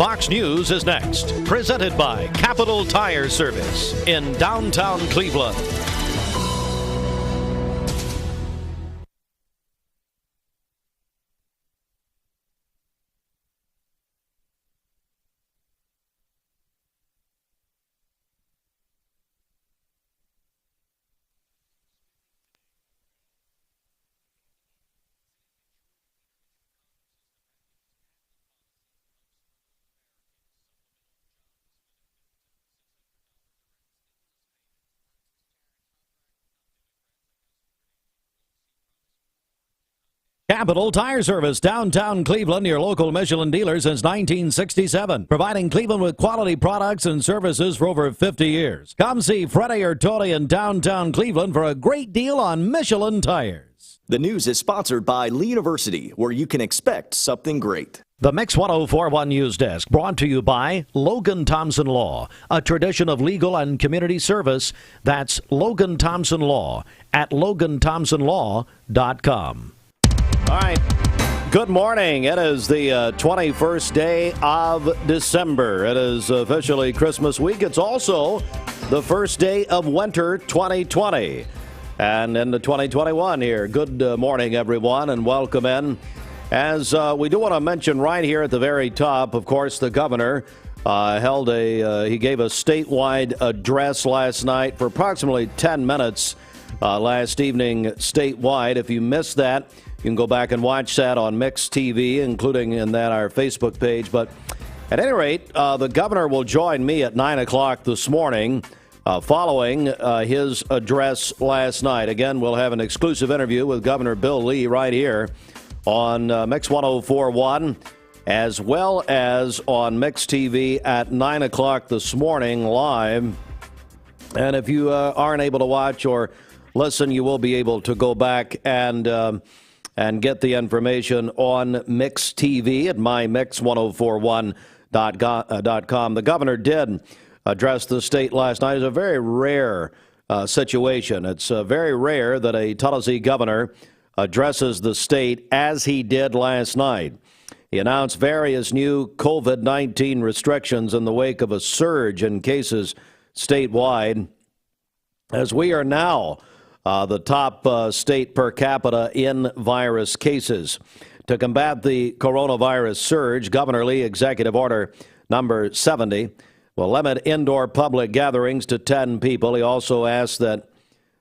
Fox News is next. Presented by Capital Tire Service in downtown Cleveland. Capital Tire Service, downtown Cleveland, your local Michelin dealer since 1967. Providing Cleveland with quality products and services for over 50 years. Come see Freddie or Tony in downtown Cleveland for a great deal on Michelin tires. The news is sponsored by Lee University, where you can expect something great. The Mix 1041 News Desk brought to you by Logan Thompson Law, a tradition of legal and community service. That's Logan Thompson Law at LoganThompsonLaw.com. All right. Good morning. It is the 21st day of December. It is officially Christmas week. It's also the first day of winter 2020 and into 2021 here. Good morning, everyone, and welcome in. As we do want to mention right here at the very top, of course, the governor he gave a statewide address last night for approximately 10 minutes last evening statewide. If you missed that, you can go back and watch that on Mix TV, including in that our Facebook page. But at any rate, the governor will join me at 9 o'clock this morning following his address last night. Again, we'll have an exclusive interview with Governor Bill Lee right here on Mix 1041, as well as on Mix TV at 9 o'clock this morning live. And if you aren't able to watch or listen, you will be able to go back and get the information on Mix TV at mymix1041.com. The governor did address the state last night. It's a very rare situation. It's very rare that a Tennessee governor addresses the state as he did last night. He announced various new COVID-19 restrictions in the wake of a surge in cases statewide, as we are now the top state per capita in virus cases. To combat the coronavirus surge, Governor Lee Executive Order number 70 will limit indoor public gatherings to 10 people. He also asked that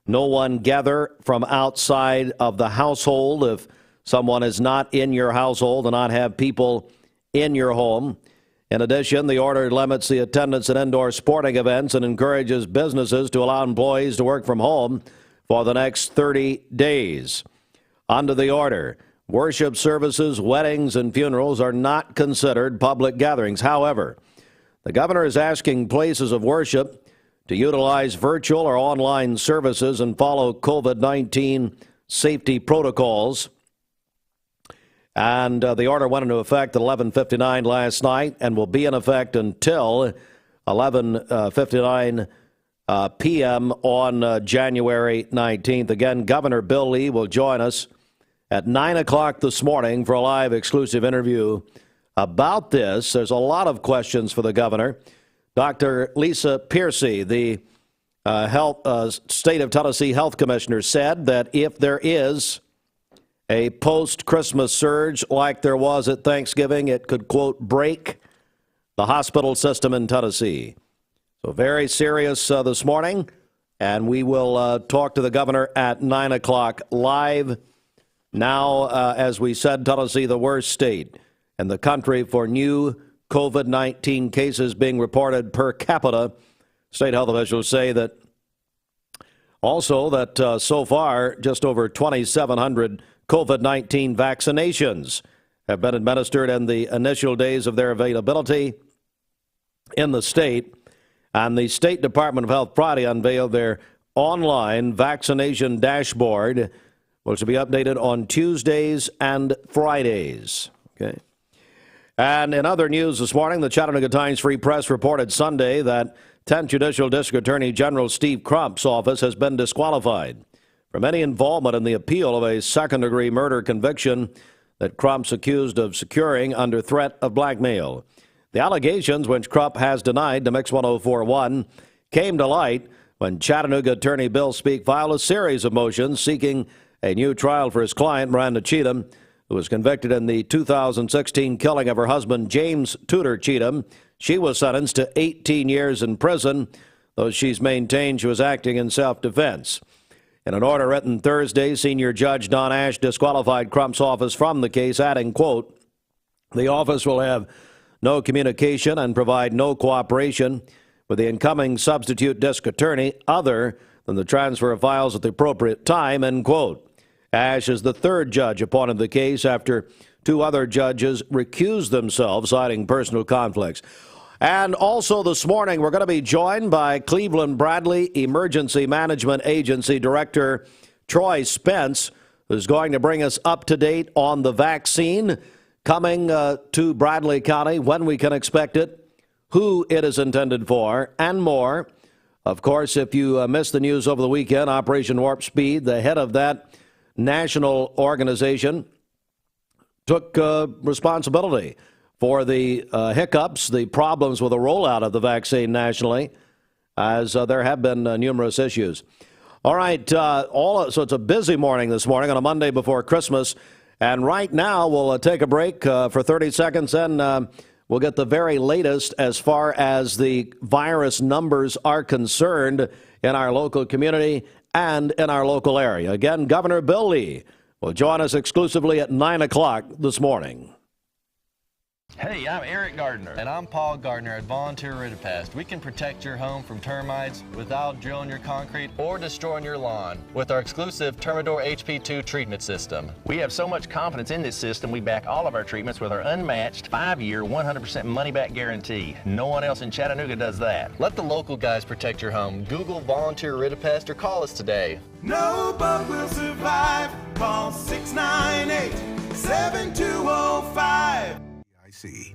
no one gather from outside of the household if someone is not in your household and not have people in your home. In addition, the order limits the attendance at indoor sporting events and encourages businesses to allow employees to work from home for the next 30 days. Under the order, worship services, weddings, and funerals are not considered public gatherings. However, the governor is asking places of worship to utilize virtual or online services and follow COVID-19 safety protocols. And the order went into effect at 11:59 last night and will be in effect until 11:59 p.m. on January 19th. Again, Governor Bill Lee will join us at 9 o'clock this morning for a live exclusive interview about this. There's a lot of questions for the governor. Dr. Lisa Piercy, the State of Tennessee Health Commissioner, said that if there is a post-Christmas surge like there was at Thanksgiving, it could, quote, break the hospital system in Tennessee. So very serious this morning, and we will talk to the governor at 9 o'clock live. Now, as we said, Tennessee, the worst state in the country for new COVID-19 cases being reported per capita. State health officials say that also that so far, just over 2,700 COVID-19 vaccinations have been administered in the initial days of their availability in the state. And the State Department of Health Friday unveiled their online vaccination dashboard, which will be updated on Tuesdays and Fridays. Okay. And in other news this morning, the Chattanooga Times Free Press reported Sunday that 10th Judicial District Attorney General Steve Crump's office has been disqualified from any involvement in the appeal of a second-degree murder conviction that Crump's accused of securing under threat of blackmail. The allegations, which Krupp has denied to Mix 104.1, came to light when Chattanooga attorney Bill Speake filed a series of motions seeking a new trial for his client, Miranda Cheatham, who was convicted in the 2016 killing of her husband, James Tudor Cheatham. She was sentenced to 18 years in prison, though she's maintained she was acting in self-defense. In an order written Thursday, Senior Judge Don Ash disqualified Krupp's office from the case, adding, quote, "The office will have no communication and provide no cooperation with the incoming substitute district attorney other than the transfer of files at the appropriate time," end quote. Ash is the third judge appointed in the case after two other judges recused themselves, citing personal conflicts. And also this morning, we're going to be joined by Cleveland Bradley Emergency Management Agency Director Troy Spence, who's going to bring us up to date on the vaccine coming to Bradley County, when we can expect it, who it is intended for, and more. Of course, if you missed the news over the weekend, Operation Warp Speed, the head of that national organization, took responsibility for the hiccups, the problems with the rollout of the vaccine nationally, as there have been numerous issues. All right, so it's a busy morning this morning on a Monday before Christmas. And right now, we'll take a break for 30 seconds, and we'll get the very latest as far as the virus numbers are concerned in our local community and in our local area. Again, Governor Bill Lee will join us exclusively at 9 o'clock this morning. Hey, I'm Eric Gardner. And I'm Paul Gardner at Volunteer Ridipast. We can protect your home from termites without drilling your concrete or destroying your lawn with our exclusive Termador HP2 treatment system. We have so much confidence in this system, we back all of our treatments with our unmatched 5-year, 100% money-back guarantee. No one else in Chattanooga does that. Let the local guys protect your home. Google Volunteer Ridipast or call us today. No bug will survive. Call 698-7205.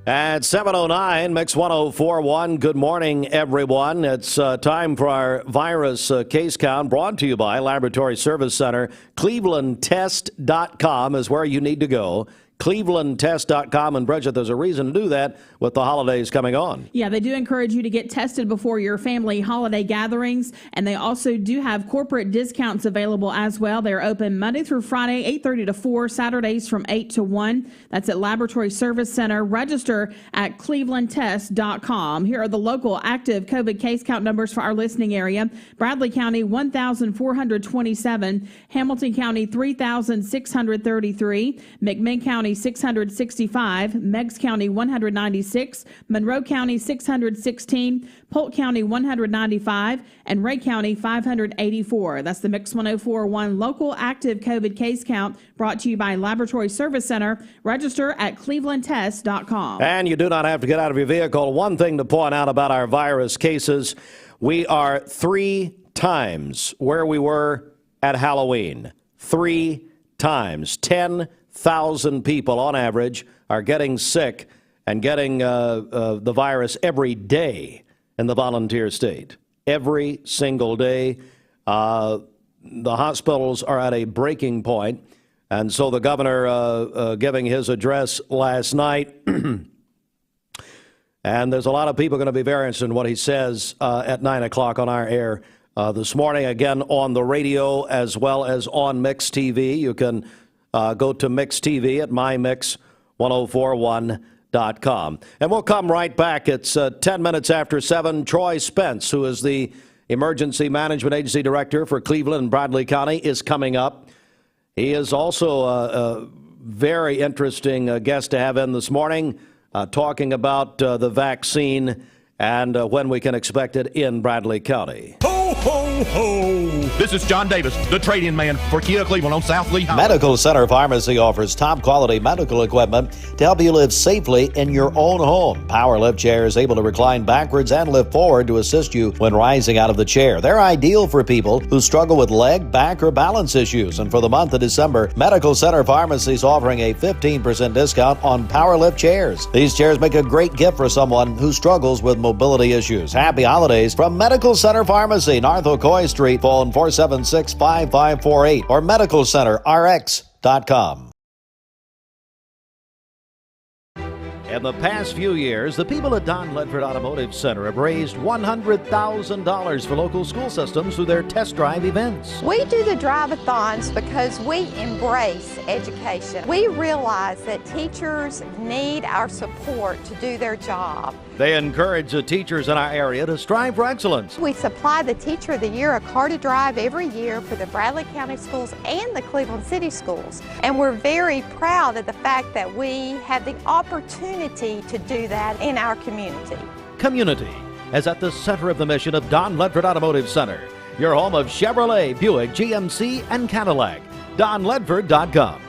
At 7:09, Mix 104.1. Good morning, everyone. It's time for our virus case count, brought to you by Laboratory Service Center. ClevelandTest.com is where you need to go. ClevelandTest.com. And Bridget, there's a reason to do that with the holidays coming on. Yeah, they do encourage you to get tested before your family holiday gatherings, and they also do have corporate discounts available as well. They're open Monday through Friday, 8:30 to 4, Saturdays from 8 to 1. That's at Laboratory Service Center. Register at ClevelandTest.com. Here are the local active COVID case count numbers for our listening area. Bradley County, 1,427. Hamilton County, 3,633. McMinn County, 665, Meigs County 196, Monroe County 616, Polk County 195, and Ray County 584. That's the Mix 104.1 local active COVID case count, brought to you by Laboratory Service Center. Register at clevelandtest.com. And you do not have to get out of your vehicle. One thing to point out about our virus cases, we are 3 times where we were at Halloween. 3 times. 10,000 people on average are getting sick and getting the virus every day in the volunteer state. Every single day. The hospitals are at a breaking point. And so the governor giving his address last night, and there's a lot of people going to be very interested in what he says at 9 o'clock on our air this morning, again on the radio as well as on Mix TV. You can go to Mix TV at mymix1041.com. And we'll come right back. It's 10 minutes after 7. Troy Spence, who is the Emergency Management Agency Director for Cleveland and Bradley County, is coming up. He is also a very interesting guest to have in this morning, talking about the vaccine and when we can expect it in Bradley County. Ho, ho, ho! This is John Davis, the trade-in man for Kia Cleveland on South Lee Highway. Medical Center Pharmacy offers top-quality medical equipment to help you live safely in your own home. Power lift chairs able to recline backwards and lift forward to assist you when rising out of the chair. They're ideal for people who struggle with leg, back, or balance issues. And for the month of December, Medical Center Pharmacy is offering a 15% discount on power lift chairs. These chairs make a great gift for someone who struggles with mobility issues. Happy holidays from Medical Center Pharmacy, North Ocoee Street. Phone 476-5548 or medicalcenterrx.com. In In the past few years, the people at Don Ledford Automotive Center have raised $100,000 for local school systems through their test drive events. We do the drive-a-thons because we embrace education. We realize that teachers need our support to do their job. They encourage the teachers in our area to strive for excellence. We supply the Teacher of the Year a car to drive every year for the Bradley County Schools and the Cleveland City Schools. And we're very proud of the fact that we have the opportunity to do that in our community. Community is at the center of the mission of Don Ledford Automotive Center, your home of Chevrolet, Buick, GMC, and Cadillac. DonLedford.com.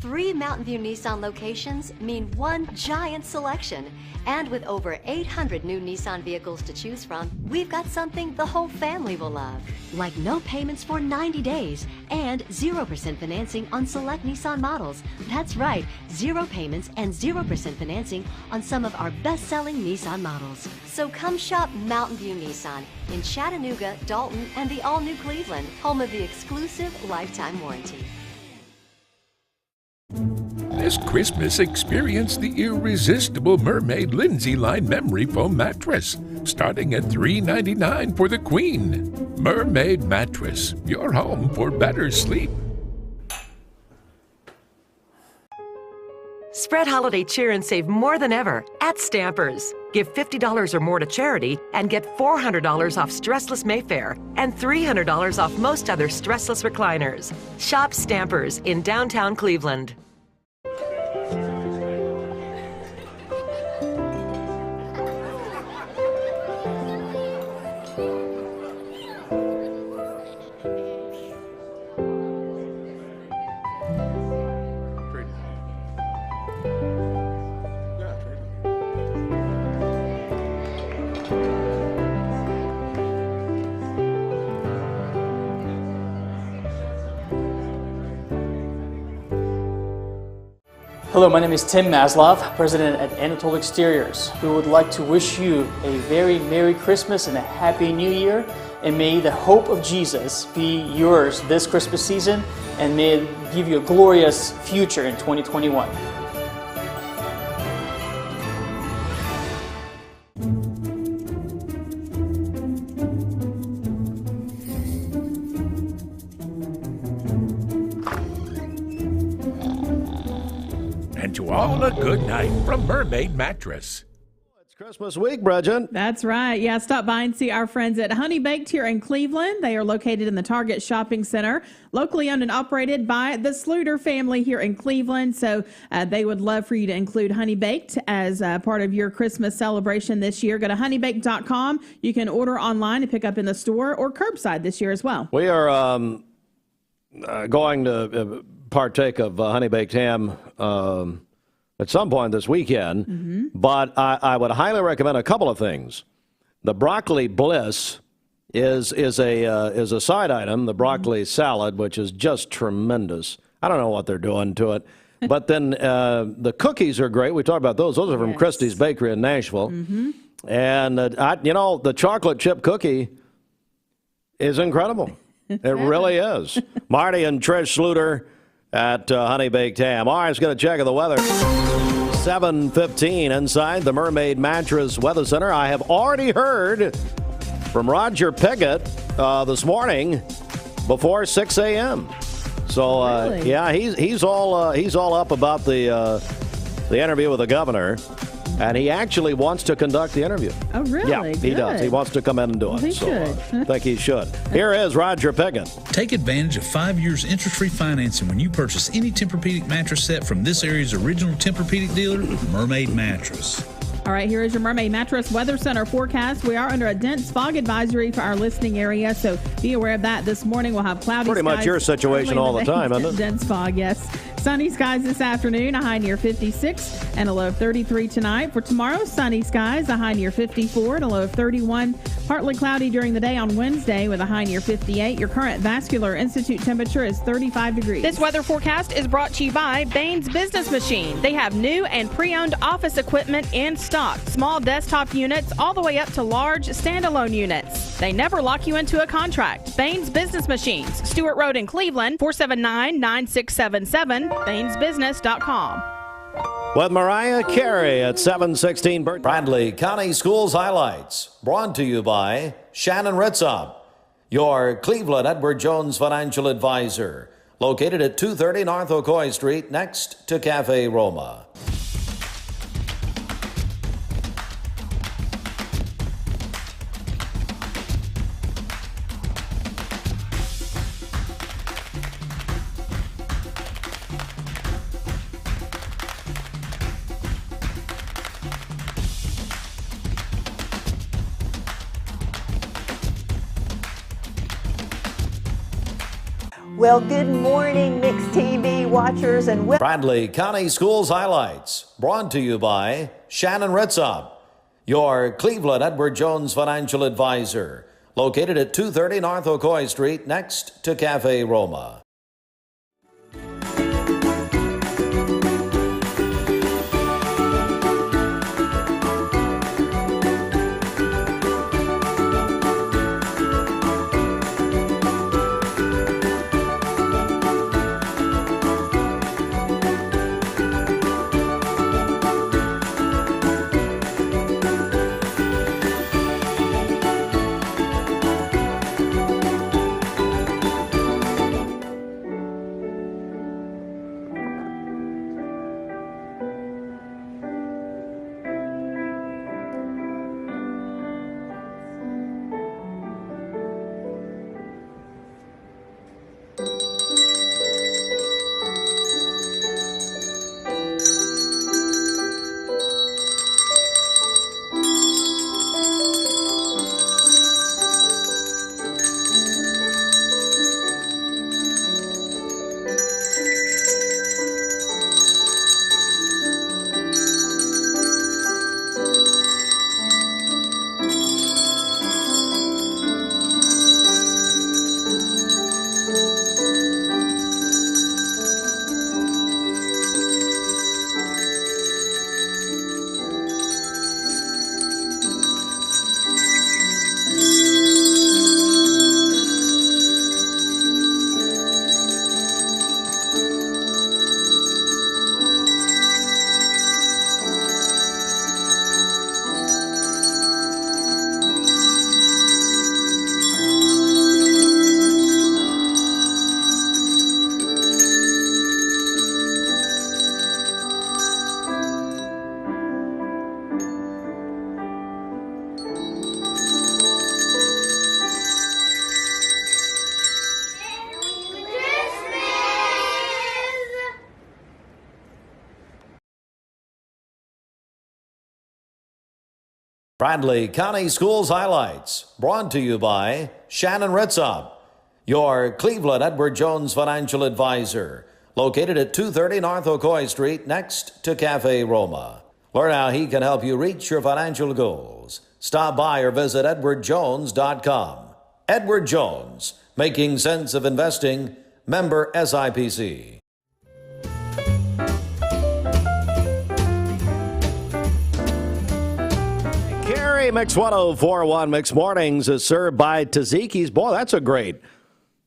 3 Mountain View Nissan locations mean one giant selection. And with over 800 new Nissan vehicles to choose from, we've got something the whole family will love. Like no payments for 90 days and 0% financing on select Nissan models. That's right, 0 payments and 0% financing on some of our best-selling Nissan models. So come shop Mountain View Nissan in Chattanooga, Dalton, and the all-new Cleveland, home of the exclusive lifetime warranty. This Christmas, experience the irresistible Mermaid Lindsay Line Memory Foam Mattress, starting at $3.99 for the Queen. Mermaid Mattress, your home for better sleep. Spread holiday cheer and save more than ever at Stampers. Give $50 or more to charity and get $400 off Stressless Mayfair and $300 off most other stressless recliners. Shop Stampers in downtown Cleveland. Hello, my name is Tim Maslov, President at Anatole Exteriors. We would like to wish you a very Merry Christmas and a Happy New Year, and may the hope of Jesus be yours this Christmas season, and may it give you a glorious future in 2021. And to all a good night from Mermaid Mattress. It's Christmas week, Bridget. That's right. Yeah, stop by and see our friends at Honey Baked here in Cleveland. They are located in the Target Shopping Center, locally owned and operated by the Sluter family here in Cleveland. So they would love for you to include Honey Baked as part of your Christmas celebration this year. Go to honeybaked.com. You can order online and pick up in the store or curbside this year as well. We are going to partake of honey baked ham at some point this weekend, but I would highly recommend a couple of things. The broccoli bliss is a side item, the broccoli salad, which is just tremendous. I don't know what they're doing to it, but then the cookies are great. We talked about those. Those are from Christie's Bakery in Nashville, and the chocolate chip cookie is incredible. It really is. Marty and Trish Sluter at Honey Baked Ham. All right, let's get a check of the weather. 7:15 inside the Mermaid Mattress Weather Center. I have already heard from Roger Pickett this morning before 6 a.m. So Really? yeah, he's all up about the interview with the governor. And he actually wants to conduct the interview. Oh, really? Yeah, he does. He wants to come in and do it. He so should. I think he should. Here is Roger Pickett. Take advantage of 5 years interest-free financing when you purchase any Tempur-Pedic mattress set from this area's original Tempur-Pedic dealer, Mermaid Mattress. All right, here is your Mermaid Mattress Weather Center forecast. We are under a dense fog advisory for our listening area, so be aware of that. This morning we'll have cloudy skies. Pretty much your situation all the time, isn't it? Dense fog, yes. Sunny skies this afternoon, a high near 56 and a low of 33 tonight. For tomorrow, sunny skies, a high near 54 and a low of 31. Partly cloudy during the day on Wednesday with a high near 58. Your current Vascular Institute temperature is 35 degrees. This weather forecast is brought to you by Baines Business Machine. They have new and pre-owned office equipment in stock. Small desktop units all the way up to large standalone units. They never lock you into a contract. Baines Business Machines, Stewart Road in Cleveland, 479-9677, BainesBusiness.com. with Mariah Carey at 7:16. Bradley County Schools highlights brought to you by Shannon Ritzop, your Cleveland Edward Jones financial advisor, located at 230 North Ocoee Street next to Cafe Roma. Well, good morning, Mixed TV watchers, and Bradley County Schools highlights brought to you by Shannon Ritzop, your Cleveland Edward Jones financial advisor, located at 230 North Ocoee Street next to Cafe Roma. Bradley County Schools highlights brought to you by Shannon Ritzop, your Cleveland Edward Jones financial advisor, located at 230 North Ocoee Street next to Cafe Roma. Learn how he can help you reach your financial goals. Stop by or visit edwardjones.com. Edward Jones, making sense of investing, member SIPC. Mix 1041 Mix Mornings is served by Tzatziki's. Boy, that's a great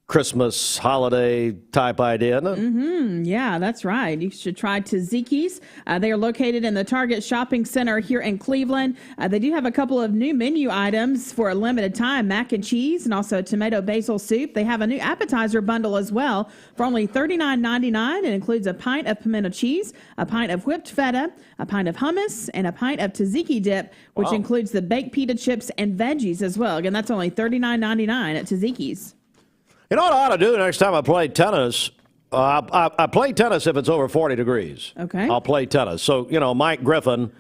Christmas holiday type idea, isn't it? Mm-hmm. Yeah, that's right. You should try Tzatziki's. They are located in the Target Shopping Center here in Cleveland. They do have a couple of new menu items for a limited time, mac and cheese and also tomato basil soup. They have a new appetizer bundle as well for only $39.99. It includes a pint of pimento cheese, a pint of whipped feta, a pint of hummus, and a pint of tzatziki dip, which includes the baked pita chips and veggies as well. Again, that's only $39.99 at Tzatziki's. You know what I ought to do next time I play tennis? I play tennis if it's over 40 degrees. Okay. I'll play tennis. So, you know, Mike Griffin,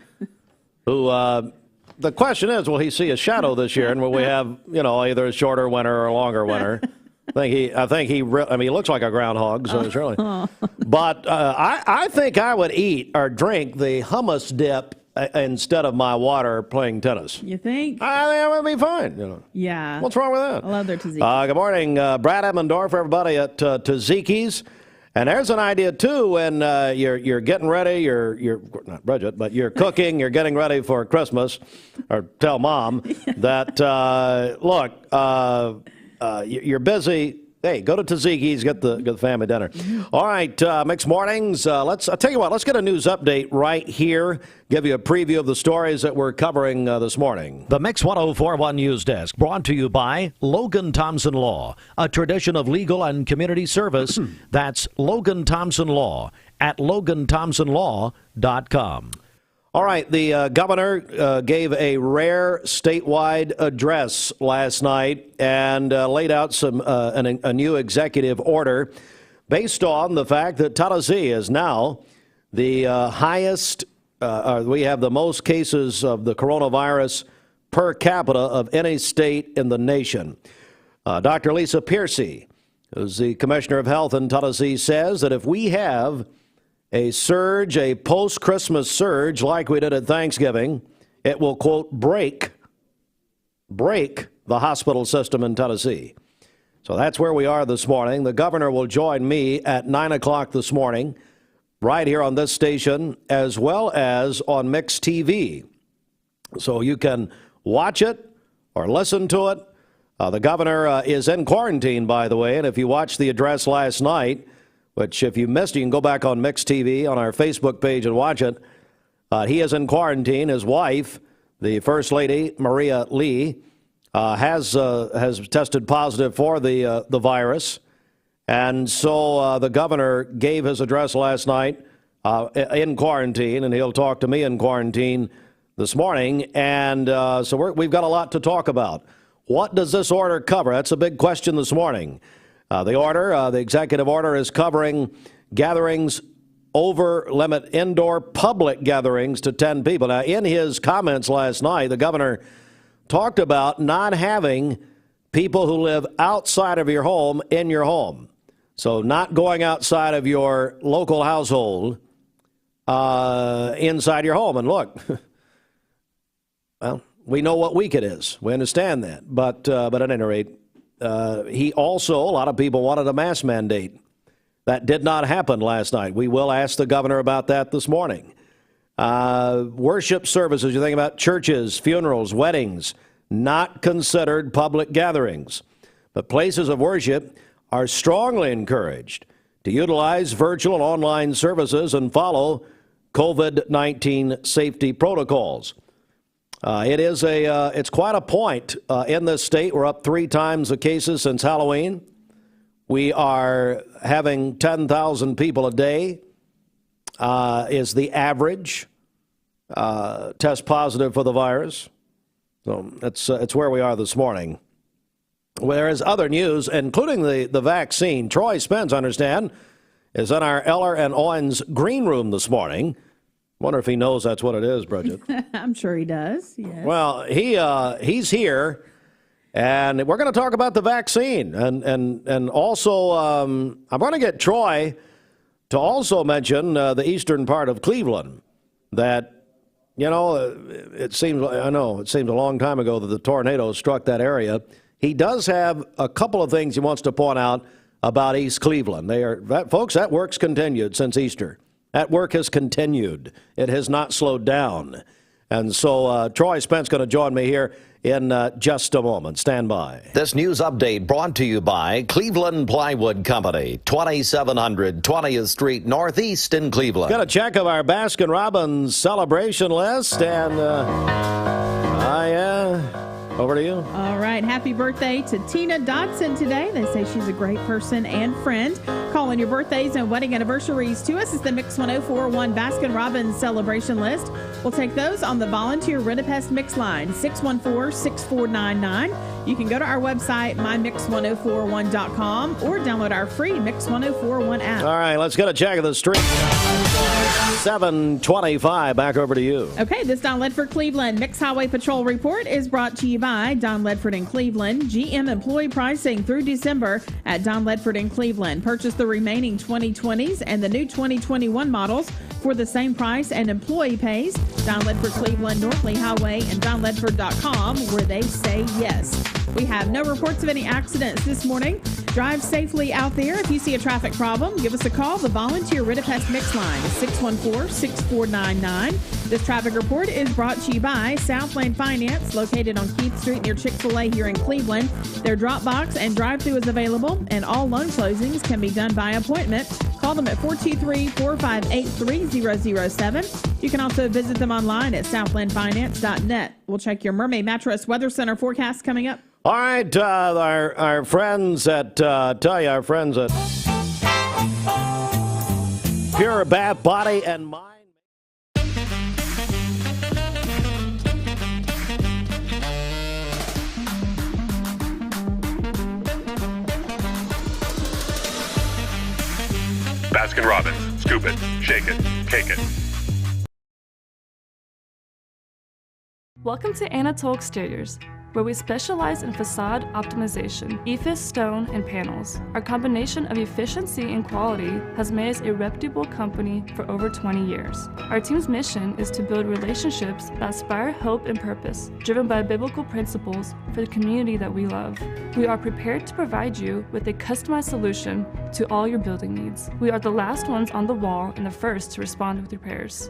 who the question is, will he see a shadow this year? And will we have, you know, either a shorter winter or a longer winter? I think he looks like a groundhog, so it's really. But I think I would eat or drink the hummus dip instead of my water playing tennis. You think? I think it would be fine. You know. Yeah. What's wrong with that? I love their tzatziki. Good morning, Brad Emmendorf, everybody at Tzatziki's. And there's an idea, too, when you're getting ready, you're not Bridget, but you're cooking, you're getting ready for Christmas, or tell Mom that, look, you're busy Hey, go to Tzatziki's, get the family dinner. All right, Mixed Mornings. I'll tell you what, let's get a news update right here. Give you a preview of the stories that we're covering this morning. The Mix 104.1 News Desk, brought to you by Logan Thompson Law, a tradition of legal and community service. That's Logan Thompson Law at LoganThompsonLaw.com. All right, the governor gave a rare statewide address last night and laid out a new executive order based on the fact that Tennessee is now the highest, we have the most cases of the coronavirus per capita of any state in the nation. Dr. Lisa Piercy, who's the commissioner of health in Tennessee, says that if we have a surge, a post-Christmas surge like we did at Thanksgiving, it will, quote, break the hospital system in Tennessee. So that's where we are this morning. The governor will join me at 9 o'clock this morning right here on this station as well as on Mix TV. So you can watch it or listen to it. The governor is in quarantine, by the way, and if you watched the address last night, which if you missed, you can go back on Mix TV on our Facebook page and watch it. He is in quarantine. His wife, the First Lady, Maria Lee, has tested positive for the virus. And so the governor gave his address last night in quarantine, and he'll talk to me in quarantine this morning. And so we've got a lot to talk about. What does this order cover? That's a big question this morning. The executive order is covering gatherings over limit indoor public gatherings to 10 people. Now, in his comments last night, the governor talked about not having people who live outside of your home in your home. So not going outside of your local household inside your home. And look, well, we know what week it is. We understand that. But at any rate, he also, a lot of people wanted a mask mandate. That did not happen last night. We will ask the governor about that this morning. Worship services, you think about churches, funerals, weddings, not considered public gatherings. But places of worship are strongly encouraged to utilize virtual and online services and follow COVID-19 safety protocols. It's quite a point in this state. We're up 3 times the cases since Halloween. We are having 10,000 people a day is the average test positive for the virus. So it's where we are this morning. Whereas other news, including the vaccine, Troy Spence, I understand, is in our Eller and Owens green room this morning. Wonder if he knows that's what it is, Bridget. I'm sure he does, yes. Well, he's here, and we're going to talk about the vaccine. And also, I'm going to get Troy to also mention the eastern part of Cleveland that, you know, it seems a long time ago that the tornado struck that area. He does have a couple of things he wants to point out about East Cleveland. Folks, that work's continued since Easter. That work has continued. It has not slowed down. And so Troy Spence going to join me here in just a moment. Stand by. This news update brought to you by Cleveland Plywood Company, 2700 20th Street Northeast in Cleveland. Got a check of our Baskin-Robbins celebration list, and over to you. All right. Happy birthday to Tina Dodson today. They say she's a great person and friend. Calling your birthdays and wedding anniversaries to us is the Mix 104.1 Baskin-Robbins celebration list. We'll take those on the volunteer Ridipest Mix line, 614-6499. You can go to our website, mymix1041.com, or download our free Mix 104.1 app. All right, let's get a check of the street. 725, back over to you. Okay, this Don Ledford Cleveland Mix Highway Patrol report is brought to you by Don Ledford in Cleveland. GM employee pricing through December at Don Ledford in Cleveland. Purchase the remaining 2020s and the new 2021 models for the same price and employee pays. Don Ledford Cleveland, North Lee Highway, and donledford.com, where they say yes. We have no reports of any accidents this morning. Drive safely out there. If you see a traffic problem, give us a call. The Volunteer Rid-A-Pest Mix line is 614-6499. This traffic report is brought to you by Southland Finance, located on Keith Street near Chick-Fil-A here in Cleveland. Their drop box and drive-thru is available, and all loan closings can be done by appointment. Call them at 423-458-3007. You can also visit them online at southlandfinance.net. We'll check your Mermaid Mattress Weather Center forecast coming up. All right, our friends at our friends at Pure Bath Body and Mind. Baskin-Robbins, scoop it, shake it, cake it. Welcome to Anatole Exteriors, where we specialize in facade optimization, EIFS stone, and panels. Our combination of efficiency and quality has made us a reputable company for over 20 years. Our team's mission is to build relationships that inspire hope and purpose, driven by biblical principles for the community that we love. We are prepared to provide you with a customized solution to all your building needs. We are the last ones on the wall and the first to respond with repairs.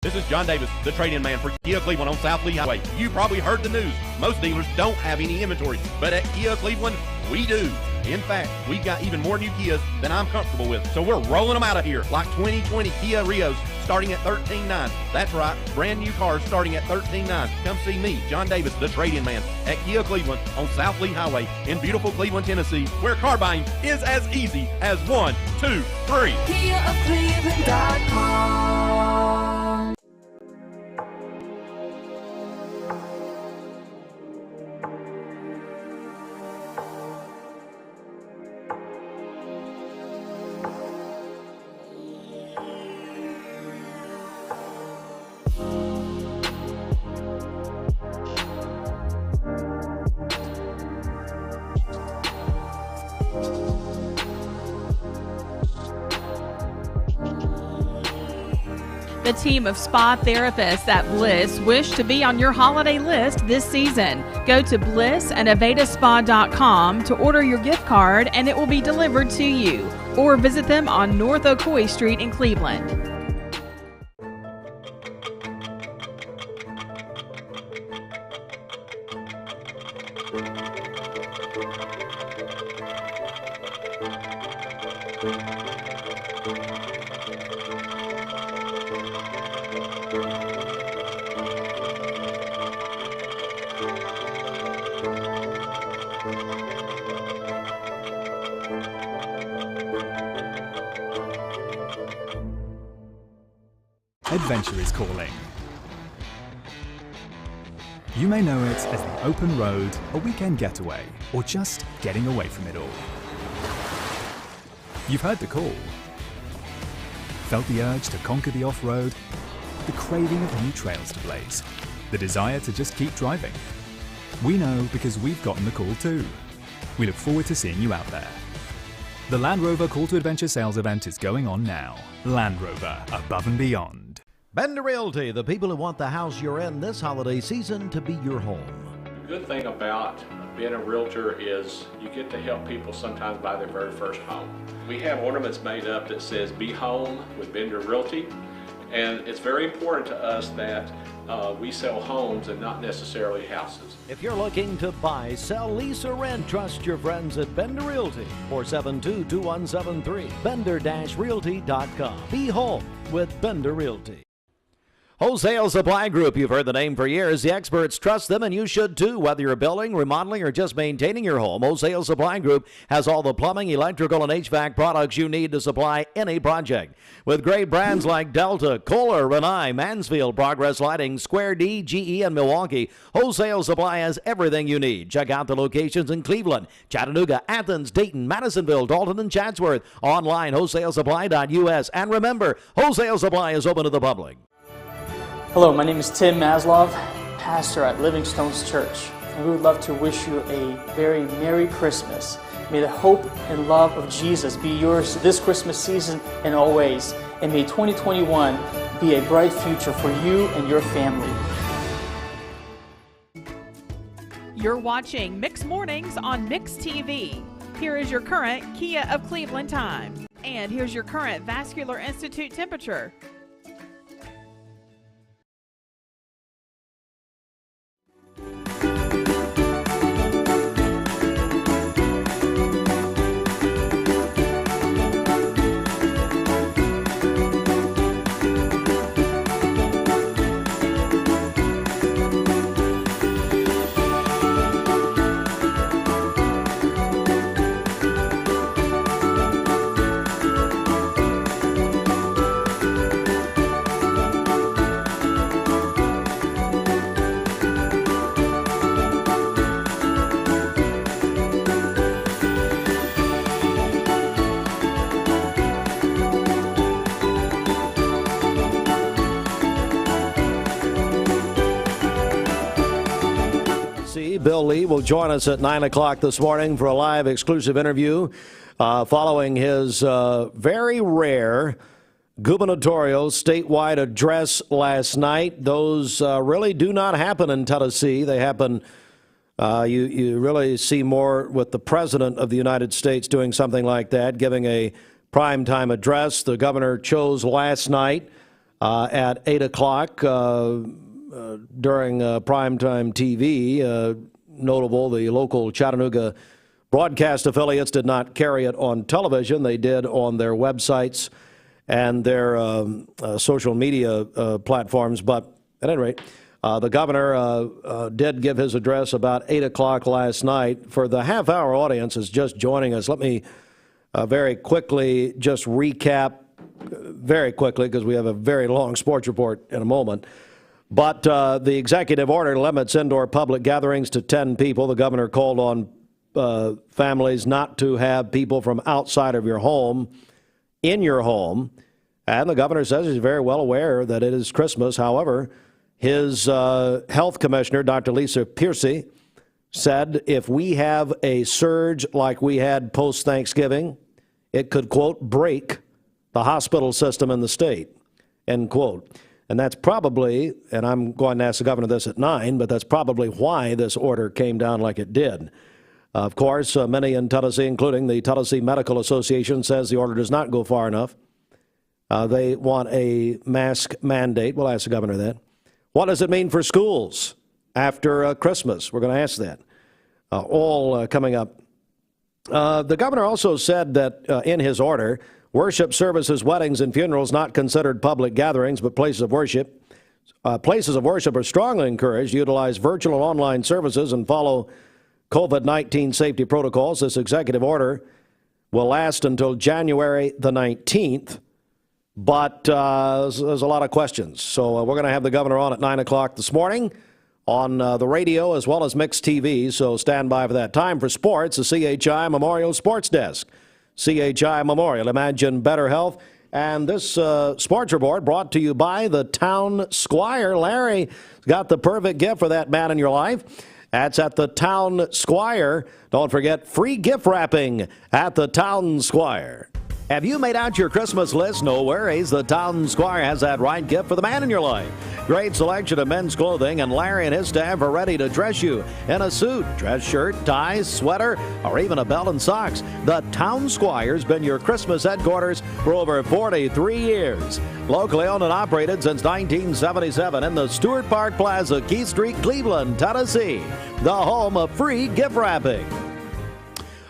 This is John Davis, the trade-in man for Kia Cleveland on South Lee Highway. You probably heard the news. Most dealers don't have any inventory, but at Kia Cleveland, we do. In fact, we've got even more new Kias than I'm comfortable with, so we're rolling them out of here, like 2020 Kia Rios starting at $13,900. That's right, brand new cars starting at $13,900. Come see me, John Davis, the trade-in man, at Kia Cleveland on South Lee Highway in beautiful Cleveland, Tennessee, where car buying is as easy as 1, 2, 3. KiaofCleveland.com. The team of spa therapists at Bliss wish to be on your holiday list this season. Go to bliss&avedaspa.com to order your gift card, and it will be delivered to you. Or visit them on North Ocoee Street in Cleveland. Adventure is calling. You may know it as the open road, a weekend getaway, or just getting away from it all. You've heard the call. Felt the urge to conquer the off-road, the craving of new trails to blaze, the desire to just keep driving. We know because we've gotten the call too. We look forward to seeing you out there. The Land Rover Call to Adventure sales event is going on now. Land Rover, above and beyond. Bender Realty, the people who want the house you're in this holiday season to be your home. The good thing about being a realtor is you get to help people sometimes buy their very first home. We have ornaments made up that says "Be Home with Bender Realty," and it's very important to us that we sell homes and not necessarily houses. If you're looking to buy, sell, lease, or rent, trust your friends at Bender Realty. 472-2173. Bender-Realty.com. Be home with Bender Realty. Wholesale Supply Group, you've heard the name for years. The experts trust them, and you should too. Whether you're building, remodeling, or just maintaining your home, Wholesale Supply Group has all the plumbing, electrical, and HVAC products you need to supply any project. With great brands like Delta, Kohler, Rinnai, Mansfield, Progress Lighting, Square D, GE, and Milwaukee, Wholesale Supply has everything you need. Check out the locations in Cleveland, Chattanooga, Athens, Dayton, Madisonville, Dalton, and Chatsworth. Online, wholesalesupply.us. And remember, Wholesale Supply is open to the public. Hello, my name is Tim Maslow, pastor at Living Stones Church, and we would love to wish you a very Merry Christmas. May the hope and love of Jesus be yours this Christmas season and always, and may 2021 be a bright future for you and your family. You're watching Mix Mornings on Mix TV. Here is your current Kia of Cleveland time. And here's your current Vascular Institute temperature. Bill Lee will join us at 9 o'clock this morning for a live exclusive interview following his very rare gubernatorial statewide address last night. Those really do not happen in Tennessee. They happen, you really see more with the President of the United States doing something like that, giving a primetime address. The governor chose last night at 8 o'clock during primetime TV. Notable, the local Chattanooga broadcast affiliates did not carry it on television. They did on their websites and their social media platforms. But at any rate, the governor did give his address about 8 o'clock last night. For the half-hour audience is just joining us, let me very quickly just recap very quickly, because we have a very long sports report in a moment. But the executive order limits indoor public gatherings to 10 people. The governor called on families not to have people from outside of your home in your home. And the governor says he's very well aware that it is Christmas. However, his health commissioner, Dr. Lisa Piercy, said if we have a surge like we had post-Thanksgiving, it could, quote, break the hospital system in the state, end quote. And that's probably, and I'm going to ask the governor this at 9, but that's probably why this order came down like it did. Of course, many in Tennessee, including the Tennessee Medical Association, says the order does not go far enough. They want a mask mandate. We'll ask the governor that. What does it mean for schools after Christmas? We're going to ask that. All coming up. The governor also said that in his order, worship services, weddings, and funerals not considered public gatherings, but places of worship. Places of worship are strongly encouraged to utilize virtual and online services and follow COVID-19 safety protocols. This executive order will last until January the 19th, but there's a lot of questions. So we're going to have the governor on at 9 o'clock this morning on the radio as well as Mix TV, so stand by for that. Time for sports, the CHI Memorial Sports Desk. CHI Memorial, imagine better health. And this sports report brought to you by the Town Squire. Larry's got the perfect gift for that man in your life. That's at the Town Squire. Don't forget free gift wrapping at the Town Squire. Have you made out your Christmas list? No worries. The Town Squire has that right gift for the man in your life. Great selection of men's clothing, and Larry and his staff are ready to dress you in a suit, dress shirt, ties, sweater, or even a belt and socks. The Town Squire's been your Christmas headquarters for over 43 years. Locally owned and operated since 1977 in the Stewart Park Plaza, Keith Street, Cleveland, Tennessee. The home of free gift wrapping.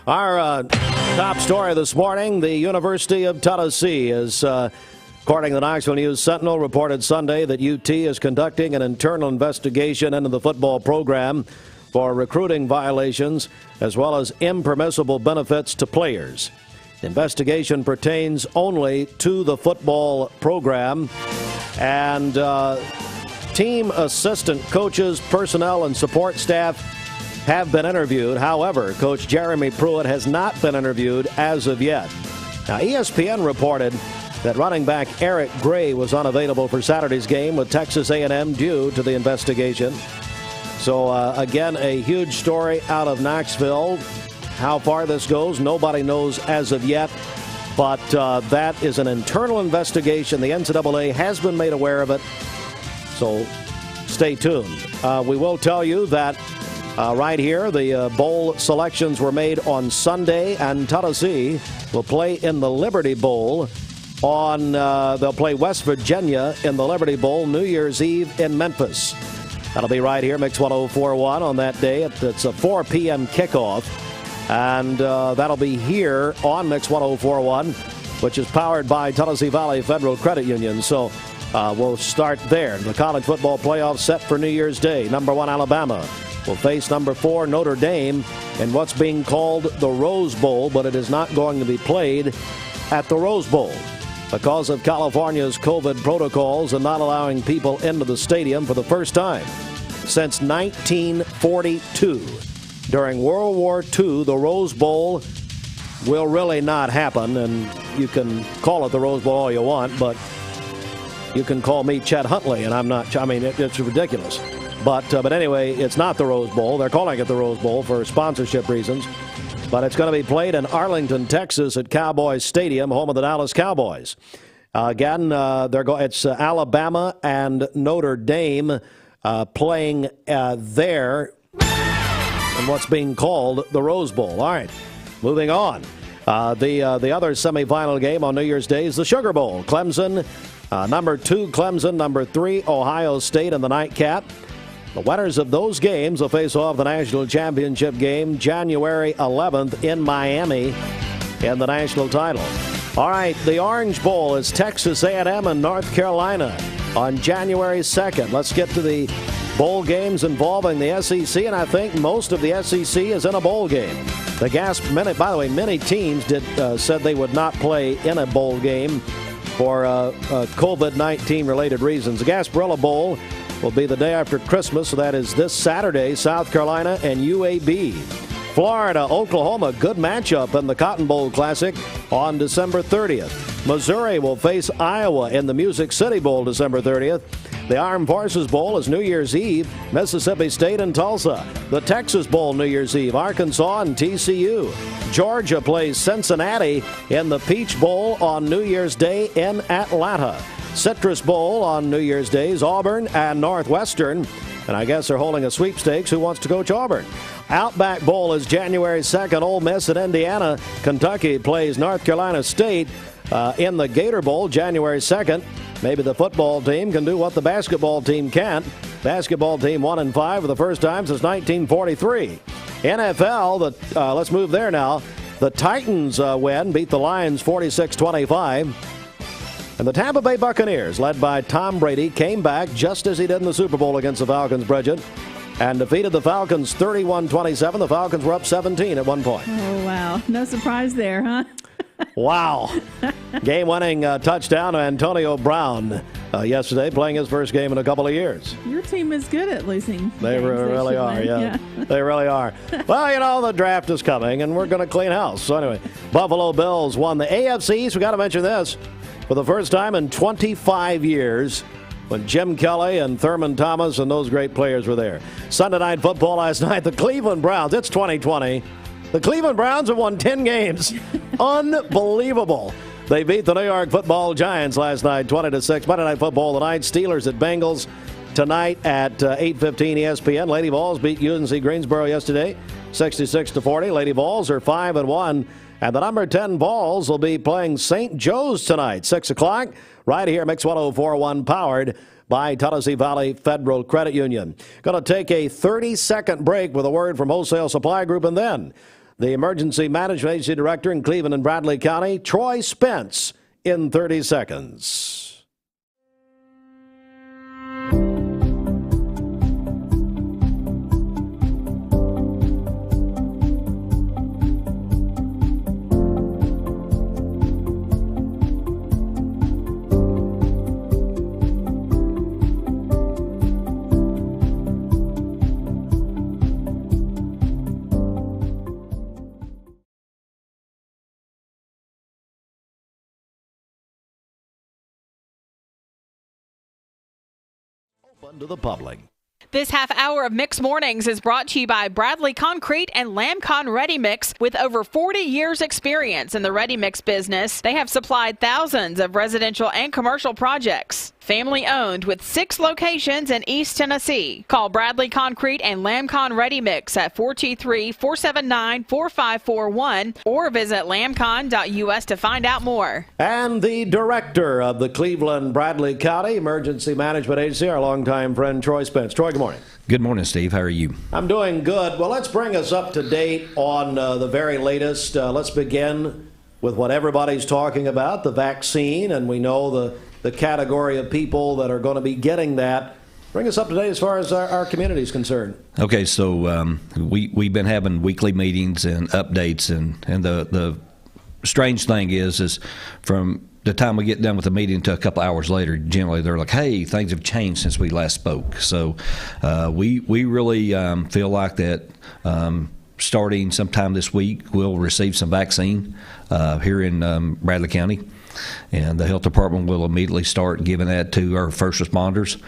Our top story this morning, the University of Tennessee is, according to the Knoxville News Sentinel, reported Sunday that UT is conducting an internal investigation into the football program for recruiting violations as well as impermissible benefits to players. The investigation pertains only to the football program, and team assistant coaches, personnel, and support staff have been interviewed. However, Coach Jeremy Pruitt has not been interviewed as of yet. Now, ESPN reported that running back Eric Gray was unavailable for Saturday's game with Texas A&M due to the investigation. So, again, a huge story out of Knoxville. How far this goes, nobody knows as of yet. But that is an internal investigation. The NCAA has been made aware of it. So stay tuned. We will tell you that Right here, the bowl selections were made on Sunday, and Tennessee will play in the Liberty Bowl they'll play West Virginia in the Liberty Bowl New Year's Eve in Memphis. That'll be right here, Mix 104.1 on that day. It's a 4 p.m. kickoff, and that'll be here on Mix 104.1, which is powered by Tennessee Valley Federal Credit Union. So we'll start there. The college football playoff set for New Year's Day. Number 1 Alabama will face number 4 Notre Dame in what's being called the Rose Bowl, but it is not going to be played at the Rose Bowl because of California's COVID protocols and not allowing people into the stadium for the first time since 1942. During World War II, the Rose Bowl will really not happen, and you can call it the Rose Bowl all you want, but you can call me Chet Huntley, and I'm not. I mean, it's ridiculous. But anyway, it's not the Rose Bowl. They're calling it the Rose Bowl for sponsorship reasons. But it's going to be played in Arlington, Texas at Cowboys Stadium, home of the Dallas Cowboys. Again, it's Alabama and Notre Dame playing there in what's being called the Rose Bowl. All right, moving on. The other semifinal game on New Year's Day is the Sugar Bowl. Clemson, number 2 Clemson, number 3 Ohio State in the nightcap. The winners of those games will face off the national championship game January 11th in Miami in the national title. All right, the Orange Bowl is Texas A&M and North Carolina on January 2nd. Let's get to the bowl games involving the SEC, and I think most of the SEC is in a bowl game. By the way, many teams said they would not play in a bowl game for COVID-19 related reasons. The Gasparilla Bowl will be the day after Christmas, so that is this Saturday, South Carolina and UAB. Florida, Oklahoma, good matchup in the Cotton Bowl Classic on December 30th. Missouri will face Iowa in the Music City Bowl December 30th. The Armed Forces Bowl is New Year's Eve, Mississippi State and Tulsa. The Texas Bowl New Year's Eve, Arkansas and TCU. Georgia plays Cincinnati in the Peach Bowl on New Year's Day in Atlanta. Citrus Bowl on New Year's Day is Auburn and Northwestern. And I guess they're holding a sweepstakes. Who wants to coach Auburn? Outback Bowl is January 2nd. Ole Miss at Indiana. Kentucky plays North Carolina State in the Gator Bowl January 2nd. Maybe the football team can do what the basketball team can't. Basketball team 1-5 for the first time since 1943. NFL, let's move there now. The Titans beat the Lions 46-25. And the Tampa Bay Buccaneers, led by Tom Brady, came back just as he did in the Super Bowl against the Falcons, Bridget, and defeated the Falcons 31-27. The Falcons were up 17 at one point. Oh, wow. No surprise there, huh? Wow. Game-winning touchdown to Antonio Brown yesterday, playing his first game in a couple of years. Your team is good at losing. They really are, yeah. They really are. Well, the draft is coming, and we're going to clean house. So anyway, Buffalo Bills won the AFC East. We got to mention this. For the first time in 25 years, when Jim Kelly and Thurman Thomas and those great players were there. Sunday Night Football last night, the Cleveland Browns, it's 2020. The Cleveland Browns have won 10 games. Unbelievable. They beat the New York Football Giants last night, 20-6. Monday Night Football tonight, Steelers at Bengals tonight at 8:15 ESPN. Lady Vols beat UNC Greensboro yesterday, 66-40. Lady Vols are 5-1. And the number 10 Vols will be playing St. Joe's tonight, 6 o'clock, right here, Mix 104.1, powered by Tennessee Valley Federal Credit Union. Going to take a 30-second break with a word from Wholesale Supply Group, and then the Emergency Management Agency Director in Cleveland and Bradley County, Troy Spence, in 30 seconds. To the public. This half hour of Mix Mornings is brought to you by Bradley Concrete and Lamcon Ready Mix. With over 40 years experience in the ready mix business, they have supplied thousands of residential and commercial projects. Family owned with 6 locations in East Tennessee. Call Bradley Concrete and Lamcon Ready Mix at 423-479-4541 or visit lamcon.us to find out more. And the director of the Cleveland Bradley County Emergency Management Agency, our longtime friend Troy Spence. Troy, good morning. Good morning, Steve. How are you? I'm doing good. Well, let's bring us up to date on the very latest. Let's begin with what everybody's talking about, the vaccine, and we know the category of people that are going to be getting that. Bring us up to date as far as our community is concerned. Okay, so we've been having weekly meetings and updates, and the strange thing is from the time we get done with the meeting to a couple hours later, generally they're like, hey, things have changed since we last spoke. So we really feel like that starting sometime this week, we'll receive some vaccine here in Bradley County. And the health department will immediately start giving that to our first responders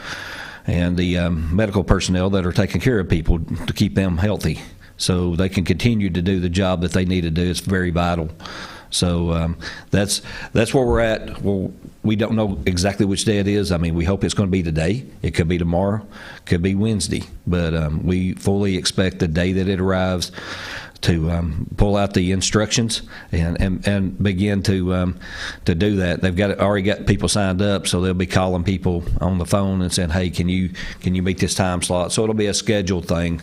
and the medical personnel that are taking care of people to keep them healthy so they can continue to do the job that they need to do. It's very vital. So that's where we're at. Well, we don't know exactly which day it is. I mean, we hope it's going to be today. It could be tomorrow. It could be Wednesday. But we fully expect the day that it arrives to pull out the instructions and begin to do that. They've already got people signed up, so they'll be calling people on the phone and saying, "Hey, can you meet this time slot?" So it'll be a scheduled thing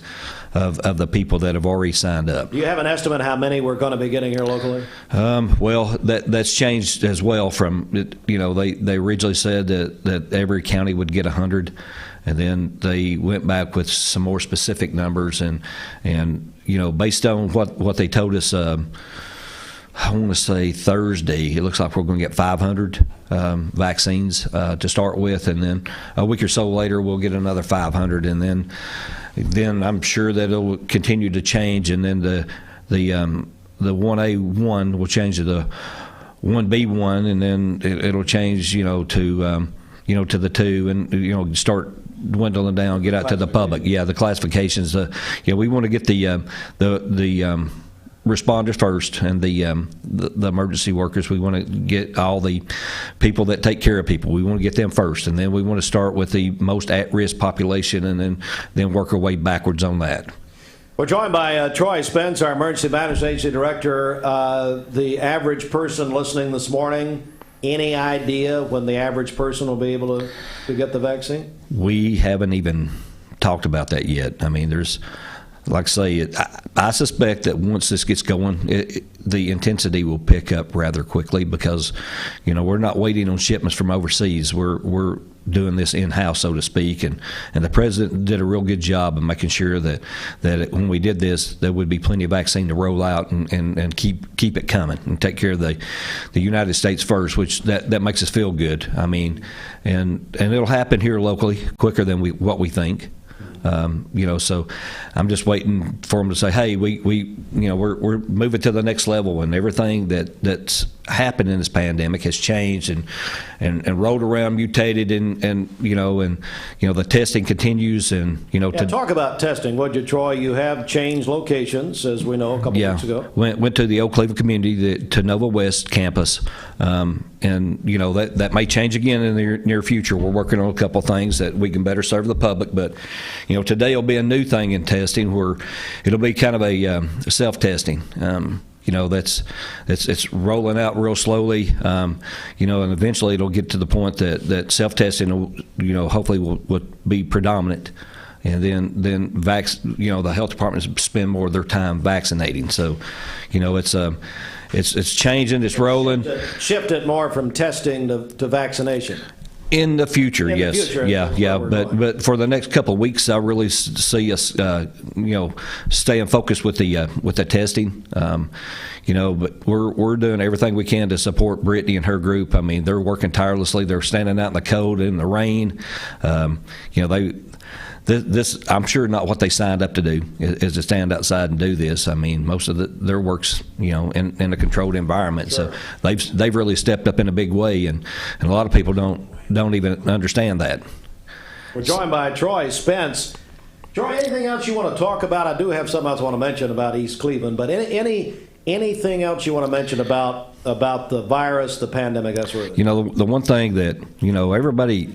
of the people that have already signed up. Do you have an estimate how many we're going to be getting here locally? Well, that's changed as well. From they originally said that every county would get 100. And then they went back with some more specific numbers, and based on what they told us, I want to say Thursday, it looks like we're going to get 500 vaccines to start with, and then a week or so later we'll get another 500, and then I'm sure that it'll continue to change, and then the 1A1 will change to the 1B1, and then it'll change to the 2, and start dwindling down, get out to the public. Yeah, the classifications. We want to get the responders first, and the emergency workers. We want to get all the people that take care of people. We want to get them first, and then we want to start with the most at-risk population, and then work our way backwards on that. We're joined by Troy Spence, our Emergency Management Agency Director. The average person listening this morning, any idea when the average person will be able to get the vaccine? We haven't even talked about that yet. I mean, there's, like I say, I suspect that once this gets going, the intensity will pick up rather quickly because, we're not waiting on shipments from overseas. We're doing this in-house, so to speak, and the president did a real good job of making sure that when we did this, there would be plenty of vaccine to roll out and keep it coming and take care of the United States first, which that makes us feel good. I mean, and it'll happen here locally quicker than what we think. So I'm just waiting for them to say, hey, we're moving to the next level, and everything that's happened in this pandemic has changed and rolled around, mutated, and the testing continues, and to talk about testing, would you, Troy? You have changed locations, as we know, a couple weeks ago. Went to the Oak Cleveland community, to Nova West campus, and that may change again in the near future. We're working on a couple things that we can better serve the public, but today will be a new thing in testing where it'll be kind of a self-testing. It's rolling out real slowly, and eventually it'll get to the point that self-testing will, hopefully will be predominant, and then the health departments spend more of their time vaccinating. So, it's changing, it's rolling. Shift it more from testing to vaccination. In the future, yes. But for the next couple of weeks, I really see us, staying focused with the testing. But we're doing everything we can to support Brittany and her group. I mean, they're working tirelessly. They're standing out in the cold, in the rain. This I'm sure not what they signed up to do is to stand outside and do this. I mean, most of their work's in a controlled environment. Sure. So they've really stepped up in a big way, and a lot of people don't even understand that. We're joined by Troy Spence. Troy, anything else you want to talk about? I do have something else I want to mention about East Cleveland, but any Anything else you want to mention about the virus, the pandemic, that sort of thing? You know, the one thing that, you know, everybody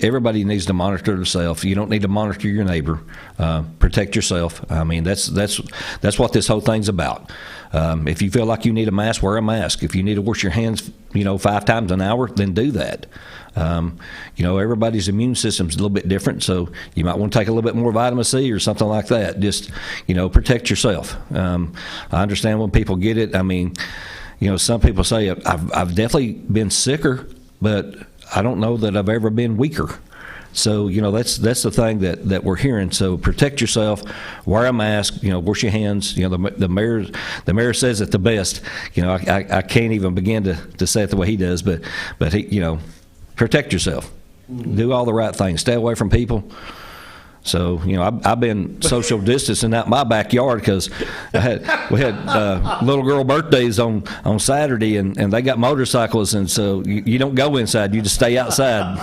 needs to monitor themselves. You don't need to monitor your neighbor. Protect yourself. I mean, that's what this whole thing's about. If you feel like you need a mask, wear a mask. If you need to wash your hands, 5 times an hour, then do that. Everybody's immune system's a little bit different, so you might want to take a little bit more vitamin C or something like that. Just, protect yourself. I understand when people get it. I mean, some people say I've definitely been sicker, but I don't know that I've ever been weaker. So, that's the thing that we're hearing. So protect yourself, wear a mask, wash your hands. The mayor says it the best. I can't even begin to say it the way he does, but he, protect yourself. Do all the right things. Stay away from people. So, I've been social distancing out in my backyard because we had little girl birthdays on Saturday, and they got motorcycles, and so you don't go inside, you just stay outside.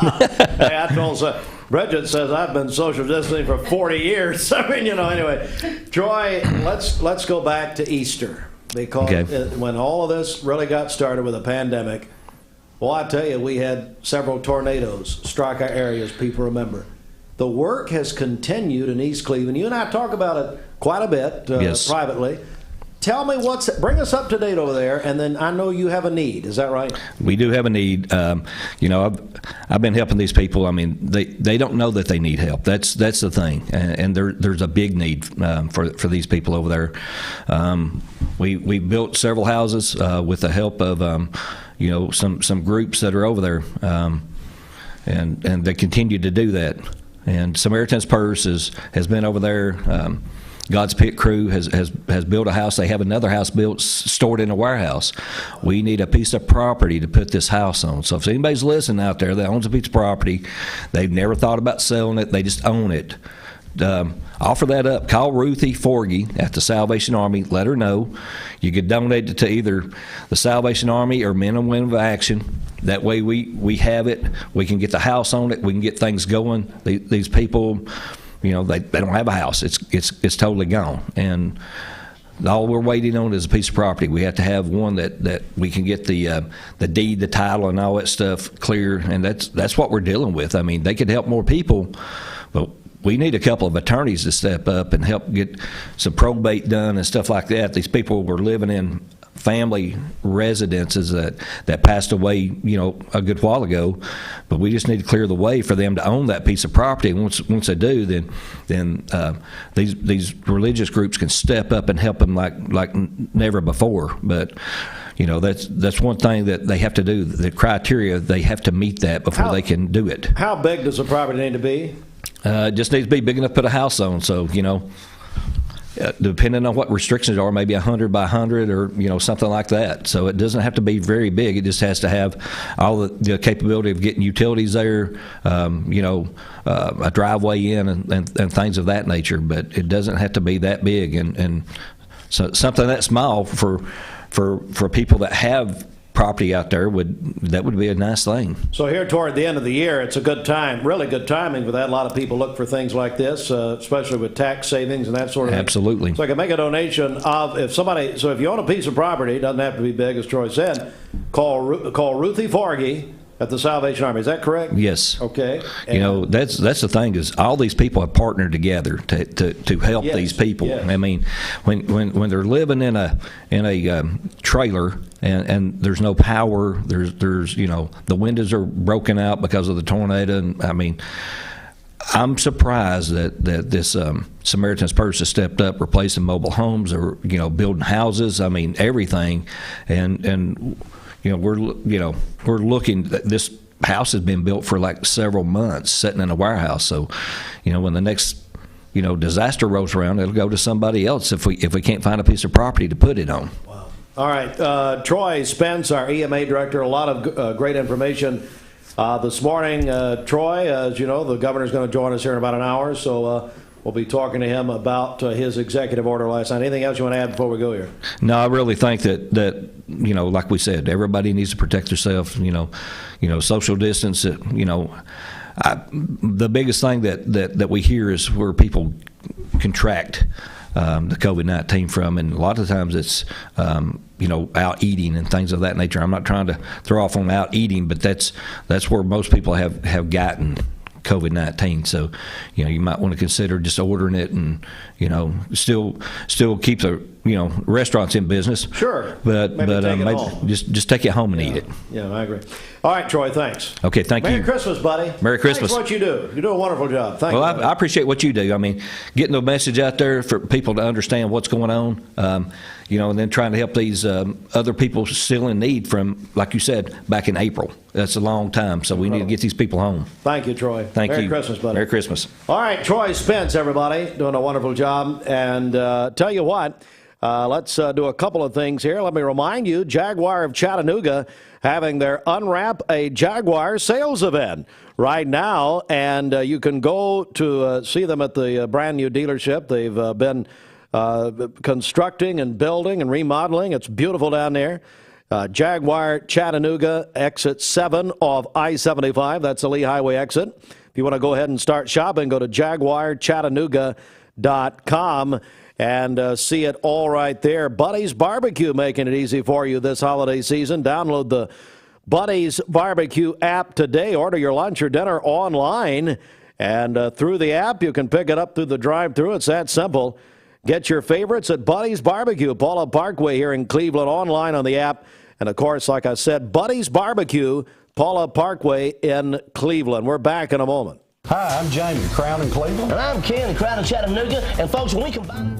Hey, I told Bridget says I've been social distancing for 40 years. I mean, anyway. Troy, let's go back to Easter, because when all of this really got started with a pandemic, well, I tell you, we had several tornadoes strike our areas, people remember. The work has continued in East Cleveland. You and I talk about it quite a bit privately. Tell me bring us up to date over there, and then I know you have a need. Is that right? We do have a need. I've been helping these people. I mean, they don't know that they need help. That's the thing, and there's a big need for these people over there. We built several houses with the help of some groups that are over there, and they continue to do that. And Samaritan's Purse has been over there. God's Pit Crew has built a house. They have another house built, stored in a warehouse. We need a piece of property to put this house on. So if anybody's listening out there that owns a piece of property, they've never thought about selling it, they just own it, offer that up. Call Ruthie Forgy at the Salvation Army. Let her know. You could donate it to either the Salvation Army or Men and Women of Action. That way we have it. We can get the house on it. We can get things going. These people, they don't have a house. It's totally gone. And all we're waiting on is a piece of property. We have to have one that we can get the deed, the title, and all that stuff clear. And that's what we're dealing with. I mean, they could help more people, but we need a couple of attorneys to step up and help get some probate done and stuff like that. These people were living in family residences that passed away, a good while ago, but we just need to clear the way for them to own that piece of property. And once they do, then these religious groups can step up and help them like never before. But that's one thing that they have to do. The criteria, they have to meet that before they can do it. How big does the property need to be? It just needs to be big enough to put a house on. So, depending on what restrictions are, maybe 100 by 100 or, something like that. So it doesn't have to be very big. It just has to have all the capability of getting utilities there, a driveway in and things of that nature. But it doesn't have to be that big. And so something that small for people that have property out there would be a nice thing. So here toward the end of the year, it's a good time, really good timing for that. A lot of people look for things like this, especially with tax savings and that sort of thing. Absolutely. So I can make a donation if you own a piece of property, it doesn't have to be big, as Troy said, call Ruthie Forgy at the Salvation Army. Is that correct? Yes. Okay. And that's the thing, is all these people have partnered together to help these people. Yes. I mean, when they're living in a trailer and there's no power, there's the windows are broken out because of the tornado, and I mean, I'm surprised that this Samaritan's Purse has stepped up, replacing mobile homes or building houses. I mean, everything, and we're looking. This house has been built for like several months, sitting in a warehouse. So, when the next disaster rolls around, it'll go to somebody else if we can't find a piece of property to put it on. Wow. All right, Troy Spence, our EMA director, a lot of great information this morning. Troy, as you know, the governor's going to join us here in about an hour, so we'll be talking to him about his executive order last night. Anything else you want to add before we go here? No, I really think that like we said, everybody needs to protect themselves. Social distance. The biggest thing that we hear is where people contract the COVID-19 from, and a lot of times it's out eating and things of that nature. I'm not trying to throw off on out eating, but that's where most people have gotten COVID-19. So, you might want to consider just ordering it, and still keep the restaurants in business. Sure, but maybe just take it home and eat it. Yeah, I agree. All right, Troy, thanks. Okay, thank you. Merry Christmas, buddy. Merry Christmas. Thanks for what you do. You do a wonderful job. Thank you. Well, I appreciate what you do. I mean, getting the message out there for people to understand what's going on, and then trying to help these other people still in need from, like you said, back in April. That's a long time, so we need to get these people home. Thank you, Troy. Thank you. Merry Christmas, buddy. Merry Christmas. All right, Troy Spence, everybody, doing a wonderful job. And tell you what, let's do a couple of things here. Let me remind you, Jaguar of Chattanooga having their Unwrap a Jaguar sales event right now, and you can go to see them at the brand new dealership. They've been constructing and building and remodeling. It's beautiful down there. Jaguar Chattanooga, exit 7 of I-75. That's the Lee Highway exit. If you want to go ahead and start shopping, go to jaguarchattanooga.com and see it all right there. Buddy's Barbecue making it easy for you this holiday season. Download the Buddy's Barbecue app today. Order your lunch or dinner online, and through the app, you can pick it up through the drive-thru. It's that simple. Get your favorites at Buddy's Barbecue, Paula Parkway here in Cleveland, online on the app. And, of course, like I said, Buddy's Barbecue, Paula Parkway in Cleveland. We're back in a moment. Hi, I'm Jamie, Crown in Cleveland. And I'm Ken, Crown in Chattanooga. And, folks, when we combine...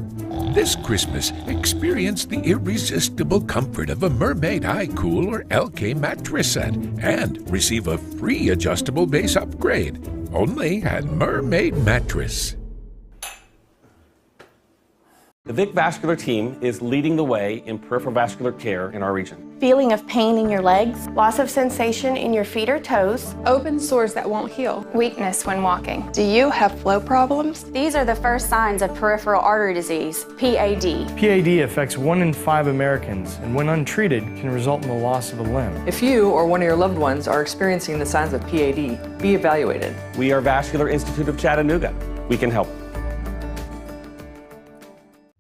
This Christmas, experience the irresistible comfort of a Mermaid High Cool or LK mattress set and receive a free adjustable base upgrade only at Mermaid Mattress. The Vic Vascular team is leading the way in peripheral vascular care in our region. Feeling of pain in your legs, loss of sensation in your feet or toes, open sores that won't heal, weakness when walking. Do you have flow problems? These are the first signs of peripheral artery disease, PAD. PAD affects 1 in 5 Americans, and when untreated, can result in the loss of a limb. If you or one of your loved ones are experiencing the signs of PAD, be evaluated. We are Vascular Institute of Chattanooga. We can help.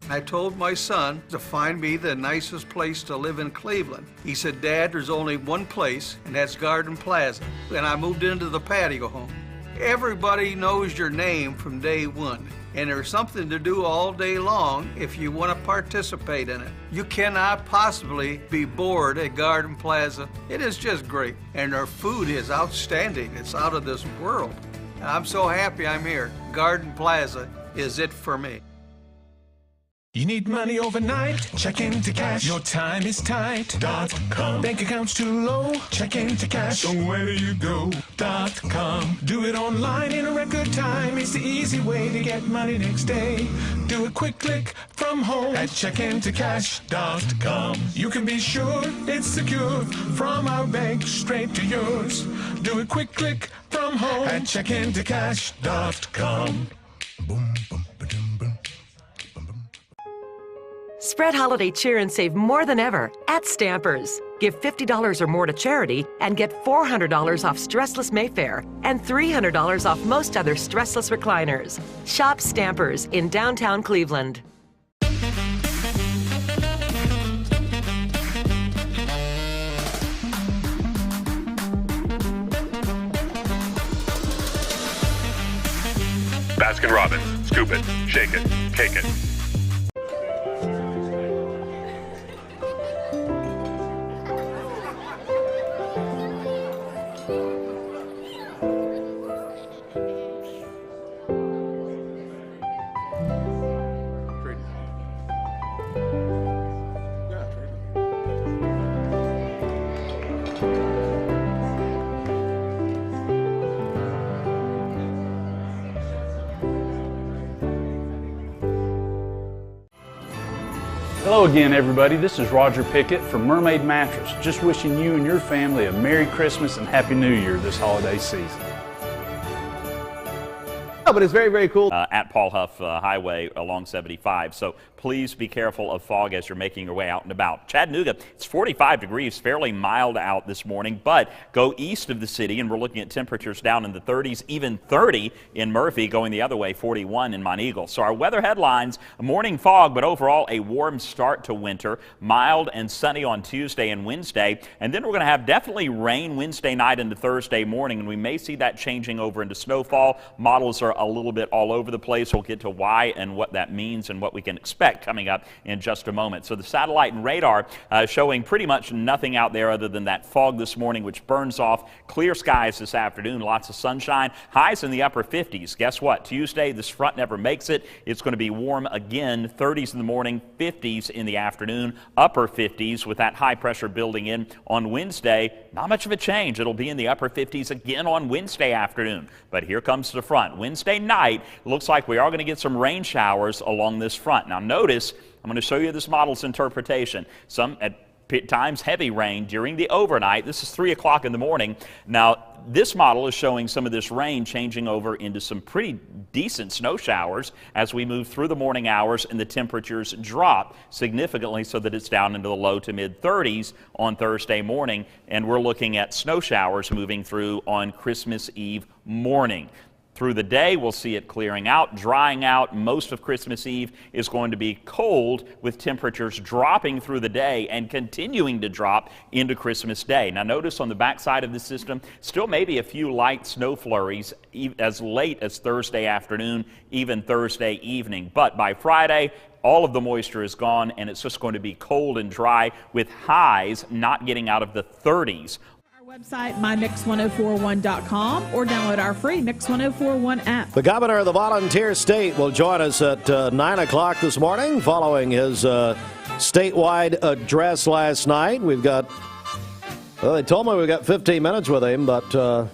I told my son to find me the nicest place to live in Cleveland. He said, Dad, there's only one place, and that's Garden Plaza. And I moved into the patio home. Everybody knows your name from day one, and there's something to do all day long if you want to participate in it. You cannot possibly be bored at Garden Plaza. It is just great, and their food is outstanding. It's out of this world. And I'm so happy I'm here. Garden Plaza is it for me. You need money overnight? Check into cash. Your time is tight. .com. Bank account's too low? Check into cash. So where do you go? .com. Do it online in a record time. It's the easy way to get money next day. Do a quick click from home at checkintocash.com. You can be sure it's secure from our bank straight to yours. Do a quick click from home at checkintocash.com. Boom, boom, ba-dum, boom. Spread holiday cheer and save more than ever at Stampers. Give $50 or more to charity and get $400 off Stressless Mayfair and $300 off most other stressless recliners. Shop Stampers in downtown Cleveland. Baskin-Robbins. Scoop it, shake it, cake it. Hello again, everybody. This is Roger Pickett from Mermaid Mattress. Just wishing you and your family a Merry Christmas and Happy New Year this holiday season. Oh, but it's very, very cool. At Paul Huff Highway along 75. So please be careful of fog as you're making your way out and about. Chattanooga, it's 45 degrees, fairly mild out this morning, but go east of the city and we're looking at temperatures down in the 30s, even 30 in Murphy, going the other way, 41 in Monteagle. So our weather headlines, morning fog, but overall a warm start to winter, mild and sunny on Tuesday and Wednesday, and then we're going to have definitely rain Wednesday night into Thursday morning, and we may see that changing over into snowfall. Models are a little bit all over the place. We'll get to why and what that means and what we can expect coming up in just a moment. So the satellite and radar showing pretty much nothing out there other than that fog this morning, which burns off. Clear skies this afternoon, lots of sunshine, highs in the upper 50s. Guess what? Tuesday, this front never makes it. It's going to be warm again, 30s in the morning, 50s in the afternoon, upper 50s with that high pressure building in on Wednesday. Not much of a change. It'll be in the upper 50s again on Wednesday afternoon. But here comes the front. Wednesday night, looks like we are going to get some rain showers along this front. Now notice, I'm going to show you this model's interpretation. Some at times heavy rain during the overnight. This is 3 o'clock in the morning. Now this model is showing some of this rain changing over into some pretty decent snow showers as we move through the morning hours and the temperatures drop significantly so that it's down into the low to mid 30s on Thursday morning, and we're looking at snow showers moving through on Christmas Eve morning. Through the day, we'll see it clearing out, drying out. Most of Christmas Eve is going to be cold with temperatures dropping through the day and continuing to drop into Christmas Day. Now notice on the backside of the system, still maybe a few light snow flurries as late as Thursday afternoon, even Thursday evening. But by Friday, all of the moisture is gone and it's just going to be cold and dry with highs not getting out of the 30s. Website, mymix1041.com, or download our free Mix 1041 app. The governor of the volunteer state will join us at 9 o'clock this morning following his statewide address last night. We've got, well, they told me we've got 15 minutes with him, but I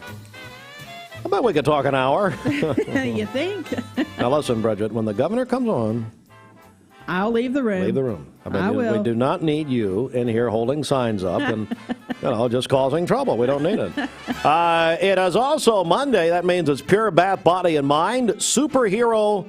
bet we could talk an hour. You think? Now listen, Bridget, when the governor comes on, I'll leave the room. Leave the room. I will. We do not need you in here holding signs up and, just causing trouble. We don't need it. It is also Monday. That means it's Pure Bath, Body, and Mind. Superhero,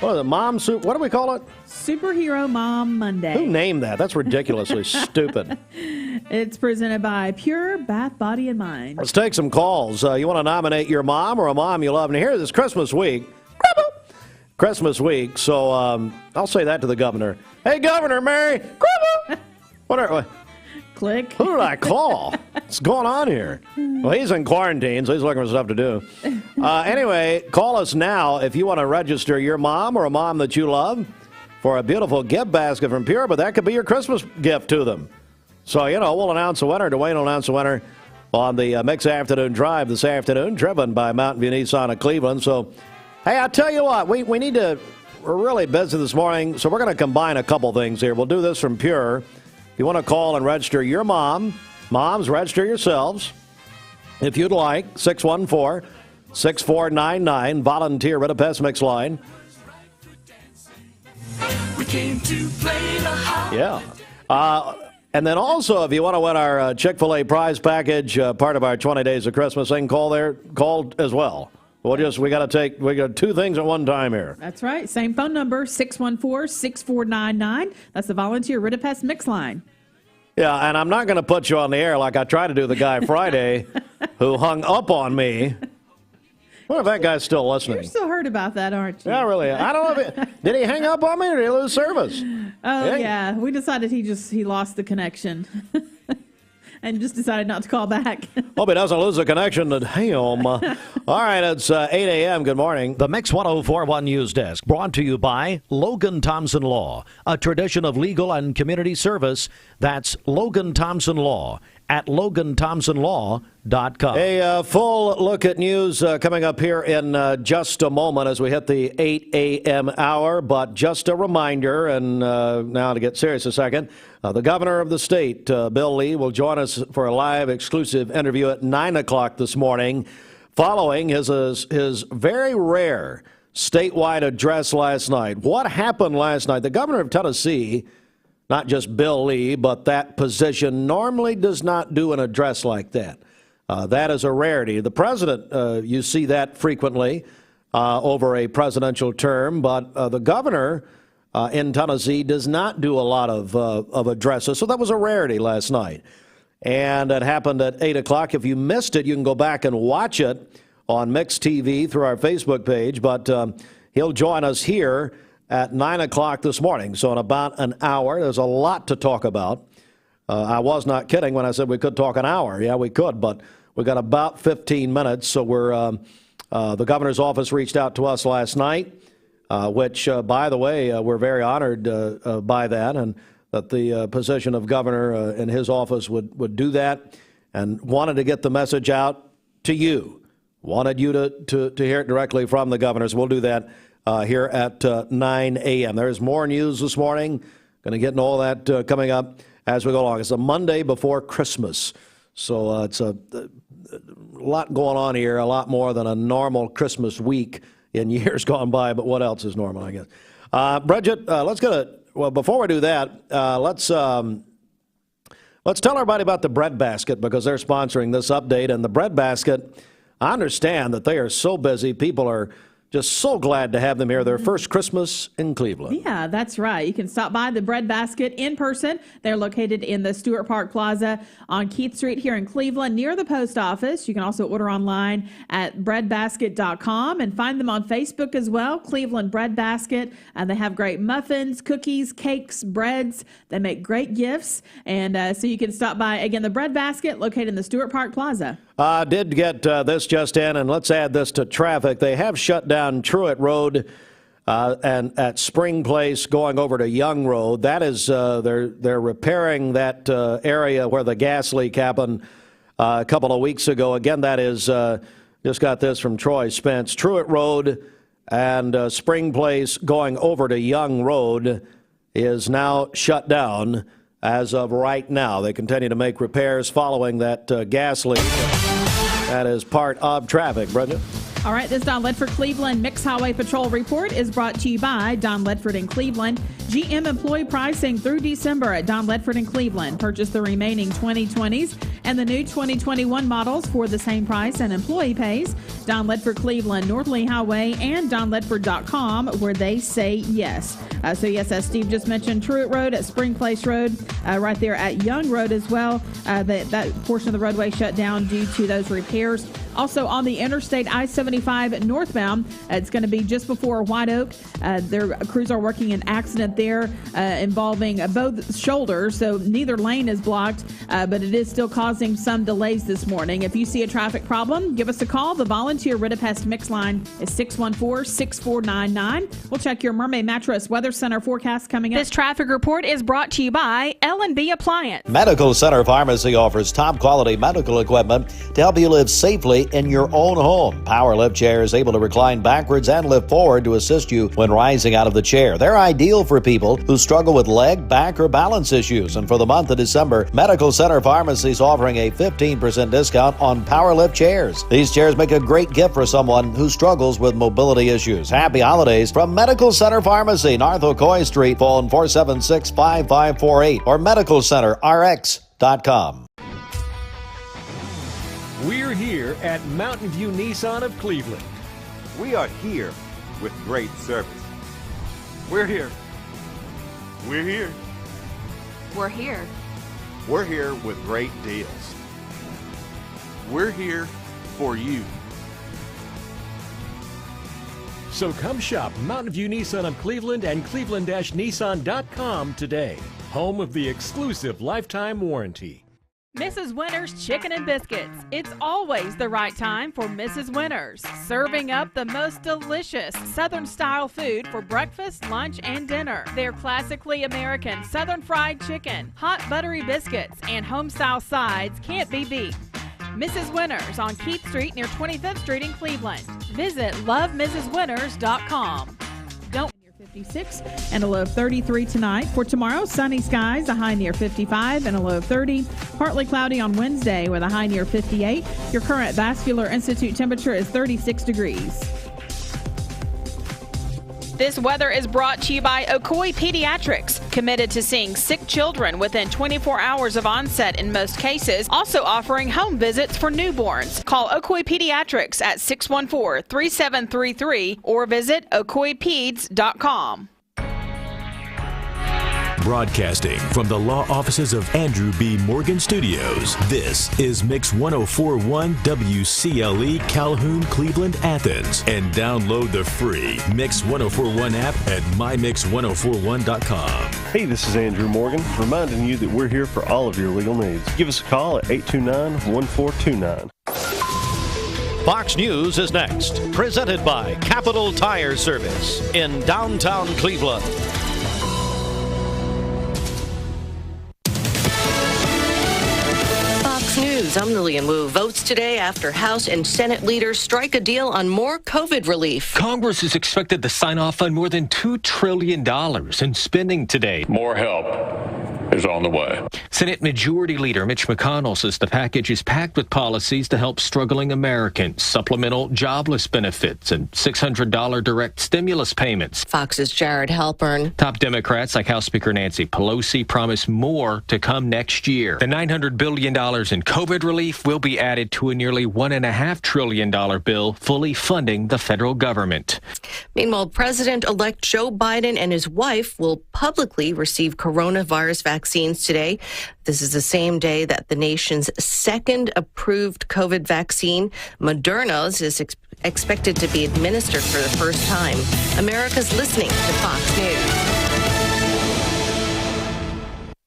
what is it, what do we call it? Superhero Mom Monday. Who named that? That's ridiculously stupid. It's presented by Pure Bath, Body, and Mind. Let's take some calls. You want to nominate your mom or a mom you love? And here, this Christmas week. So I'll say that to the governor. Hey, Governor Mary. What? Click. Who did I call? What's going on here? Well, he's in quarantine, so he's looking for stuff to do. Anyway, call us now if you want to register your mom or a mom that you love for a beautiful gift basket from Pure, but that could be your Christmas gift to them. So, we'll announce the winner. Dwayne will announce the winner on the Mix Afternoon Drive this afternoon, driven by Mountain View Nissan of Cleveland. So, hey, I'll tell you what, we need to, we're really busy this morning, so we're going to combine a couple things here. We'll do this from Pure. If you want to call and register your moms, register yourselves. If you'd like, 614-6499, volunteer Ritapest Mix line. We came to play the house. Yeah. And then also, if you want to win our Chick-Fil-A prize package, part of our 20 Days of Christmas thing, call as well. We got two things at one time here. That's right. Same phone number, 614-6499. That's the volunteer Ritapest Mix line. Yeah, and I'm not going to put you on the air like I tried to do the guy Friday who hung up on me. What if that guy's still listening? You're still hurt about that, aren't you? Yeah, really. I don't know did he hang up on me or did he lose service? Oh, yeah. We decided he lost the connection. And just decided not to call back. Hope he doesn't lose the connection to him. All right, it's 8 a.m. Good morning. The Mix 1041 News Desk, brought to you by Logan Thompson Law, a tradition of legal and community service. That's Logan Thompson Law at LoganThompsonLaw.com. A full look at news coming up here in just a moment as we hit the 8 a.m. hour. But just a reminder, and now to get serious a second, the governor of the state, Bill Lee, will join us for a live exclusive interview at 9 o'clock this morning following his very rare statewide address last night. What happened last night? The governor of Tennessee, not just Bill Lee, but that position normally does not do an address like that. That is a rarity. The president, you see that frequently. over a presidential term, but the governor in Tennessee does not do a lot of addresses, so that was a rarity last night. And it happened at 8 o'clock. If you missed it, you can go back and watch it on Mixed TV through our Facebook page, but he'll join us here at 9 o'clock this morning, so in about an hour. There's a lot to talk about. I was not kidding when I said we could talk an hour. Yeah, we could, but we got about 15 minutes, so we're the governor's office reached out to us last night, which, by the way, we're very honored by that, and that the position of governor in his office would do that, and wanted to get the message out to you. Wanted you to hear it directly from the governor. So we'll do that here at 9 a.m. There's more news this morning. Going to get into all that coming up as we go along. It's a Monday before Christmas, so it's a lot going on here, a lot more than a normal Christmas week in years gone by, but what else is normal, I guess? Bridget, let's get it. Well, before we do that, let's tell everybody about the bread basket, because they're sponsoring this update. And the bread basket, I understand that they are so busy. People are just so glad to have them here. Their first Christmas in Cleveland. Yeah, that's right. You can stop by the Bread Basket in person. They're located in the Stewart Park Plaza on Keith Street here in Cleveland, near the post office. You can also order online at breadbasket.com and find them on Facebook as well, Cleveland Bread Basket. And they have great muffins, cookies, cakes, breads. They make great gifts. And so you can stop by, again, the Bread Basket located in the Stewart Park Plaza. Did get this just in, and let's add this to traffic. They have shut down Truett Road and at Spring Place going over to Young Road. That is, they're repairing that area where the gas leak happened a couple of weeks ago. Again, that is, just got this from Troy Spence. Truett Road and Spring Place going over to Young Road is now shut down as of right now. They continue to make repairs following that gas leak. That is part of traffic, Bridget. All right, this Don Ledford Cleveland Mixed Highway Patrol Report is brought to you by Don Ledford in Cleveland. GM employee pricing through December at Don Ledford in Cleveland. Purchase the remaining 2020s and the new 2021 models for the same price and employee pays. Don Ledford Cleveland, North Lee Highway, and donledford.com, where they say yes. So yes, as Steve just mentioned, Truett Road at Spring Place Road, right there at Young Road as well. That portion of the roadway shut down due to those repairs. Also on the Interstate I-75 northbound, it's going to be just before White Oak. Their crews are working an accident there involving both shoulders, so neither lane is blocked, but it is still causing some delays this morning. If you see a traffic problem, give us a call. The volunteer Ritapest Mix line is 614-6499. We'll check your Mermaid Mattress Weather Center forecast coming up. This traffic report is brought to you by L&B Appliance. Medical Center Pharmacy offers top quality medical equipment to help you live safely in your own home. Power lift chair is able to recline backwards and lift forward to assist you when rising out of the chair. They're ideal for people who struggle with leg, back, or balance issues. And for the month of December, Medical Center Pharmacy is offering a 15% discount on power lift chairs. These chairs make a great gift for someone who struggles with mobility issues. Happy holidays from Medical Center Pharmacy, North Ocoee Street, phone 476-5548 or medicalcenterrx.com. We're here at Mountain View Nissan of Cleveland. We are here with great service. We're here. We're here. We're here. We're here with great deals. We're here for you. So come shop Mountain View Nissan of Cleveland and cleveland-nissan.com today. Home of the exclusive lifetime warranty. Mrs. Winter's Chicken and Biscuits. It's always the right time for Mrs. Winter's. Serving up the most delicious Southern-style food for breakfast, lunch, and dinner. Their classically American Southern fried chicken, hot buttery biscuits, and home-style sides can't be beat. Mrs. Winters on Keith Street near 25th Street in Cleveland. Visit lovemrswinters.com. Don't 56 and a low of 33 tonight. For tomorrow, sunny skies, a high near 55 and a low of 30. Partly cloudy on Wednesday with a high near 58. Your current Vascular Institute temperature is 36 degrees. This weather is brought to you by Ocoee Pediatrics, committed to seeing sick children within 24 hours of onset in most cases, also offering home visits for newborns. Call Ocoee Pediatrics at 614-3733 or visit ocoeepeds.com. Broadcasting from the law offices of Andrew B. Morgan Studios, this is Mix 1041 WCLE Calhoun, Cleveland, Athens. And download the free Mix 1041 app at mymix1041.com. Hey, this is Andrew Morgan, reminding you that we're here for all of your legal needs. Give us a call at 829-1429. Fox News is next, presented by Capital Tire Service in downtown Cleveland. News. I'm Lillian Wu. Votes today after House and Senate leaders strike a deal on more COVID relief. Congress is expected to sign off on more than $2 trillion in spending today. More help is on the way. Senate Majority Leader Mitch McConnell says the package is packed with policies to help struggling Americans, supplemental jobless benefits, and $600 direct stimulus payments. Fox's Jared Halpern. Top Democrats like House Speaker Nancy Pelosi promise more to come next year. The $900 billion in COVID relief will be added to a nearly $1.5 trillion bill, fully funding the federal government. Meanwhile, President-elect Joe Biden and his wife will publicly receive coronavirus vaccines today. This is the same day that the nation's second approved COVID vaccine, Moderna's, is expected to be administered for the first time. America's listening to Fox News.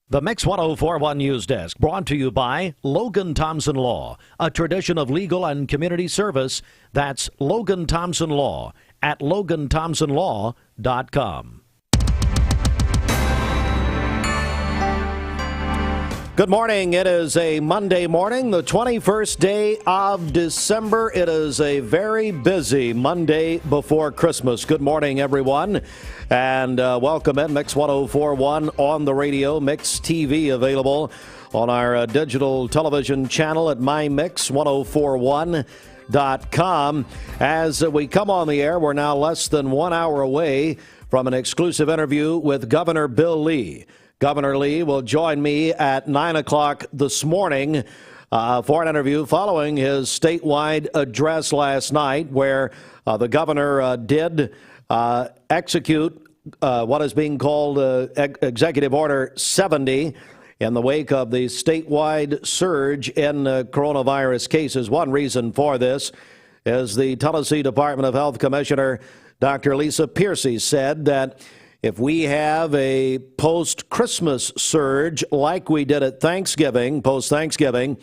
The Mix 1041 News Desk, brought to you by Logan Thompson Law, a tradition of legal and community service. That's Logan Thompson Law at loganthompsonlaw.com. Good morning. It is a Monday morning, the 21st day of December. It is a very busy Monday before Christmas. Good morning, everyone, and welcome in Mix 1041 on the radio, Mix TV available on our digital television channel at mymix1041.com. As we come on the air, we're now less than 1 hour away from an exclusive interview with Governor Bill Lee. Governor Lee will join me at 9 o'clock this morning for an interview following his statewide address last night, where the governor did execute what is being called Executive Order 70 in the wake of the statewide surge in coronavirus cases. One reason for this is the Tennessee Department of Health Commissioner Dr. Lisa Piercy said that if we have a post-Christmas surge like we did at Thanksgiving, post-Thanksgiving,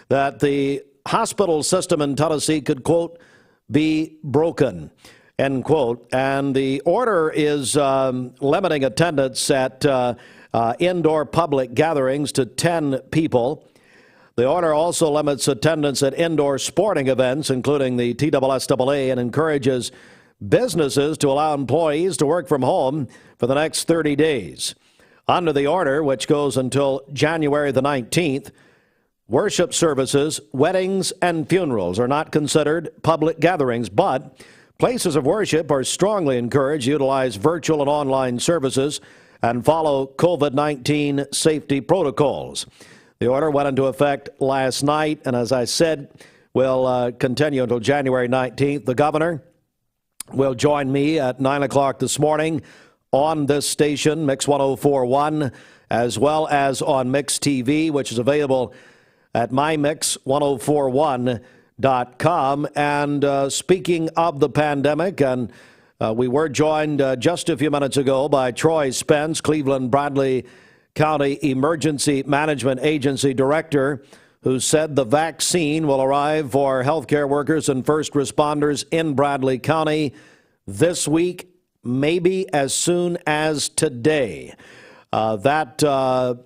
that the hospital system in Tennessee could, quote, be broken, end quote. And the order is limiting attendance at indoor public gatherings to 10 people. The order also limits attendance at indoor sporting events, including the TSSAA, and encourages businesses to allow employees to work from home for the next 30 days. Under the order, which goes until January the 19th, worship services, weddings, and funerals are not considered public gatherings, but places of worship are strongly encouraged to utilize virtual and online services and follow COVID-19 safety protocols. The order went into effect last night, and as I said, will continue until January 19th. The governor will join me at 9 o'clock this morning on this station, Mix 1041, as well as on Mix TV, which is available at mymix1041.com. And speaking of the pandemic, and we were joined just a few minutes ago by Troy Spence, Cleveland Bradley County Emergency Management Agency Director, who said the vaccine will arrive for healthcare workers and first responders in Bradley County this week, maybe as soon as today. The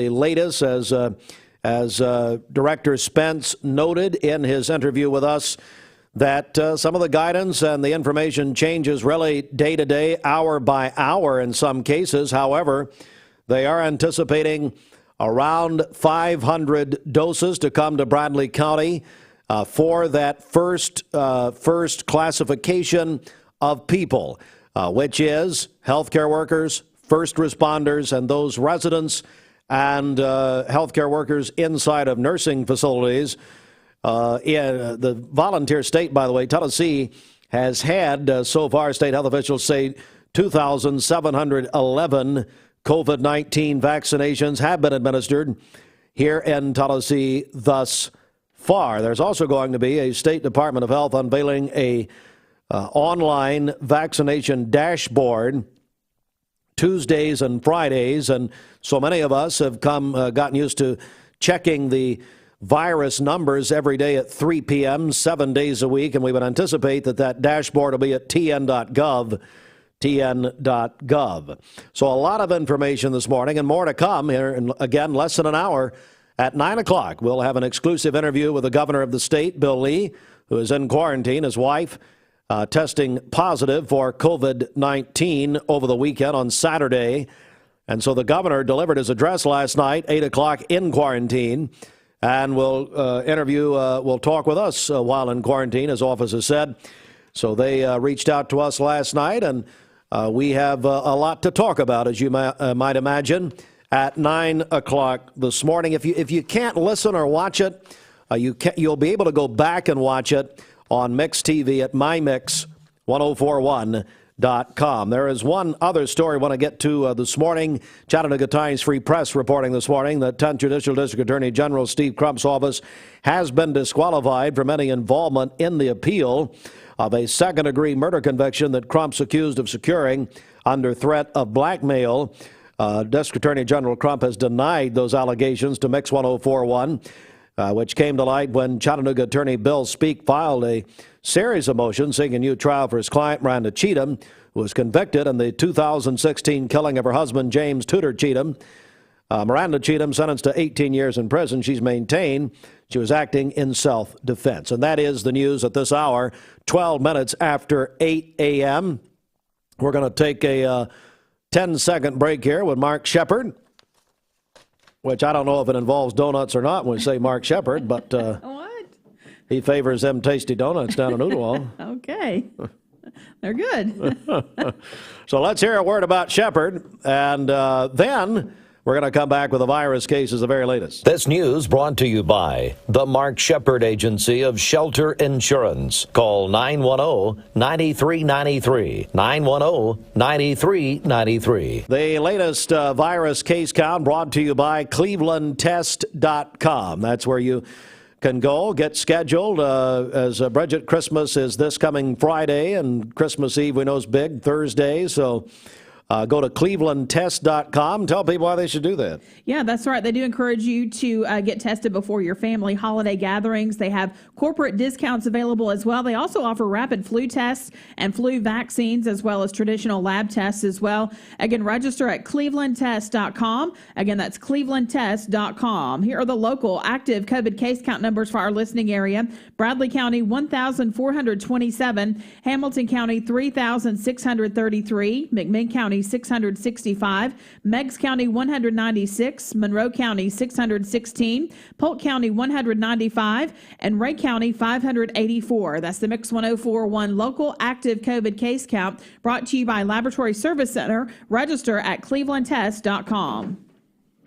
latest, as Director Spence noted in his interview with us, that some of the guidance and the information changes really day to day, hour by hour in some cases. However, they are anticipating around 500 doses to come to Bradley County for that first classification of people. which is healthcare workers, first responders, and those residents and healthcare workers inside of nursing facilities. In the volunteer state, by the way, Tennessee has had, so far, state health officials say 2,711 COVID-19 vaccinations have been administered here in Tennessee thus far. There's also going to be a State Department of Health unveiling a online vaccination dashboard Tuesdays and Fridays, and so many of us have gotten used to checking the virus numbers every day at 3 p.m., 7 days a week, and we would anticipate that dashboard will be at tn.gov. TN.gov. So a lot of information this morning and more to come here in, again, less than an hour at 9 o'clock. We'll have an exclusive interview with the governor of the state, Bill Lee, who is in quarantine. His wife testing positive for COVID-19 over the weekend on Saturday. And so the governor delivered his address last night, 8 o'clock in quarantine. And we'll we'll talk with us while in quarantine, as office has said. So they reached out to us last night, and we have a lot to talk about, as you might imagine, at 9 o'clock this morning. If you can't listen or watch it, you'll be able to go back and watch it on Mix TV at mymix1041.com. There is one other story I want to get to this morning. Chattanooga Times Free Press reporting this morning that 10th Judicial District Attorney General Steve Crump's office has been disqualified from any involvement in the appeal of a second-degree murder conviction that Crump's accused of securing under threat of blackmail. District Attorney General Crump has denied those allegations to Mix 1041, which came to light when Chattanooga Attorney Bill Speake filed a series of motions seeking a new trial for his client, Miranda Cheatham, who was convicted in the 2016 killing of her husband, James Tudor Cheatham. Miranda Cheatham sentenced to 18 years in prison. She's maintained she was acting in self-defense. And that is the news at this hour, 12 minutes after 8 a.m. We're going to take a 10-second break here with Mark Shepard, which I don't know if it involves donuts or not when we say Mark Shepard, but what? He favors them tasty donuts down in Ooltewah. Okay. They're good. So let's hear a word about Shepard, and then we're going to come back with the virus cases, the very latest. This news brought to you by the Mark Shepard Agency of Shelter Insurance. Call 910-9393. 910-9393. The latest virus case count brought to you by clevelandtest.com. That's where you can go, get scheduled. As Bridget, Christmas is this coming Friday, and Christmas Eve we know is big, Thursday. So go to clevelandtest.com. Tell people why they should do that. Yeah, that's right. They do encourage you to get tested before your family holiday gatherings. They have corporate discounts available as well. They also offer rapid flu tests and flu vaccines, as well as traditional lab tests as well. Again, register at clevelandtest.com. Again, that's clevelandtest.com. Here are the local active COVID case count numbers for our listening area. Bradley County, 1,427. Hamilton County, 3,633. McMinn County, 665, Meigs County 196, Monroe County 616, Polk County 195, and Ray County 584. That's the Mix 1041 local active COVID case count, brought to you by Laboratory Service Center. Register at clevelandtest.com.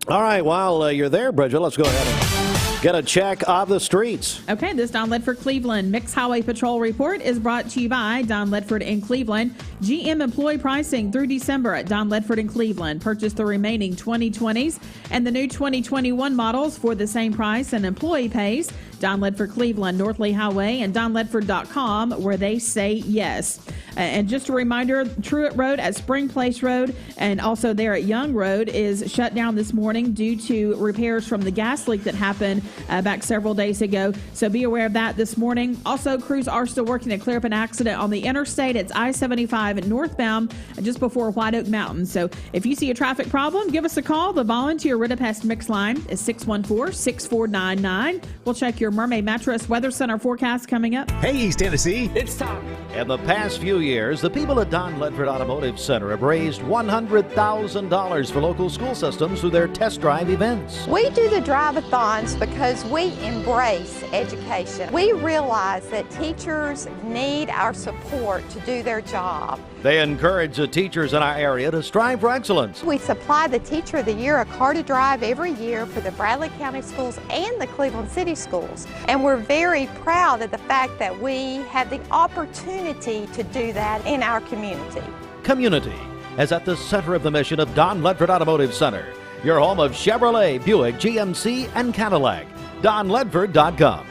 All right, while you're there, Bridget, let's go ahead and get a check of the streets. Okay, this Don Ledford Cleveland Mix Highway Patrol report is brought to you by Don Ledford in Cleveland. GM employee pricing through December at Don Ledford in Cleveland. Purchase the remaining 2020s and the new 2021 models for the same price and employee pays. Don Ledford Cleveland, North Lee Highway, and donledford.com, where they say yes. And just a reminder, Truett Road at Spring Place Road and also there at Young Road is shut down this morning due to repairs from the gas leak that happened back several days ago. So be aware of that this morning. Also, crews are still working to clear up an accident on the interstate. It's I-75 northbound just before White Oak Mountain. So if you see a traffic problem, give us a call. The volunteer Ridipest Mix line is 614-6499. We'll check your Mermaid Mattress Weather Center forecast coming up. Hey, East Tennessee. It's time. In the past few years, the people at Don Ledford Automotive Center have raised $100,000 for local school systems through their test drive events. We do the drive-a-thons because because we embrace education. We realize that teachers need our support to do their job. They encourage the teachers in our area to strive for excellence. We supply the Teacher of the Year, a car to drive every year for the Bradley County Schools and the Cleveland City Schools. And we're very proud of the fact that we have the opportunity to do that in our community. Community is at the center of the mission of Don Ledford Automotive Center, your home of Chevrolet, Buick, GMC, and Cadillac. DonLedford.com.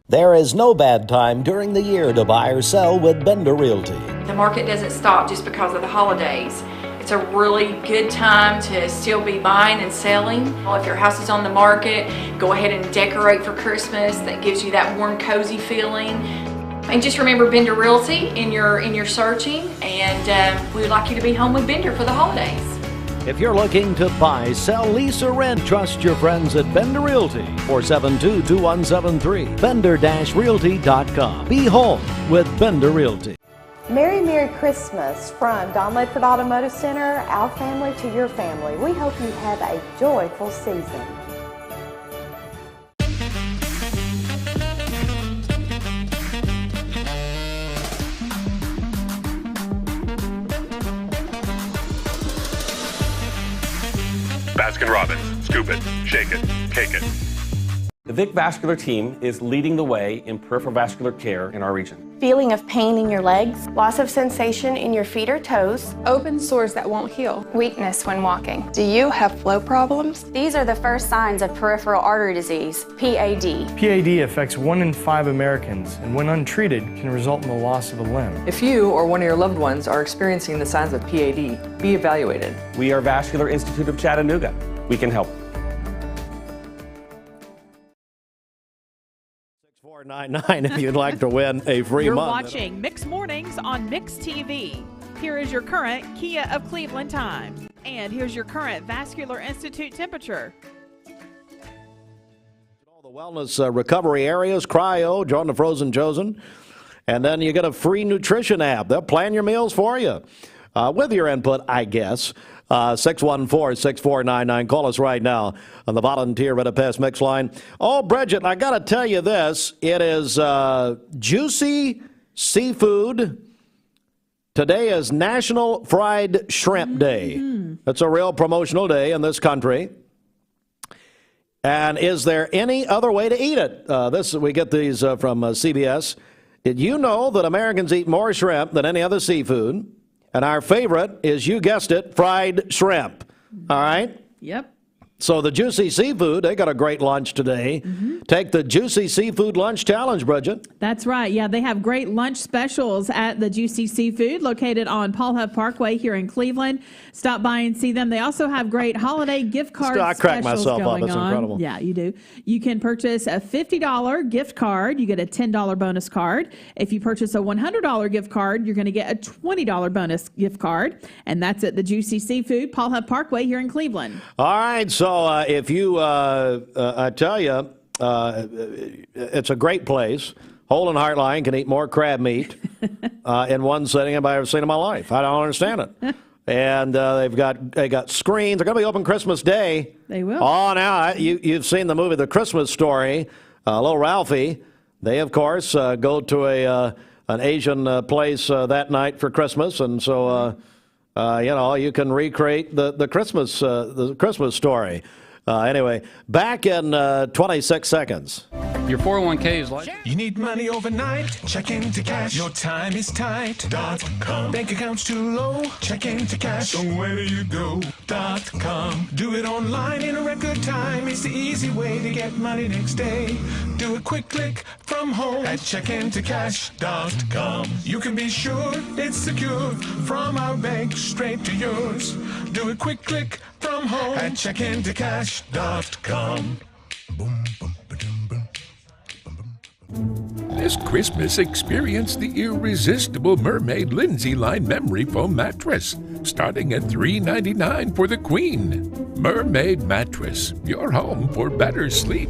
There is no bad time during the year to buy or sell with Bender Realty. The market doesn't stop just because of the holidays. It's a really good time to still be buying and selling. If your house is on the market, go ahead and decorate for Christmas. That gives you that warm, cozy feeling. And just remember Bender Realty in your searching, and we would like you to be home with Bender for the holidays. If you're looking to buy, sell, lease, or rent, trust your friends at Bender Realty. 472-2173. Bender-Realty.com. Be home with Bender Realty. Merry Christmas from Don Ledford Automotive Center, our family to your family. We hope you have a joyful season. Baskin-Robbins. Scoop it, shake it, cake it. The Vic Vascular team is leading the way in peripheral vascular care in our region. Feeling of pain in your legs, loss of sensation in your feet or toes, open sores that won't heal, weakness when walking. Do you have flow problems? These are the first signs of peripheral artery disease, PAD. PAD affects 1 in 5 Americans, and when untreated, can result in the loss of a limb. If you or one of your loved ones are experiencing the signs of PAD, be evaluated. We are Vascular Institute of Chattanooga. We can help. 499 if you'd like to win a free You're month. watching Mix Mornings on Mix TV. Here is your current Kia of Cleveland time. And here's your current Vascular Institute temperature. All the wellness recovery areas, cryo, join the Frozen Chosen. And then you get a free nutrition app. They'll plan your meals for you with your input, I guess. 614-6499. Call us right now on the Volunteer Redapest Mix line. Oh, Bridget, I got to tell you this. It is juicy seafood. Today is National Fried Shrimp Day. It's a real promotional day in this country. And is there any other way to eat it? We get these from CBS. Did you know that Americans eat more shrimp than any other seafood? And our favorite is, you guessed it, fried shrimp. All right? Yep. So the Juicy Seafood, they got a great lunch today. Take the Juicy Seafood Lunch Challenge, Bridget. That's right. Yeah, they have great lunch specials at the Juicy Seafood located on Paul Huff Parkway here in Cleveland. Stop by and see them. They also have great holiday gift card I crack specials myself going up. That's on. incredible. Yeah, you do. You can purchase a $50 gift card. You get a $10 bonus card. If you purchase a $100 gift card, you're going to get a $20 bonus gift card. And that's at the Juicy Seafood, Paul Huff Parkway here in Cleveland. All right, so if you, I tell you, it's a great place. Hole and Heartline can eat more crab meat in one setting than I've ever seen in my life. I don't understand it. And they got screens. They're going to be open Christmas Day. They will. Oh, now you've seen the movie The Christmas Story. Little Ralphie. They of course go to an Asian place that night for Christmas, and so you can recreate the Christmas story. Anyway, back in 26 seconds. Your 401k is like... You need money overnight? Check into cash. Your time is tight. .com. Bank account's too low? Check into cash. So where do you go? .com. Do it online in a record time. It's the easy way to get money next day. Do a quick click from home at checkintocash.com. You can be sure it's secure from our bank straight to yours. Do a quick click from home at checkintocash.com. This Christmas, experience the irresistible Mermaid Lindsay Line Memory Foam Mattress, starting at $3.99 for the Queen. Mermaid Mattress, your home for better sleep.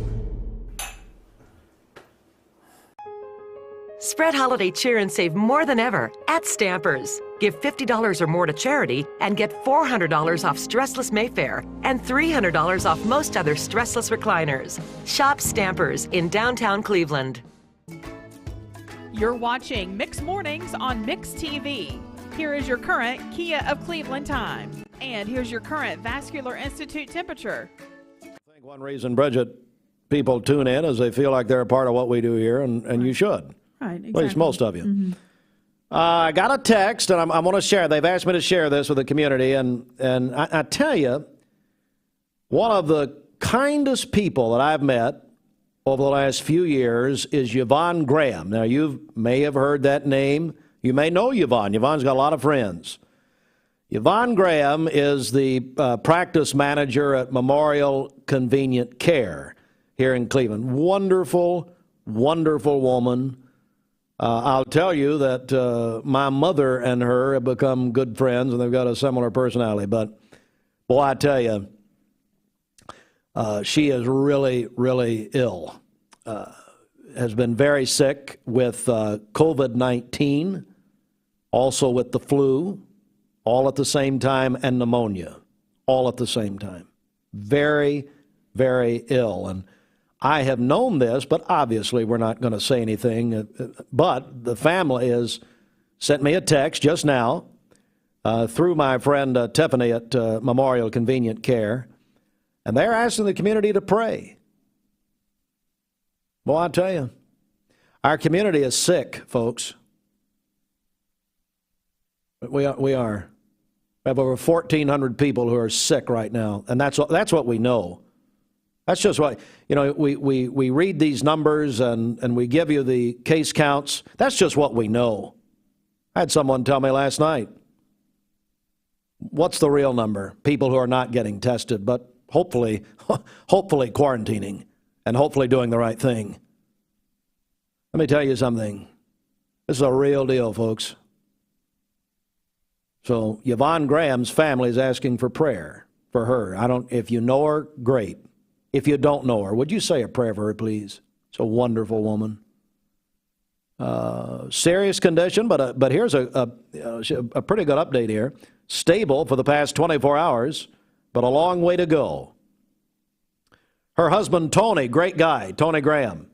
Spread holiday cheer and save more than ever at Stampers. Give $50 or more to charity and get $400 off Stressless Mayfair and $300 off most other stressless recliners. Shop Stampers in downtown Cleveland. You're watching Mix Mornings on Mix TV. Here is your current Kia of Cleveland time. And here's your current Vascular Institute temperature. I think one reason, Bridget, people tune in is they feel like they're a part of what we do here, and you should. Right, exactly. At least most of you. I got a text, and I'm going to share. They've asked me to share this with the community, and I tell you, one of the kindest people that I've met over the last few years is Yvonne Graham. Now, you may have heard that name. You may know Yvonne. Yvonne's got a lot of friends. Yvonne Graham is the practice manager at Memorial Convenient Care here in Cleveland. Wonderful, wonderful woman. I'll tell you that my mother and her have become good friends, and they've got a similar personality. But, boy, I tell you, she is really, really ill. Has been very sick with COVID-19, also with the flu, all at the same time, and pneumonia, all at the same time. Very, very ill. And I have known this, but obviously we're not going to say anything. But the family has sent me a text just now through my friend Tiffany at Memorial Convenient Care, and they're asking the community to pray. Well, I tell you, our community is sick, folks. We are. We have over 1,400 people who are sick right now, and that's what we know. That's just what, we read these numbers and we give you the case counts. That's just what we know. I had someone tell me last night, what's the real number? People who are not getting tested, but hopefully quarantining and hopefully doing the right thing. Let me tell you something. This is a real deal, folks. So Yvonne Graham's family is asking for prayer for her. If you know her, great. If you don't know her, would you say a prayer for her, please? It's a wonderful woman. Serious condition, but here's a pretty good update here. Stable for the past 24 hours, but a long way to go. Her husband, Tony, great guy, Tony Graham.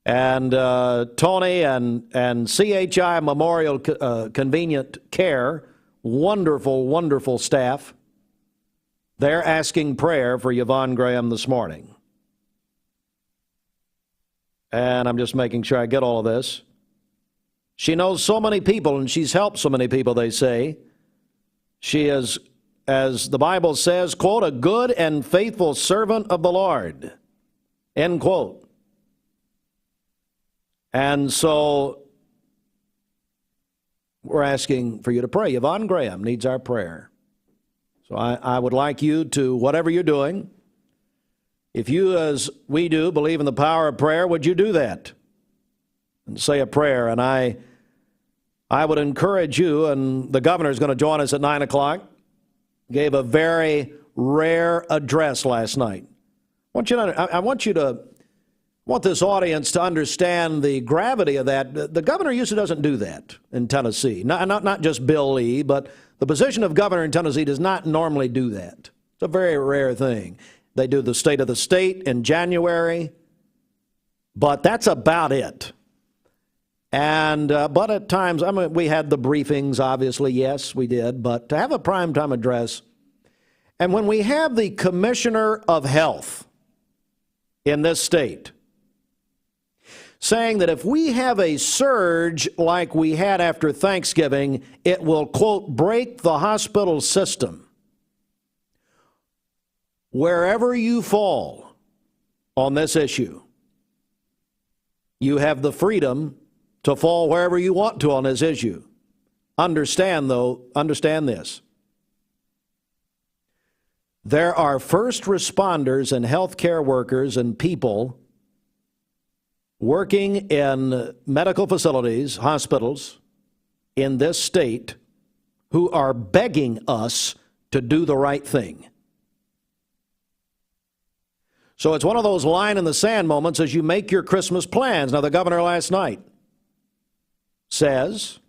And Tony and CHI Memorial Convenient Care, wonderful, wonderful staff. They're asking prayer for Yvonne Graham this morning. And I'm just making sure I get all of this. She knows so many people, and she's helped so many people, they say. She is, as the Bible says, quote, a good and faithful servant of the Lord, end quote. And so we're asking for you to pray. Yvonne Graham needs our prayer. So I would like you to, whatever you're doing, if you, as we do, believe in the power of prayer, would you do that? And say a prayer. And I would encourage you, and the governor is going to join us at 9 o'clock, gave a very rare address last night. I want this audience to understand the gravity of that. The governor usually doesn't do that in Tennessee. Not just Bill Lee, but the position of governor in Tennessee does not normally do that. It's a very rare thing. They do the state of the state in January, but that's about it. And but at times, we had the briefings, obviously, yes, we did, but to have a primetime address, And when we have the commissioner of health in this state saying that if we have a surge like we had after Thanksgiving, it will, quote, break the hospital system. Wherever you fall on this issue, you have the freedom to fall wherever you want to on this issue. Understand this. There are first responders and healthcare workers and people working in medical facilities, hospitals in this state who are begging us to do the right thing. So it's one of those line in the sand moments as you make your Christmas plans. Now, the governor last night says,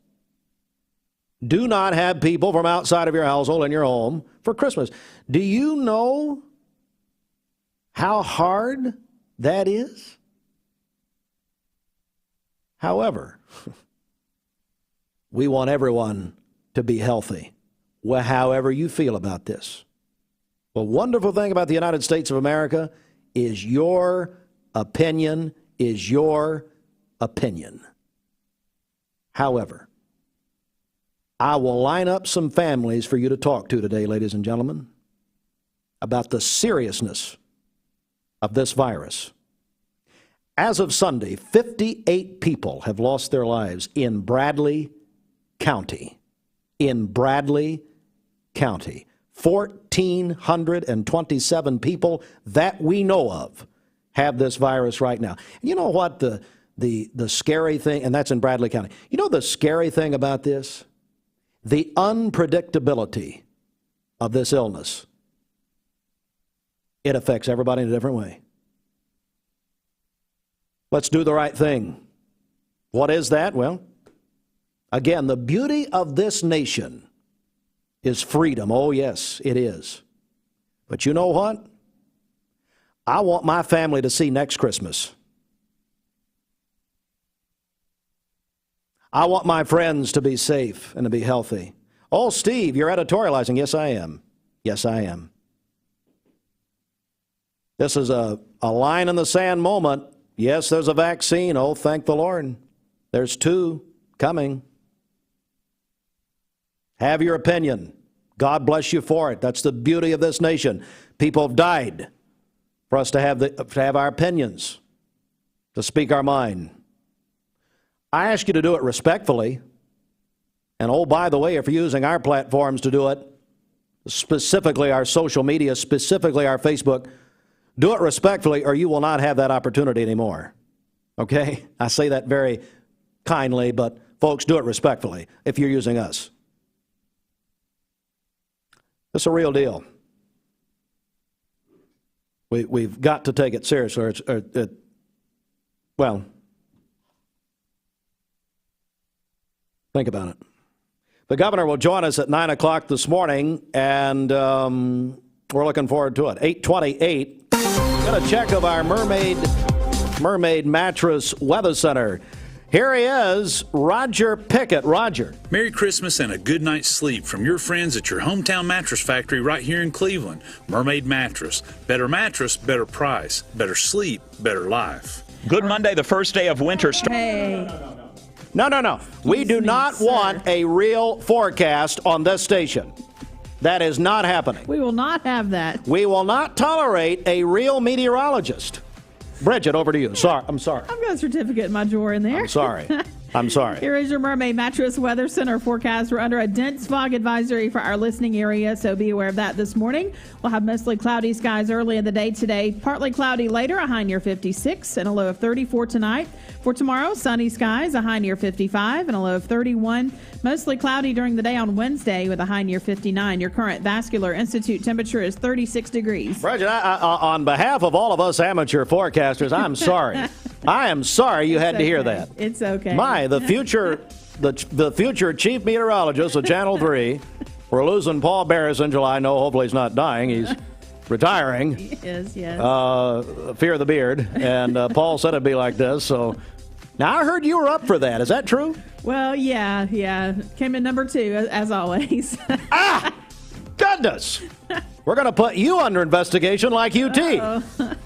do not have people from outside of your household in your home for Christmas. Do you know how hard that is? However, we want everyone to be healthy, however you feel about this. The wonderful thing about the United States of America is your opinion is your opinion. However, I will line up some families for you to talk to today, ladies and gentlemen, about the seriousness of this virus. As of Sunday, 58 people have lost their lives in Bradley County. In Bradley County. 1,427 people that we know of have this virus right now. You know what the scary thing, and that's in Bradley County. You know the scary thing about this? The unpredictability of this illness. It affects everybody in a different way. Let's do the right thing. What is that? Well, again, the beauty of this nation is freedom. Oh, yes, it is. But you know what? I want my family to see next Christmas. I want my friends to be safe and to be healthy. Oh, Steve, you're editorializing. Yes, I am. Yes, I am. This is a line in the sand moment. Yes, there's a vaccine. Oh, thank the Lord. There's 2 coming. Have your opinion. God bless you for it. That's the beauty of this nation. People have died for us to have our opinions, to speak our mind. I ask you to do it respectfully. And oh, by the way, if you're using our platforms to do it, specifically our social media, specifically our Facebook, do it respectfully or you will not have that opportunity anymore. Okay? I say that very kindly, but folks, do it respectfully if you're using us. It's a real deal. We've got to take it seriously. Well, think about it. The governor will join us at 9 o'clock this morning, and we're looking forward to it. 8:28. Got a check of our Mermaid Mattress Weather Center. Here he is, Roger Pickett. Roger. Merry Christmas and a good night's sleep from your friends at your hometown mattress factory right here in Cleveland. Mermaid Mattress. Better mattress, better price. Better sleep, better life. Good Monday, the first day of winter. Hey. No. We do not want a real forecast on this station. That is not happening. We will not have that. We will not tolerate a real meteorologist. Bridget, over to you. I'm sorry. I've got a certificate in my drawer in there. I'm sorry. Here is your Mermaid Mattress Weather Center forecast. We're under a dense fog advisory for our listening area, so be aware of that this morning. We'll have mostly cloudy skies early in the day today. Partly cloudy later, a high near 56 and a low of 34 tonight. For tomorrow, sunny skies, a high near 55 and a low of 31. Mostly cloudy during the day on Wednesday with a high near 59. Your current Vascular Institute temperature is 36 degrees. Bridget, on behalf of all of us amateur forecasters, I'm sorry. I am sorry you had to hear that. It's okay. The future chief meteorologist of Channel 3. We're losing Paul Barris in July. No, hopefully he's not dying. He's retiring. He is, yes. Fear the beard. And Paul said it'd be like this. So now I heard you were up for that. Is that true? Well, yeah. Came in number 2, as always. Goodness. We're going to put you under investigation like UT. All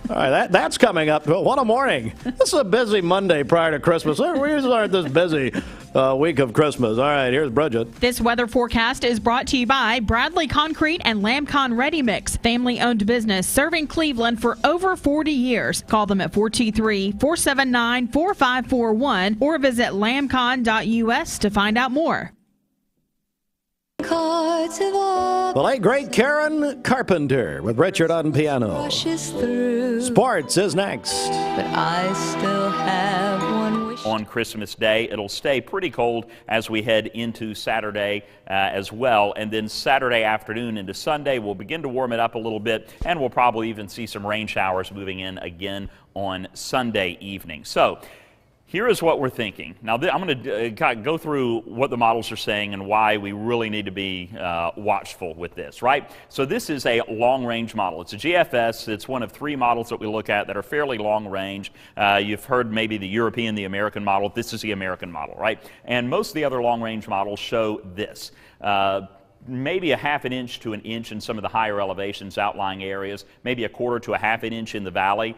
right, that's coming up. What a morning. This is a busy Monday prior to Christmas. We usually aren't this busy week of Christmas. All right, here's Bridget. This weather forecast is brought to you by Bradley Concrete and Lamcon Ready Mix, family-owned business serving Cleveland for over 40 years. Call them at 423-479-4541 or visit lamcon.us to find out more. The late, great Karen Carpenter with Richard on piano. Sports is next. But I still have one wish. On Christmas Day, it'll stay pretty cold as we head into Saturday as well. And then Saturday afternoon into Sunday, we'll begin to warm it up a little bit, and we'll probably even see some rain showers moving in again on Sunday evening. So here is what we're thinking. Now, I'm going to go through what the models are saying and why we really need to be watchful with this, right? So this is a long-range model. It's a GFS. It's one of 3 models that we look at that are fairly long-range. You've heard maybe the European, the American model. This is the American model, right? And most of the other long-range models show this. Maybe a half an inch to an inch in some of the higher elevations, outlying areas, maybe a quarter to a half an inch in the valley.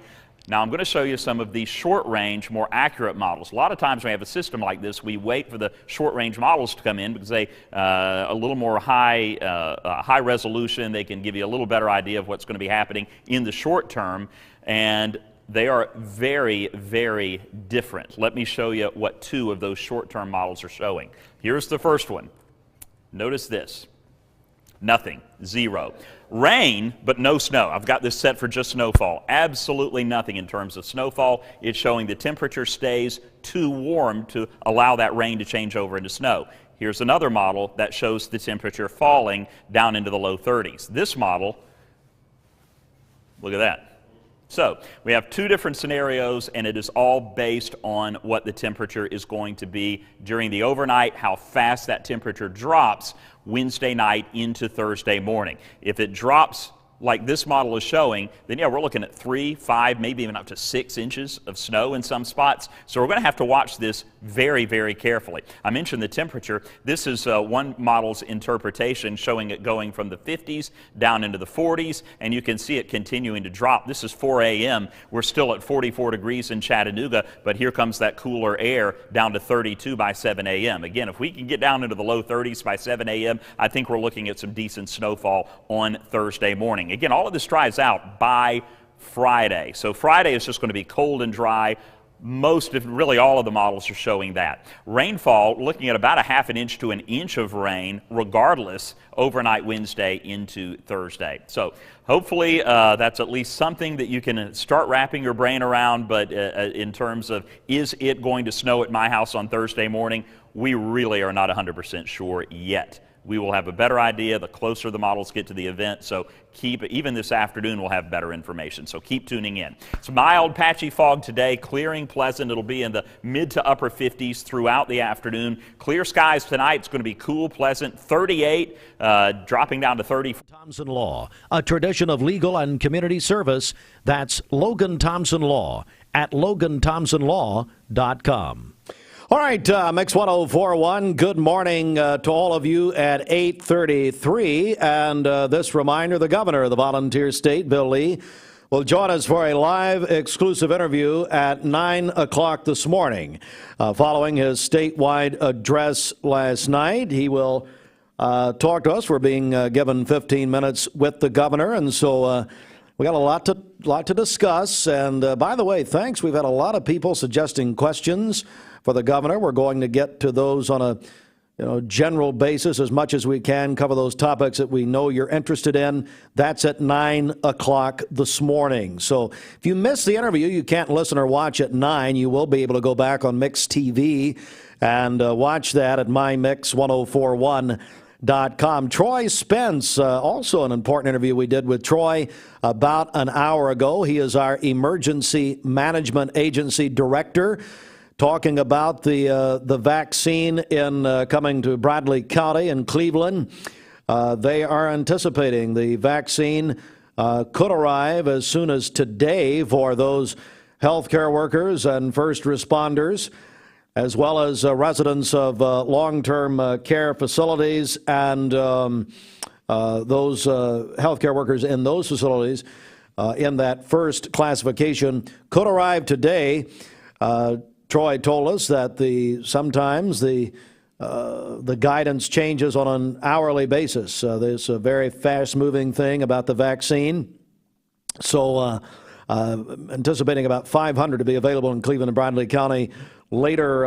Now, I'm going to show you some of the short-range, more accurate models. A lot of times when we have a system like this, we wait for the short-range models to come in because they a little more high resolution. They can give you a little better idea of what's going to be happening in the short term, and they are very, very different. Let me show you what 2 of those short-term models are showing. Here's the first one. Notice this. Nothing. 0. Rain, but no snow. I've got this set for just snowfall. Absolutely nothing in terms of snowfall. It's showing the temperature stays too warm to allow that rain to change over into snow. Here's another model that shows the temperature falling down into the low 30s. This model, look at that. So we have 2 different scenarios, and it is all based on what the temperature is going to be during the overnight, how fast that temperature drops Wednesday night into Thursday morning. If it drops like this model is showing, then yeah, we're looking at 3, 5, maybe even up to 6 inches of snow in some spots. So we're going to have to watch this very, very carefully. I mentioned the temperature. This is one model's interpretation showing it going from the 50s down into the 40s, and you can see it continuing to drop. This is 4 a.m. We're still at 44 degrees in Chattanooga, but here comes that cooler air down to 32 by 7 a.m. Again, if we can get down into the low 30s by 7 a.m., I think we're looking at some decent snowfall on Thursday morning. Again, all of this dries out by Friday. So Friday is just going to be cold and dry. Most, if really all of the models are showing that. Rainfall, looking at about a half an inch to an inch of rain, regardless, overnight Wednesday into Thursday. So hopefully that's at least something that you can start wrapping your brain around, but in terms of, is it going to snow at my house on Thursday morning? We really are not 100% sure yet. We will have a better idea the closer the models get to the event, so even this afternoon we'll have better information, so keep tuning in. It's mild, patchy fog today, clearing, pleasant. It'll be in the mid to upper 50s throughout the afternoon. Clear skies tonight. It's going to be cool, pleasant, 38, dropping down to 30. Thompson Law, a tradition of legal and community service. That's Logan Thompson Law at LoganThompsonLaw.com. All right, Mix 1041, good morning to all of you at 8:33. And this reminder, the governor of the volunteer state, Bill Lee, will join us for a live exclusive interview at 9 o'clock this morning. Following his statewide address last night, he will talk to us. We're being given 15 minutes with the governor, and so we got a lot to discuss. And by the way, thanks. We've had a lot of people suggesting questions for the governor. We're going to get to those on a general basis as much as we can, cover those topics that we know you're interested in. That's at 9 o'clock this morning. So if you miss the interview, you can't listen or watch at 9. You will be able to go back on Mix TV and watch that at mymix1041.com. Troy Spence, also an important interview we did with Troy about an hour ago. He is our Emergency Management Agency Director, talking about the vaccine in coming to Bradley County in Cleveland. They are anticipating the vaccine could arrive as soon as today for those healthcare workers and first responders, as well as residents of long-term care facilities and those healthcare workers in those facilities in that first classification could arrive today. Troy told us that sometimes the guidance changes on an hourly basis. There's a very fast-moving thing about the vaccine. So anticipating about 500 to be available in Cleveland and Bradley County later,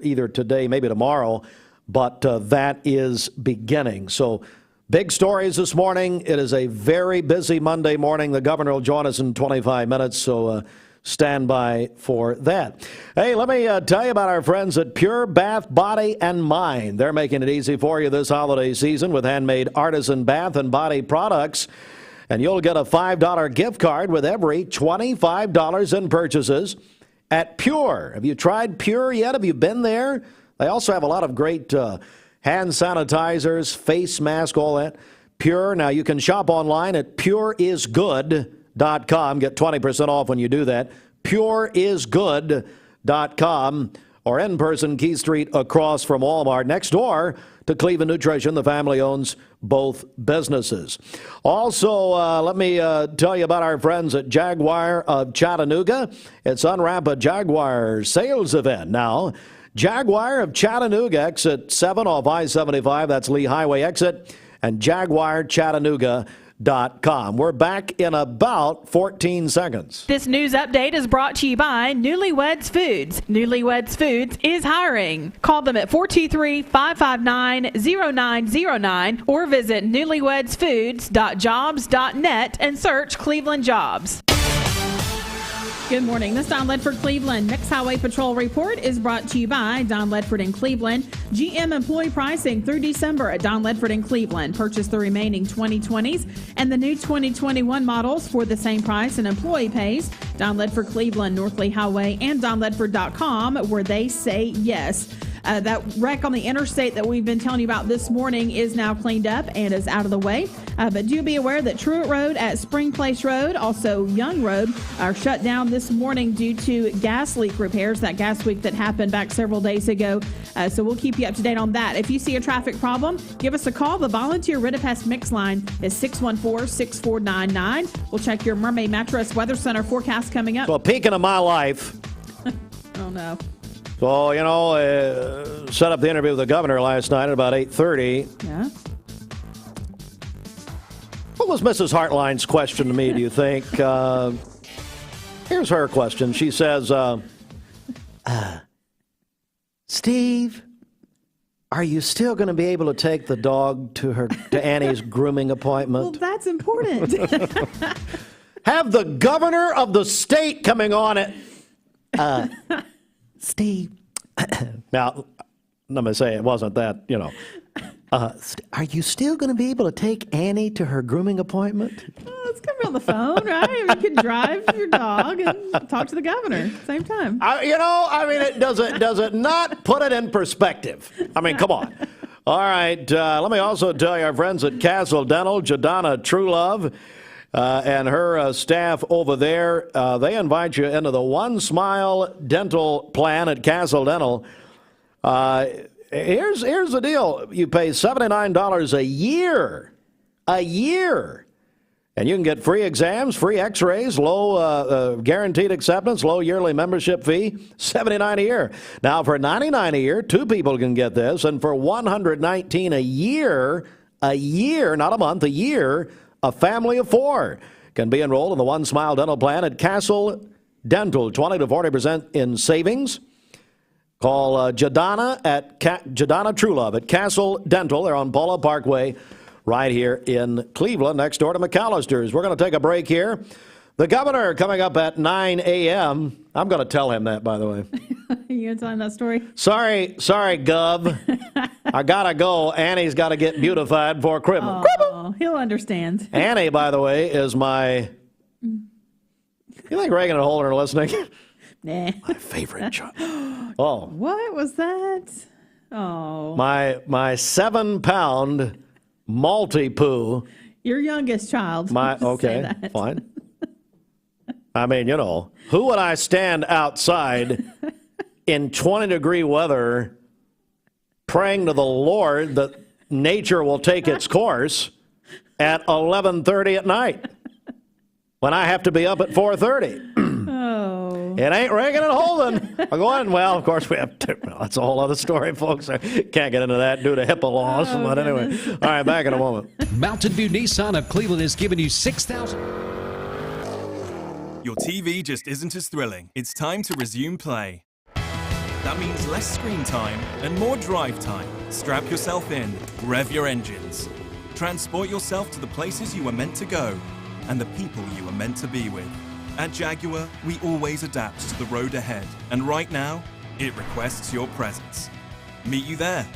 either today, maybe tomorrow, but that is beginning. So big stories this morning. It is a very busy Monday morning. The governor will join us in 25 minutes, so stand by for that. Hey, let me tell you about our friends at Pure Bath, Body, and Mind. They're making it easy for you this holiday season with handmade artisan bath and body products. And you'll get a $5 gift card with every $25 in purchases at Pure. Have you tried Pure yet? Have you been there? They also have a lot of great hand sanitizers, face mask, all that. Pure. Now, you can shop online at pureisgood.com. Get 20% off when you do that. pureisgood.com or in person, Key Street across from Walmart, next door to Cleveland Nutrition. The family owns both businesses. Also, let me tell you about our friends at Jaguar of Chattanooga. It's Unwrap a Jaguar sales event now. Jaguar of Chattanooga, exit 7 off I-75. That's Lee Highway exit. And JaguarChattanooga.com. We're back in about 14 seconds. This news update is brought to you by Newlyweds Foods. Newlyweds Foods is hiring. Call them at 423-559-0909 or visit newlywedsfoods.jobs.net and search Cleveland Jobs. Good morning. This is Don Ledford, Cleveland. Next Highway Patrol report is brought to you by Don Ledford in Cleveland. GM employee pricing through December at Don Ledford in Cleveland. Purchase the remaining 2020s and the new 2021 models for the same price an employee pays. Don Ledford, Cleveland, North Lee Highway, and donledford.com, where they say yes. That wreck on the interstate that we've been telling you about this morning is now cleaned up and is out of the way. But do be aware that Truett Road at Spring Place Road, also Young Road, are shut down this morning due to gas leak repairs, that gas leak that happened back several days ago. So we'll keep you up to date on that. If you see a traffic problem, give us a call. The volunteer Ridipest Mix line is 614-6499. We'll check your Mermaid Mattress Weather Center forecast coming up. Well, peaking of my life. Oh, no. So, set up the interview with the governor last night at about 8:30. Yeah. What was Mrs. Hartline's question to me, do you think? Here's her question. She says, Steve, are you still going to be able to take the dog to Annie's grooming appointment? Well, that's important. Have the governor of the state coming on it. Steve, now, let me say it wasn't that, are you still going to be able to take Annie to her grooming appointment? Oh, it's going to be on the phone, right? You can drive your dog and talk to the governor at the same time. Does it not put it in perspective? I mean, come on. All right, let me also tell you our friends at Castle Dental, Jadonna Truelove, and her staff over there, they invite you into the One Smile Dental Plan at Castle Dental. Here's the deal. You pay $79 a year, and you can get free exams, free x-rays, low guaranteed acceptance, low yearly membership fee, $79 a year. Now, for $99 a year, 2 people can get this, and for $119 a year, not a month, a year, a family of 4 can be enrolled in the One Smile Dental Plan at Castle Dental. 20 to 40% in savings. Call Jadonna Truelove at Castle Dental. They're on Paula Parkway right here in Cleveland, next door to McAllister's. We're going to take a break here. The governor coming up at 9 a.m. I'm going to tell him that, by the way. You going to tell him that story? Sorry, Gov. I got to go. Annie's got to get beautified for Christmas. Oh, he'll understand. Annie, by the way, is my... You think Reagan and Holden are listening? Nah. My favorite child. Oh. What was that? Oh. My 7-pound multi-poo. Your youngest child. Okay, fine. I mean, who would I stand outside in 20-degree weather praying to the Lord that nature will take its course at 11:30 at night when I have to be up at 4:30. Oh. It ain't Reagan and Holden. I'm going, well, of course we have to. Well, that's a whole other story, folks. I can't get into that due to HIPAA laws. But anyway, all right, back in a moment. Mountain View Nissan of Cleveland has given you 6,000. Your TV just isn't as thrilling. It's time to resume play. That means less screen time and more drive time. Strap yourself in, rev your engines. Transport yourself to the places you were meant to go and the people you were meant to be with. At Jaguar, we always adapt to the road ahead, and right now, it requests your presence. Meet you there.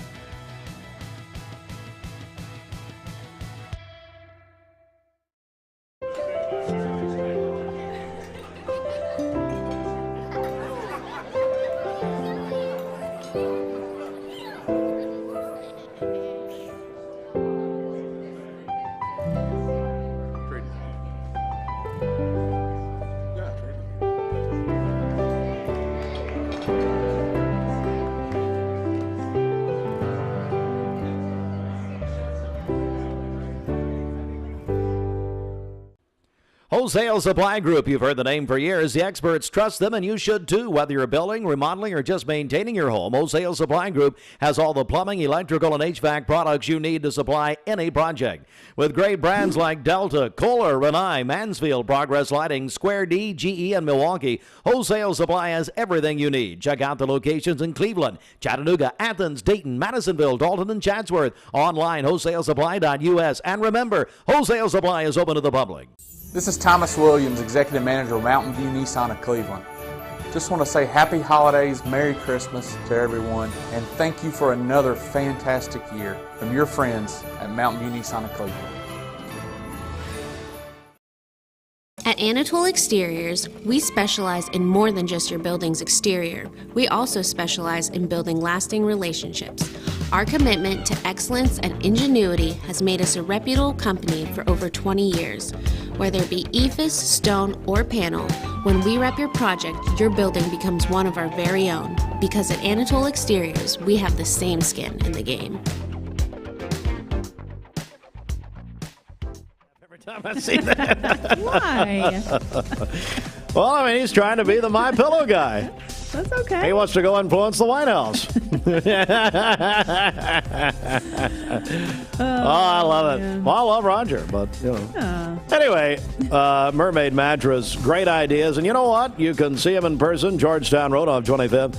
Wholesale Supply Group, you've heard the name for years. The experts trust them, and you should too. Whether you're building, remodeling, or just maintaining your home, Wholesale Supply Group has all the plumbing, electrical, and HVAC products you need to supply any project. With great brands like Delta, Kohler, Rinnai, Mansfield, Progress Lighting, Square D, GE, and Milwaukee, Wholesale Supply has everything you need. Check out the locations in Cleveland, Chattanooga, Athens, Dayton, Madisonville, Dalton, and Chatsworth. Online, wholesalesupply.us. And remember, Wholesale Supply is open to the public. This is Thomas Williams, Executive Manager of Mountain View Nissan of Cleveland. Just want to say happy holidays, Merry Christmas to everyone, and thank you for another fantastic year from your friends at Mountain View Nissan of Cleveland. At Anatole Exteriors, we specialize in more than just your building's exterior. We also specialize in building lasting relationships. Our commitment to excellence and ingenuity has made us a reputable company for over 20 years. Whether it be EIFS, stone, or panel, when we rep your project, your building becomes one of our very own. Because at Anatole Exteriors, we have the same skin in the game. Time I see that. Why? Well, I mean, he's trying to be the My Pillow guy. That's okay. He wants to go influence the White House. I love it. Well, I love Roger, but, you know. Anyway, Mermaid Mattress, great ideas. And you know what? You can see him in person, Georgetown Road off 25th,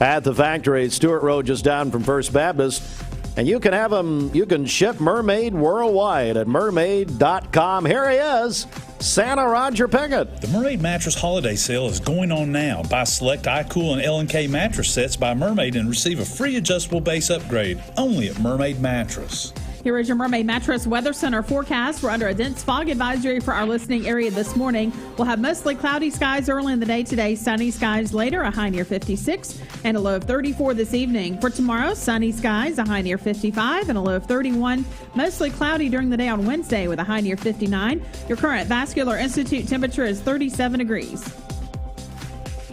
at the factory, Stewart Road, just down from First Baptist. And you can have them, you can ship Mermaid worldwide at mermaid.com. Here he is, Santa Roger Pickett. The Mermaid Mattress Holiday Sale is going on now. Buy select iCool and L&K mattress sets by Mermaid and receive a free adjustable base upgrade only at Mermaid Mattress. Here is your Mermaid Mattress Weather Center forecast. We're under a dense fog advisory for our listening area this morning. We'll have mostly cloudy skies early in the day today, sunny skies later, a high near 56, and a low of 34 this evening. For tomorrow, sunny skies, a high near 55, and a low of 31. Mostly cloudy during the day on Wednesday with a high near 59. Your current Vascular Institute temperature is 37 degrees.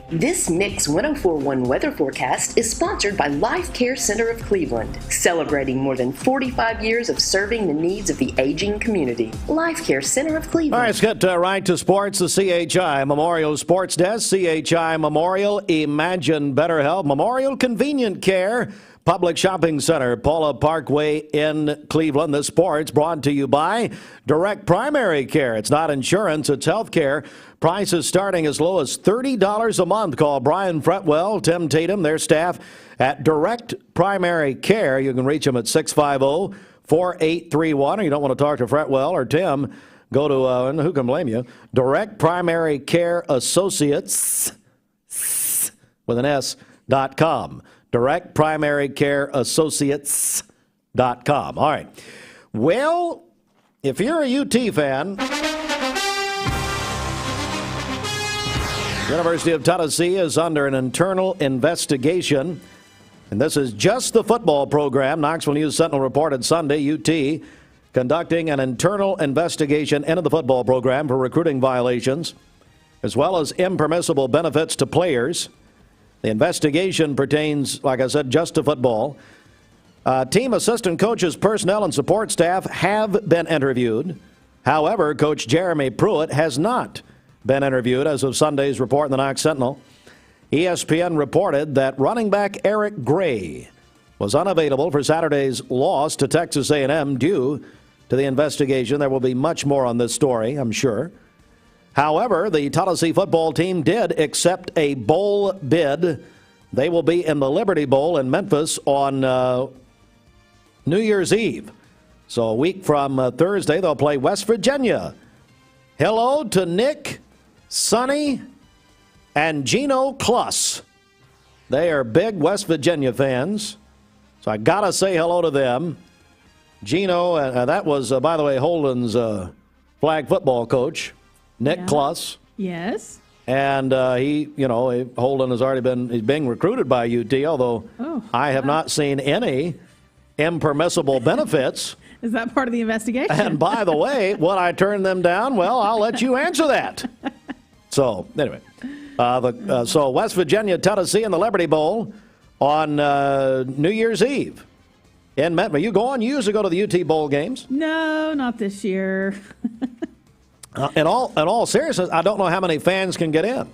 This Mix 1041 weather forecast is sponsored by Life Care Center of Cleveland, celebrating more than 45 years of serving the needs of the aging community. Life Care Center of Cleveland. All right, let's get right to sports. The CHI Memorial Sports Desk, CHI Memorial, Imagine Better Health, Memorial Convenient Care, Public Shopping Center, Paula Parkway in Cleveland. The sports brought to you by Direct Primary Care. It's not insurance, it's health care. Prices starting as low as $30 a month. Call Brian Fretwell, Tim Tatum, their staff at Direct Primary Care. You can reach them at 650-4831. Or you don't want to talk to Fretwell or Tim, go to, and who can blame you, Direct Primary Care Associates with an S.com. Direct Primary Care Associates.com. All right. Well, if you're a UT fan, University of Tennessee is under an internal investigation, and this is just the football program. Knoxville News Sentinel reported Sunday, UT conducting an internal investigation into the football program for recruiting violations, as well as impermissible benefits to players. The investigation pertains, like I said, just to football. Team assistant coaches, personnel, and support staff have been interviewed. However, Coach Jeremy Pruitt has not been interviewed as of Sunday's report in the Knox Sentinel. ESPN reported that running back Eric Gray was unavailable for Saturday's loss to Texas A&M due to the investigation. There will be much more on this story, I'm sure. However, the Tennessee football team did accept a bowl bid. They will be in the Liberty Bowl in Memphis on New Year's Eve. So a week from Thursday, they'll play West Virginia. Hello to Nick, Sonny, and Gino Kluss. They are big West Virginia fans, so I got to say hello to them. Gino, that was, by the way, Holden's flag football coach, Nick Kluss. Yes. And Holden has already he's being recruited by UT, although I have not seen any impermissible benefits. Is that part of the investigation? And by the way, would I turn them down? Well, I'll let you answer that. So, anyway, so West Virginia, Tennessee in the Liberty Bowl on New Year's Eve in Memphis. You going? You usually go to the UT Bowl games? No, not this year. In all seriousness, I don't know how many fans can get in.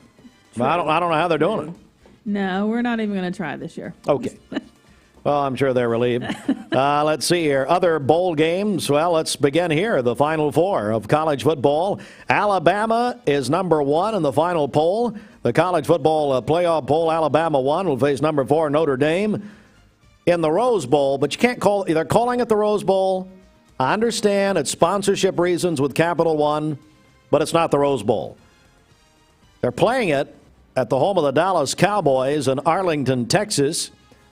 I don't know how they're doing it. No, we're not even going to try this year. Okay. Well, I'm sure they're relieved. Let's see here. Other bowl games. Well, let's begin here. The Final Four of college football. Alabama is number 1 in the final poll. The college football playoff poll, Alabama 1 will face number 4 Notre Dame in the Rose Bowl. But you can't call it. They're calling it the Rose Bowl. I understand it's sponsorship reasons with Capital One, but it's not the Rose Bowl. They're playing it at the home of the Dallas Cowboys in Arlington, Texas,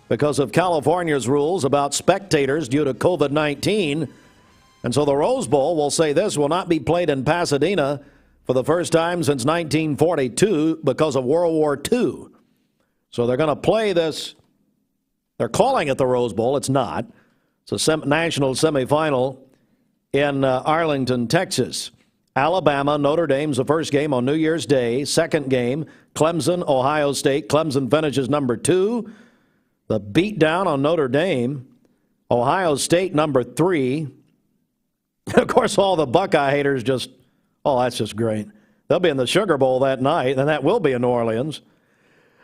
because of California's rules about spectators due to COVID-19. And so the Rose Bowl, will say this, will not be played in Pasadena for the first time since 1942 because of World War II. So they're going to play this. They're calling it the Rose Bowl. It's not. It's a national semifinal in Arlington, Texas. Alabama, Notre Dame's the first game on New Year's Day. Second game, Clemson, Ohio State. Clemson finishes number 2. The beatdown on Notre Dame. Ohio State number 3. Of course, all the Buckeye haters that's just great. They'll be in the Sugar Bowl that night, and that will be in New Orleans.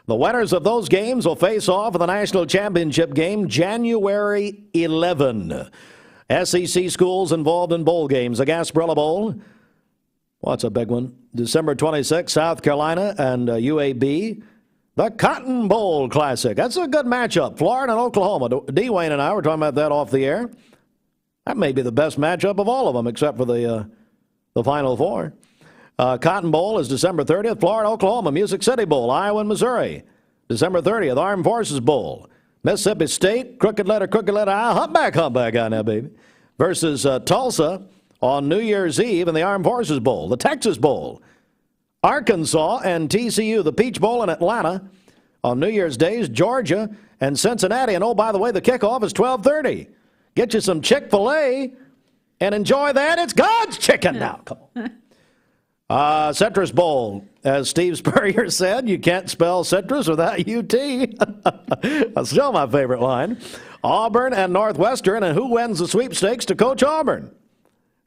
The winners of those games will face off in the national championship game January 11. SEC schools involved in bowl games. The Gasparilla Bowl. What's a big one? December 26th, South Carolina and UAB. The Cotton Bowl Classic. That's a good matchup. Florida and Oklahoma. D-Wayne and I were talking about that off the air. That may be the best matchup of all of them, except for the Final Four. Cotton Bowl is December 30th. Florida, Oklahoma. Music City Bowl. Iowa and Missouri. December 30th. Armed Forces Bowl. Mississippi State. Crooked letter, humpback on that, baby. Versus Tulsa on New Year's Eve in the Armed Forces Bowl. The Texas Bowl. Arkansas and TCU, the Peach Bowl in Atlanta on New Year's Days, Georgia and Cincinnati. And, oh, by the way, the kickoff is 12:30. Get you some Chick-Fil-A and enjoy that. It's God's chicken now. Come on. Citrus Bowl. As Steve Spurrier said, you can't spell citrus without UT. That's still my favorite line. Auburn and Northwestern, and who wins the sweepstakes to coach Auburn?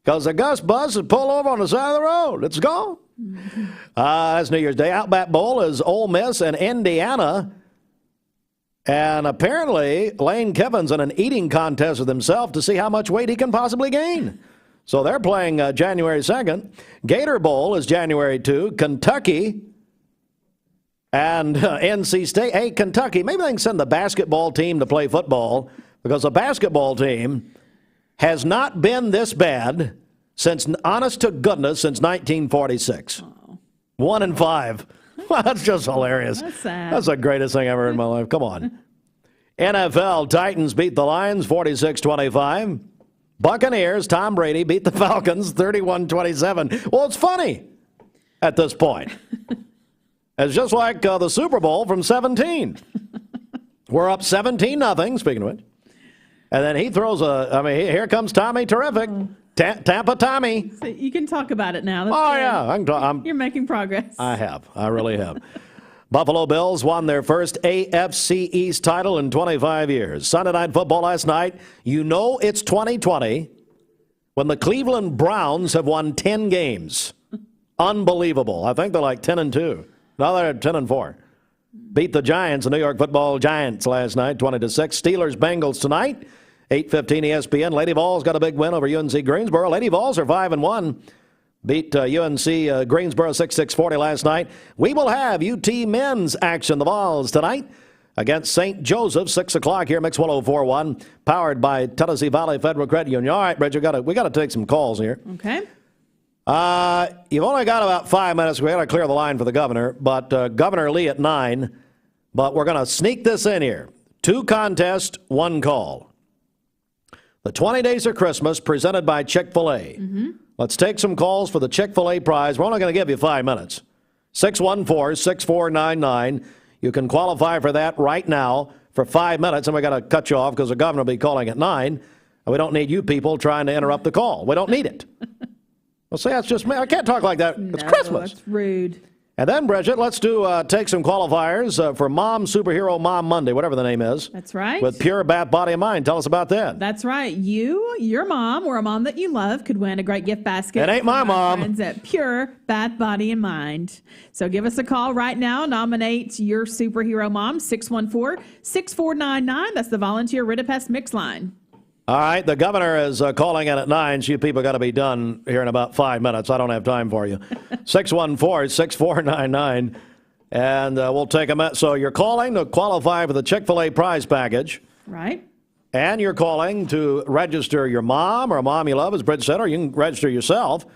Because the Gus bus is pulled over on the side of the road. It's gone. That's New Year's Day. Outback Bowl is Ole Miss and Indiana. And apparently, Lane Kiffin's in an eating contest with himself to see how much weight he can possibly gain. So they're playing January 2nd. Gator Bowl is January 2. Kentucky and NC State. Hey, Kentucky, maybe they can send the basketball team to play football, because the basketball team has not been this bad since, honest to goodness, since 1946. 1-5. That's just hilarious. That's sad. That's the greatest thing ever in my life. Come on. NFL, Titans beat the Lions 46-25. Buccaneers, Tom Brady beat the Falcons 31-27. Well, it's funny at this point. It's just like the Super Bowl from 17. We're up 17-0, speaking of which. And then he throws here comes Tommy Terrific. Tampa Tommy. So you can talk about it now. That's yeah. You're making progress. I have. I really have. Buffalo Bills won their first AFC East title in 25 years. Sunday Night Football last night. You know it's 2020 when the Cleveland Browns have won 10 games. Unbelievable. I think they're like 10-2. No, they're 10-4. Beat the Giants, the New York Football Giants, last night, 20-6. Steelers Bengals tonight, 8:15 ESPN. Lady Vols got a big win over UNC Greensboro. Lady Vols are 5-1. Beat UNC Greensboro 6-40 last night. We will have UT men's action, the Vols, tonight against St. Joseph, 6 o'clock here, Mix 104.1, powered by Tennessee Valley Federal Credit Union. All right, Bridget, we got to take some calls here. Okay. You've only got about 5 minutes. We got to clear the line for the governor, but Governor Lee at 9. But we're going to sneak this in here. 2 contests, 1 call. The 20 Days of Christmas presented by Chick-Fil-A. Let's take some calls for the Chick-fil-A prize. We're only going to give you 5 minutes. 614-6499. You can qualify for that right now for 5 minutes, and we got to cut you off because the governor will be calling at 9. And we don't need you people trying to interrupt the call. We don't need it. Well, see, that's just me. I can't talk like that. It's Christmas. That's rude. And then, Bridget, let's take some qualifiers for Mom Superhero Mom Monday, whatever the name is. That's right. With Pure Bath Body and Mind. Tell us about that. That's right. You, your mom, or a mom that you love could win a great gift basket. It ain't my mom. Friends at Pure Bath Body and Mind. So give us a call right now. Nominate your superhero mom, 614-6499. That's the Volunteer Ridipest Mix line. All right, the governor is calling in at 9, so you people got to be done here in about 5 minutes. I don't have time for you. 614-6499, and we'll take a minute. So you're calling to qualify for the Chick-fil-A prize package. Right. And you're calling to register your mom or a mom you love, as Bridget said, or you can register yourself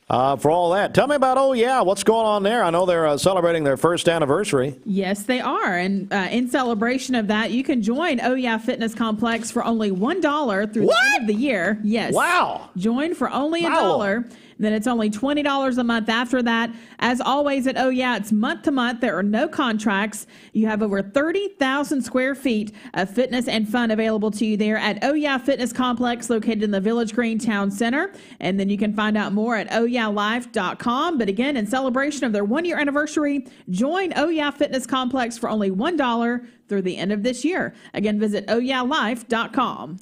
for all that. Tell me about, what's going on there? I know they're celebrating their first anniversary. Yes, they are. And in celebration of that, you can join Oh Yeah Fitness Complex for only $1 through the end of the year. Yes. Wow. Join for only $1. Then it's only $20 a month after that. As always at Oh Yeah, it's month to month. There are no contracts. You have over 30,000 square feet of fitness and fun available to you there at Oh Yeah Fitness Complex, located in the Village Green Town Center. And then you can find out more at ohyeahlife.com. But again, in celebration of their 1-year anniversary, join Oh Yeah Fitness Complex for only $1 through the end of this year. Again, visit ohyeahlife.com.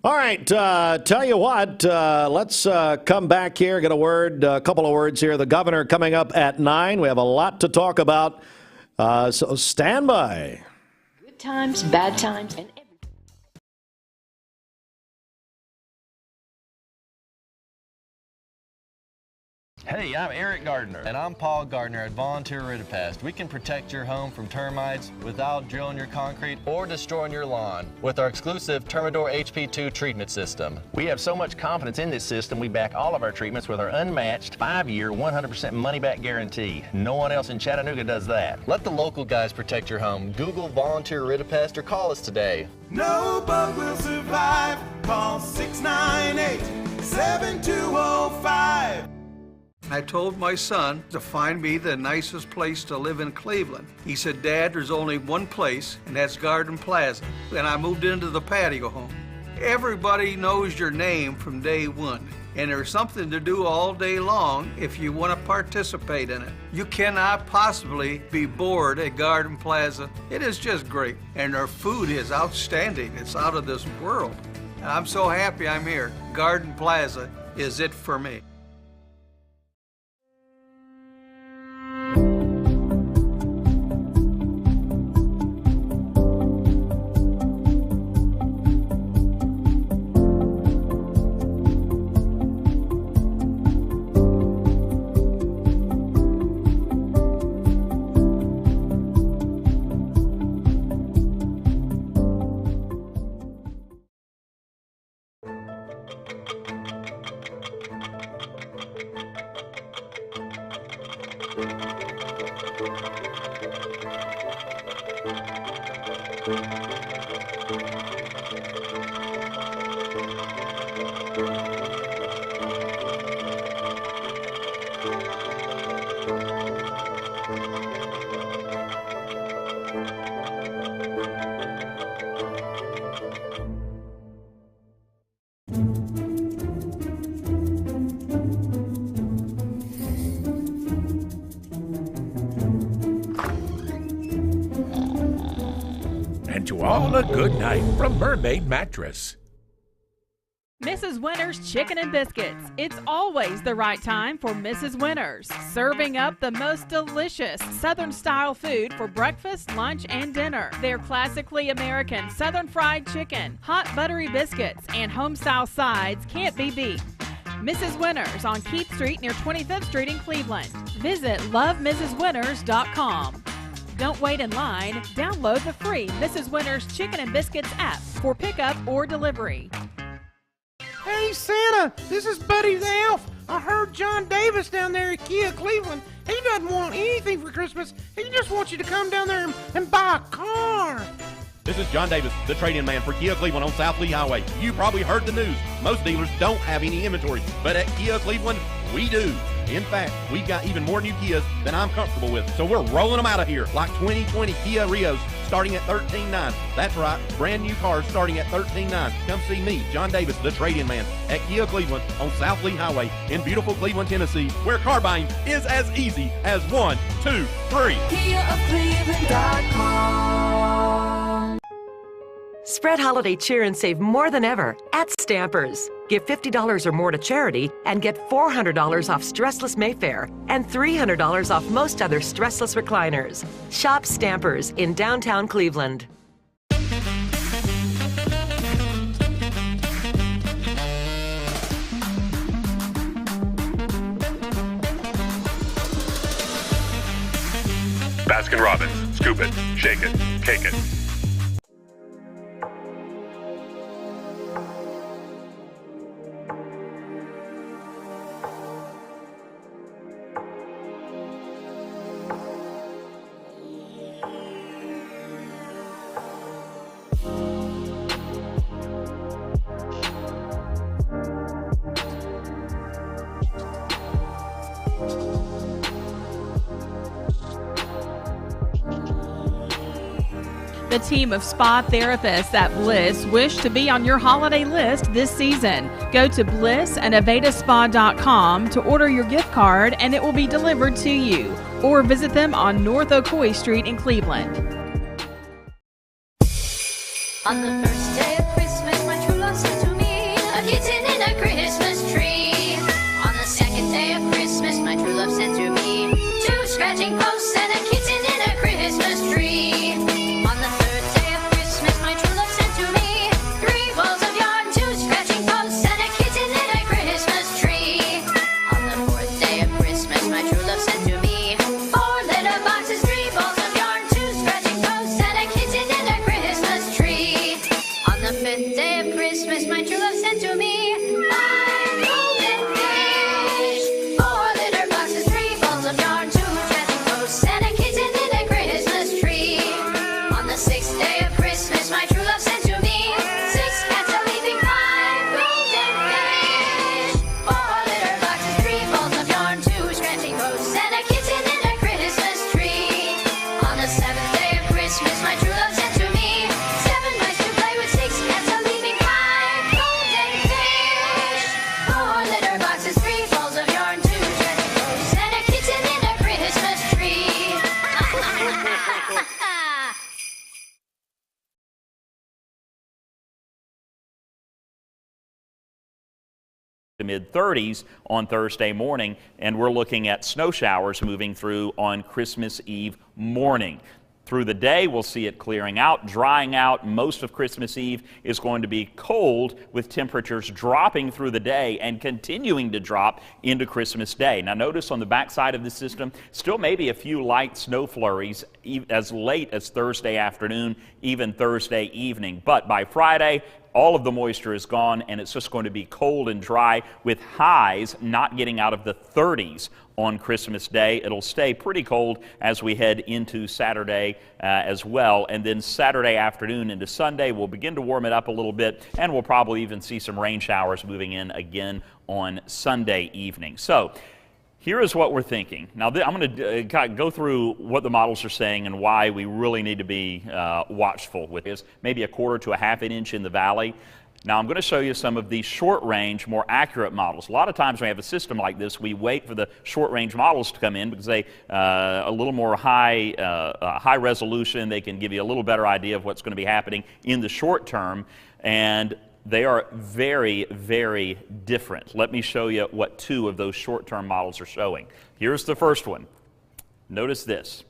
All right, tell you what, let's come back here, get a couple of words here. The governor coming up at 9. We have a lot to talk about, so stand by. Good times, bad times, and everything. Hey, I'm Eric Gardner. And I'm Paul Gardner at Volunteer Ridipest. We can protect your home from termites without drilling your concrete or destroying your lawn with our exclusive Termidor HP2 treatment system. We have so much confidence in this system, we back all of our treatments with our unmatched 5-year, 100% money-back guarantee. No one else in Chattanooga does that. Let the local guys protect your home. Google Volunteer Ridipest or call us today. No bug will survive. Call 698-7205. I told my son to find me the nicest place to live in Cleveland. He said, Dad, there's only one place, and that's Garden Plaza. And I moved into the patio home. Everybody knows your name from day one, and there's something to do all day long if you want to participate in it. You cannot possibly be bored at Garden Plaza. It is just great, and their food is outstanding. It's out of this world. And I'm so happy I'm here. Garden Plaza is it for me. and to all a good night from Mermaid Mattress. Mrs. Winter's Chicken and Biscuits. It's always the right time for Mrs. Winter's, serving up the most delicious Southern-style food for breakfast, lunch, and dinner. Their classically American Southern fried chicken, hot buttery biscuits, and home-style sides can't be beat. Mrs. Winter's on Keith Street near 25th Street in Cleveland. Visit lovemrswinters.com. Don't wait in line. Download the free Mrs. Winter's Chicken and Biscuits app for pickup or delivery. Hey Santa, this is Buddy the Elf. I heard John Davis down there at Kia Cleveland. He doesn't want anything for Christmas. He just wants you to come down there and buy a car. This is John Davis, the trade-in man for Kia Cleveland on South Lee Highway. You probably heard the news. Most dealers don't have any inventory, but at Kia Cleveland, we do. In fact, we've got even more new Kias than I'm comfortable with, so we're rolling them out of here, like 2020 Kia Rios starting at $13,900. That's right, brand new cars starting at $13,900. Come see me, John Davis, the trade-in man, at Kia Cleveland on South Lee Highway in beautiful Cleveland, Tennessee, where car buying is as easy as 1, 2, 3. KiaofCleveland.com. Spread holiday cheer and save more than ever at Stampers. Give $50 or more to charity and get $400 off Stressless Mayfair and $300 off most other stressless recliners. Shop Stampers in downtown Cleveland. Baskin-Robbins. Scoop it, shake it, cake it. The team of spa therapists at Bliss wish to be on your holiday list this season. Go to blissandavedaspa.com to order your gift card and it will be delivered to you. Or visit them on North Ocoee Street in Cleveland. On the first day of Christmas, my true love sent to me a kitten and a Christmas tree. On the second day of Christmas, my true love sent to me 2 scratching posts and a kitten and a Christmas tree. On the third day of Christmas, my true love sent to me 3 balls of yarn, 2 scratching posts and a kitten and a Christmas tree. On the fourth day of Christmas, my true love sent to me 4 litter boxes, 3 balls of yarn, 2 scratching posts and a kitten and a Christmas tree. On the fifth day of Christmas, my true love sent to me 5 golden fish, 4 litter boxes, 3 balls of yarn, 2 scratching posts and a kitten and a Christmas tree. On the sixth day of Christmas, my true love sent to me 6 cats a leaping, 5 golden fish, 4 litter boxes, 3 balls of yarn, 2 scratching posts and a kitten and a Christmas tree. On the seventh day of Christmas, my true love sent to me 7 mice to play with, 6 cats a leaping, 5 golden fish, 4 litter boxes, 3 balls of yarn, 2 scratching posts and a kitten and a Christmas tree. The mid-30s on Thursday morning, and we're looking at snow showers moving through on Christmas Eve morning. Through the day, we'll see it clearing out, drying out. Most of Christmas Eve is going to be cold, with temperatures dropping through the day and continuing to drop into Christmas Day. Now notice on the backside of the system, still maybe a few light snow flurries as late as Thursday afternoon, even Thursday evening. But by Friday, all of the moisture is gone, and it's just going to be cold and dry, with highs not getting out of the 30s on Christmas Day. It'll stay pretty cold as we head into Saturday as well. And then Saturday afternoon into Sunday, we'll begin to warm it up a little bit, and we'll probably even see some rain showers moving in again on Sunday evening. So here is what we're thinking. Now, I'm going to go through what the models are saying and why we really need to be watchful with this. Maybe a quarter to a half an inch in the valley. Now I'm going to show you some of the short-range, more accurate models. A lot of times when we have a system like this, we wait for the short-range models to come in because they a little more high resolution. They can give you a little better idea of what's going to be happening in the short term, and they are very, very different. Let me show you what two of those short-term models are showing. Here's the first one. Notice this.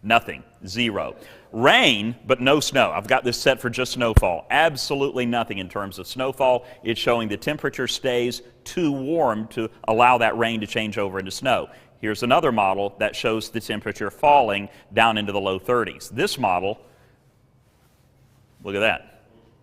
Nothing. Zero. Rain, but no snow. I've got this set for just snowfall. Absolutely nothing in terms of snowfall. It's showing the temperature stays too warm to allow that rain to change over into snow. Here's another model that shows the temperature falling down into the low 30s. This model, look at that.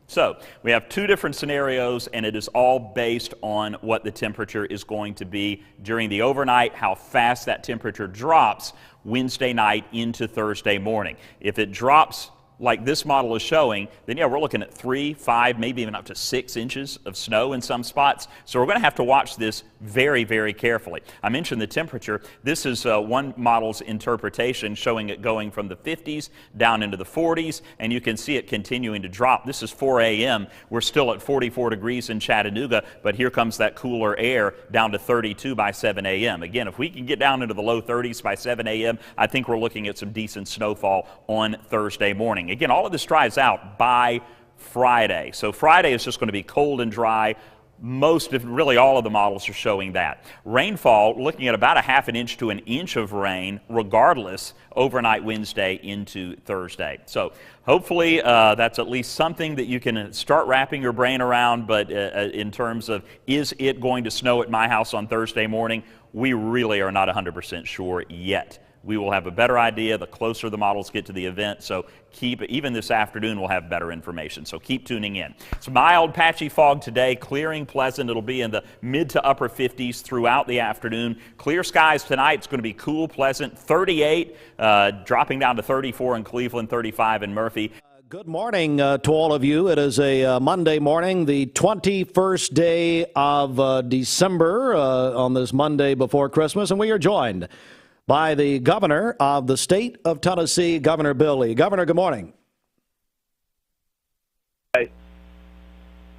So we have two different scenarios, and it is all based on what the temperature is going to be during the overnight, how fast that temperature drops Wednesday night into Thursday morning. If it drops like this model is showing, then yeah, we're looking at 3, 5, maybe even up to 6 inches of snow in some spots. So we're going to have to watch this very, very carefully. I mentioned the temperature. This is one model's interpretation showing it going from the 50s down into the 40s, and you can see it continuing to drop. This is 4 a.m. We're still at 44 degrees in Chattanooga, but here comes that cooler air down to 32 by 7 a.m. Again, if we can get down into the low 30s by 7 a.m., I think we're looking at some decent snowfall on Thursday morning. Again, all of this dries out by Friday. So Friday is just going to be cold and dry. Really all of the models are showing that. Rainfall, looking at about a half an inch to an inch of rain, regardless, overnight Wednesday into Thursday. So hopefully that's at least something that you can start wrapping your brain around, but in terms of, is it going to snow at my house on Thursday morning? We really are not 100% sure yet. We will have a better idea the closer the models get to the event, so even this afternoon we'll have better information, so keep tuning in. It's mild, patchy fog today, clearing, pleasant. It'll be in the mid to upper 50s throughout the afternoon. Clear skies tonight. It's going to be cool, pleasant, 38, dropping down to 34 in Cleveland, 35 in Murphy. Good morning to all of you. It is a Monday morning, the 21st day of December on this Monday before Christmas, and we are joined by the governor of the state of Tennessee, Governor Bill Lee. Governor, good morning. Hey.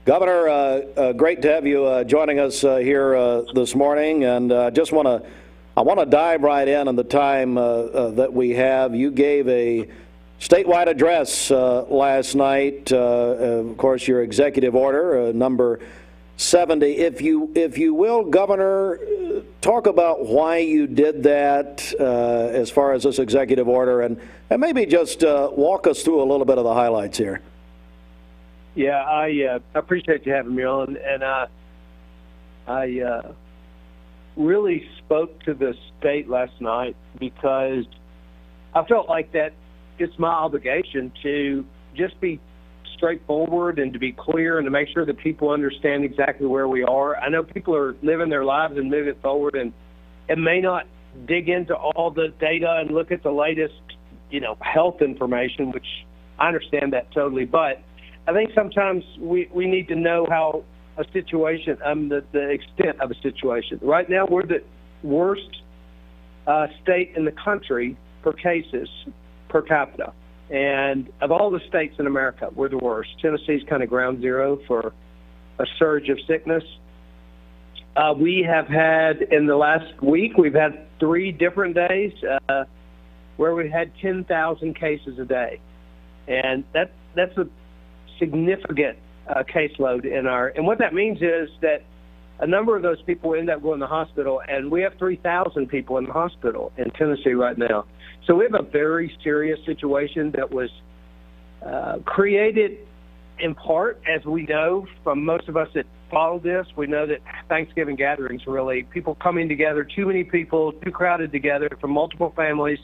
Governor, great to have you joining us here this morning, and I want to dive right in on the time that we have. You gave a statewide address last night. Of course, your executive order, number 70. If you will, Governor, talk about why you did that as far as this executive order, and maybe just walk us through a little bit of the highlights here. Yeah, I appreciate you having me on, and I really spoke to the state last night because I felt like that it's my obligation to just be straightforward and to be clear and to make sure that people understand exactly where we are. I know people are living their lives and moving forward, and it may not dig into all the data and look at the latest, health information, which I understand that totally. But I think sometimes we need to know how a situation, the extent of a situation. Right now, we're the worst state in the country for cases per capita. And of all the states in America, we're the worst. Tennessee's kind of ground zero for a surge of sickness. We have had, in the last week, we've had 3 different days where we had 10,000 cases a day. And that's a significant caseload in and what that means is that a number of those people end up going to the hospital, and we have 3,000 people in the hospital in Tennessee right now. So we have a very serious situation that was created in part, as we know from most of us that follow this. We know that Thanksgiving gatherings, really, people coming together, too many people, too crowded together from multiple families,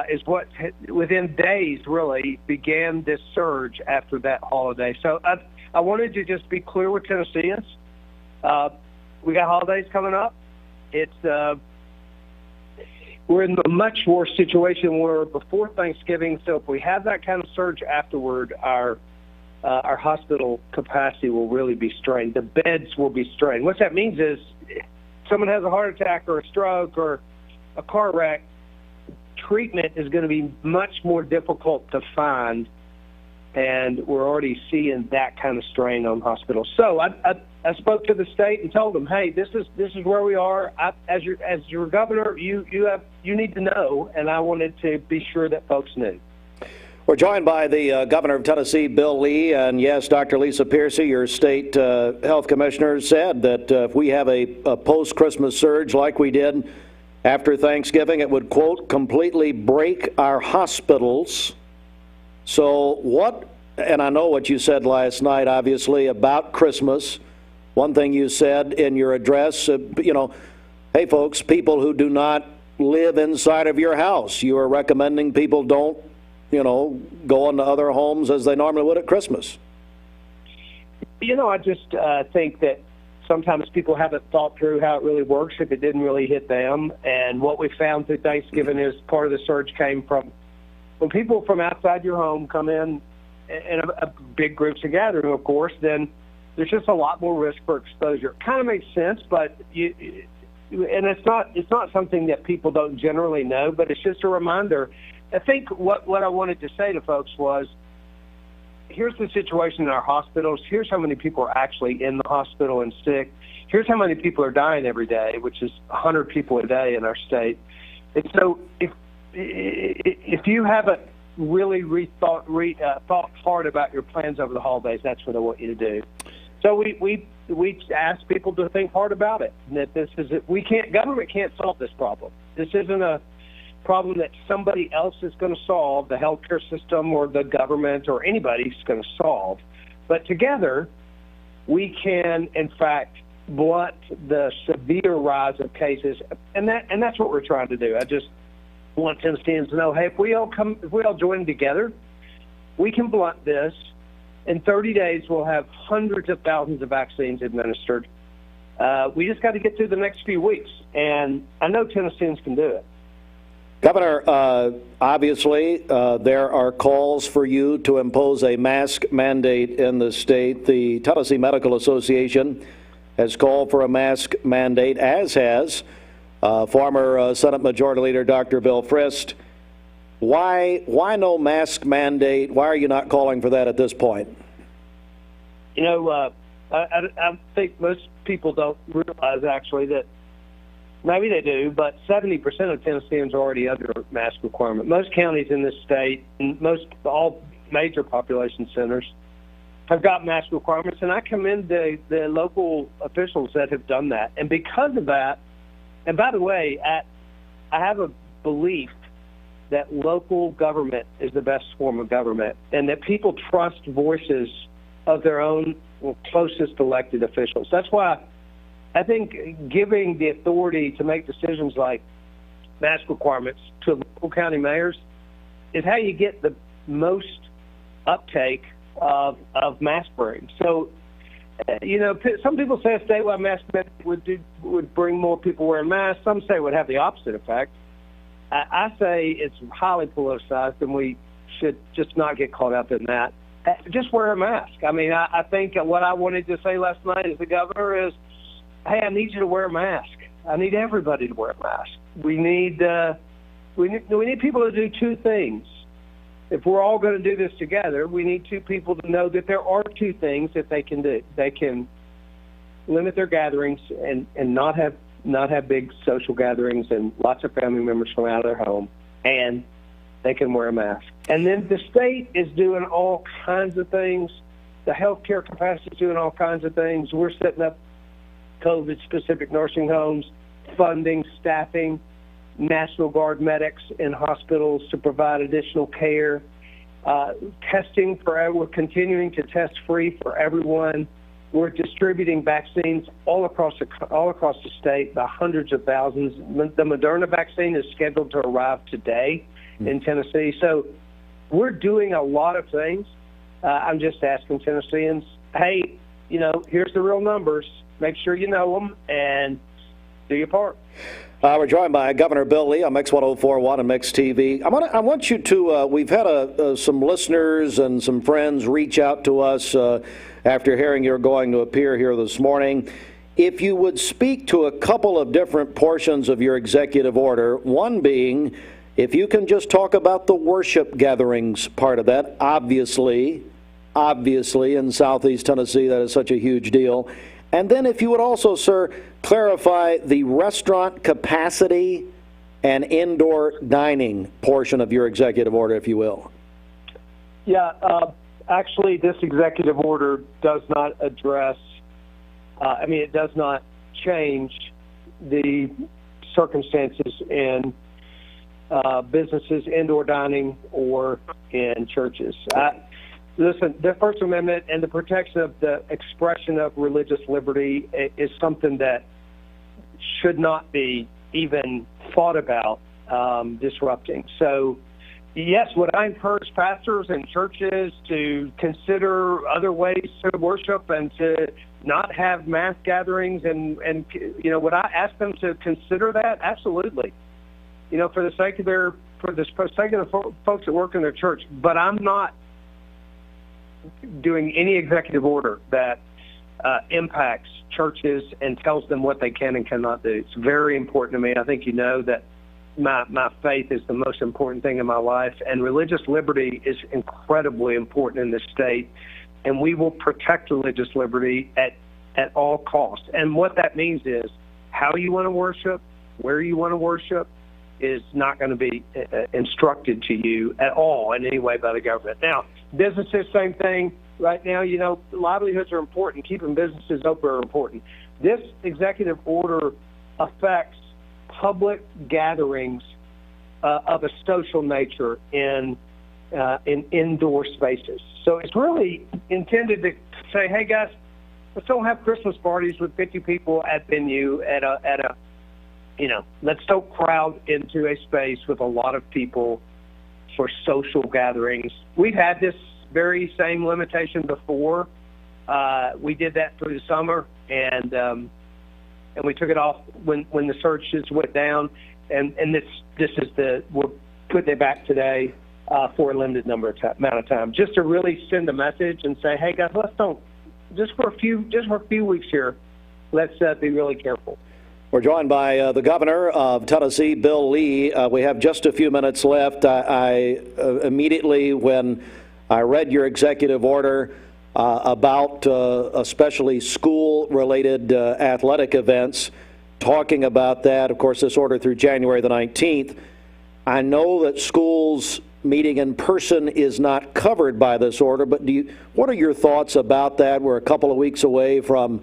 is what, within days, really, began this surge after that holiday. So I wanted to just be clear with Tennesseans. We got holidays coming up. We're in a much worse situation where before Thanksgiving. So if we have that kind of surge afterward, our hospital capacity will really be strained. The beds will be strained. What that means is if someone has a heart attack or a stroke or a car wreck, treatment is going to be much more difficult to find and we're already seeing that kind of strain on hospitals. So I spoke to the state and told them, hey, this is where we are. As your governor, you need to know, and I wanted to be sure that folks knew. We're joined by the governor of Tennessee, Bill Lee, and yes, Dr. Lisa Piercy, your state health commissioner, said that if we have a post-Christmas surge like we did after Thanksgiving, it would, quote, completely break our hospitals. So what, and I know what you said last night, obviously, about Christmas. One thing you said in your address, hey, folks, people who do not live inside of your house, you are recommending people don't, go into other homes as they normally would at Christmas. I just think that sometimes people haven't thought through how it really works if it didn't really hit them. And what we found through Thanksgiving is part of the surge came from when people from outside your home come in a big groups of gathering, of course, then there's just a lot more risk for exposure. It kind of makes sense, but and it's not something that people don't generally know, but it's just a reminder. I think what I wanted to say to folks was, here's the situation in our hospitals. Here's how many people are actually in the hospital and sick. Here's how many people are dying every day, which is 100 people a day in our state. And so if you haven't really thought hard about your plans over the holidays, that's what I want you to do. So we ask people to think hard about it. That government can't solve this problem. This isn't a problem that somebody else is going to solve, the healthcare system or the government or anybody's going to solve. But together, we can, in fact, blunt the severe rise of cases, and that's what we're trying to do. I just want Tennesseans to know, hey, if we all join together, we can blunt this. In 30 days, we'll have hundreds of thousands of vaccines administered. We just got to get through the next few weeks, and I know Tennesseans can do it. Governor, obviously, there are calls for you to impose a mask mandate in the state. The Tennessee Medical Association has called for a mask mandate, as has former Senate Majority Leader Dr. Bill Frist. Why no mask mandate? Why are you not calling for that at this point? I think most people don't realize, actually, that maybe they do, but 70% of Tennesseans are already under mask requirement. Most counties in this state, and all major population centers, have got mask requirements, and I commend the local officials that have done that. And because of that, and by the way, I have a belief that local government is the best form of government, and that people trust voices of their own closest elected officials. That's why I think giving the authority to make decisions like mask requirements to local county mayors is how you get the most uptake of mask wearing. So, some people say a statewide mask mandate would bring more people wearing masks. Some say it would have the opposite effect. I say it's highly politicized, and we should just not get caught up in that. Just wear a mask. I mean, I think what I wanted to say last night as the governor is, hey, I need you to wear a mask. I need everybody to wear a mask. We need people to do two things. If we're all going to do this together, we need two people to know that there are two things that they can do. They can limit their gatherings and not have big social gatherings and lots of family members from out of their home, and they can wear a mask. And then the state is doing all kinds of things. The healthcare capacity is doing all kinds of things. We're setting up COVID-specific nursing homes, funding, staffing, National Guard medics in hospitals to provide additional care, testing we're continuing to test free for everyone. We're distributing vaccines all across the state by hundreds of thousands. The Moderna vaccine is scheduled to arrive today in Tennessee. So we're doing a lot of things. I'm just asking Tennesseans, hey, here's the real numbers. Make sure you know them and do your part. We're joined by Governor Bill Lee on Mix 104.1 and Mix TV. I want you to, we've had some listeners and some friends reach out to us after hearing you're going to appear here this morning. If you would speak to a couple of different portions of your executive order, one being If you can just talk about the worship gatherings part of that, obviously in Southeast Tennessee, that is such a huge deal. And then if you would also, sir, clarify the restaurant capacity and indoor dining portion of your executive order, if you will. Yeah, actually, this executive order does not address, it does not change the circumstances in businesses, indoor dining, or in churches. Listen, the First Amendment and the protection of the expression of religious liberty is something that should not be even thought about disrupting. So, yes, would I encourage pastors and churches to consider other ways to worship and to not have mass gatherings? And would I ask them to consider that? Absolutely. For the sake of the folks that work in their church. But I'm not doing any executive order that impacts churches and tells them what they can and cannot do. It's very important to me. I think you know that my faith is the most important thing in my life, and religious liberty is incredibly important in this state, and we will protect religious liberty at all costs. And what that means is how you want to worship, where you want to worship, is not going to be instructed to you at all in any way by the government. Now, businesses, same thing. Right now, livelihoods are important. Keeping businesses open are important. This executive order affects public gatherings of a social nature in indoor spaces. So it's really intended to say, hey, guys, let's don't have Christmas parties with 50 people at venue let's don't crowd into a space with a lot of people for social gatherings. We've had this very same limitation before. We did that through the summer, and we took it off when the searches went down. And this is we're putting it back today for a limited amount of time, just to really send a message and say, hey guys, let's don't just for a few weeks here. Let's be really careful. We're joined by the governor of Tennessee, Bill Lee. We have just a few minutes left. I immediately, when I read your executive order about especially school-related athletic events, talking about that, of course, this order through January the 19th, I know that schools meeting in person is not covered by this order, but what are your thoughts about that? We're a couple of weeks away from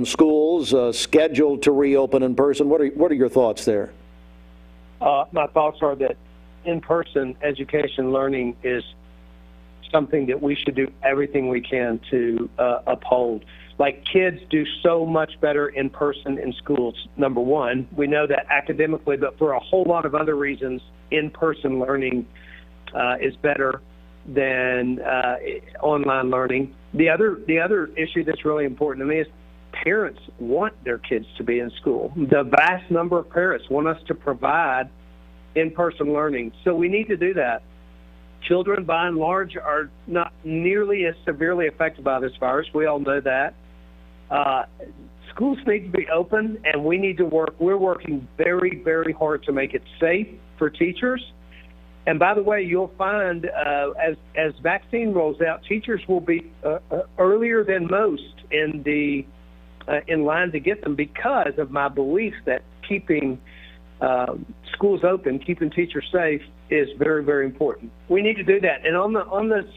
schools scheduled to reopen in person. What are your thoughts there? My thoughts are that in-person education learning is something that we should do everything we can to uphold. Like, kids do so much better in person in schools. Number one, we know that academically, but for a whole lot of other reasons, in-person learning is better than online learning. The other issue that's really important to me is parents want their kids to be in school. The vast number of parents want us to provide in-person learning. So we need to do that. Children, by and large, are not nearly as severely affected by this virus. We all know that. Schools need to be open, and we need to work. We're working very, very hard to make it safe for teachers. And by the way, you'll find as vaccine rolls out, teachers will be earlier than most in line to get them, because of my belief that keeping schools open, keeping teachers safe, is very, very important. We need to do that. And on the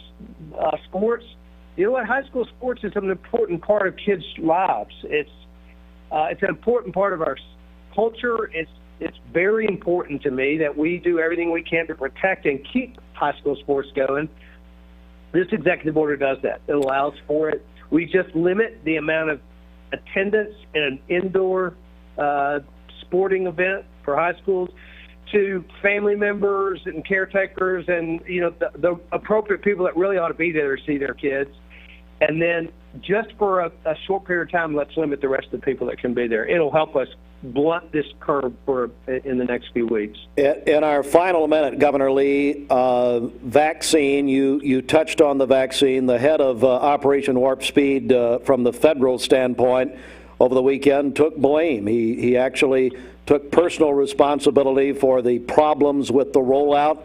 sports, you know what? High school sports is an important part of kids' lives. It's an important part of our culture. It's very important to me that we do everything we can to protect and keep high school sports going. This executive order does that. It allows for it. We just limit the amount of attendance in an indoor sporting event for high schools to family members and caretakers and, the appropriate people that really ought to be there to see their kids. And then just for a short period of time, let's limit the rest of the people that can be there. It'll help us blunt this curve in the next few weeks. In our final minute, Governor Lee, vaccine, you touched on the vaccine. The head of Operation Warp Speed from the federal standpoint over the weekend took blame. He actually took personal responsibility for the problems with the rollout.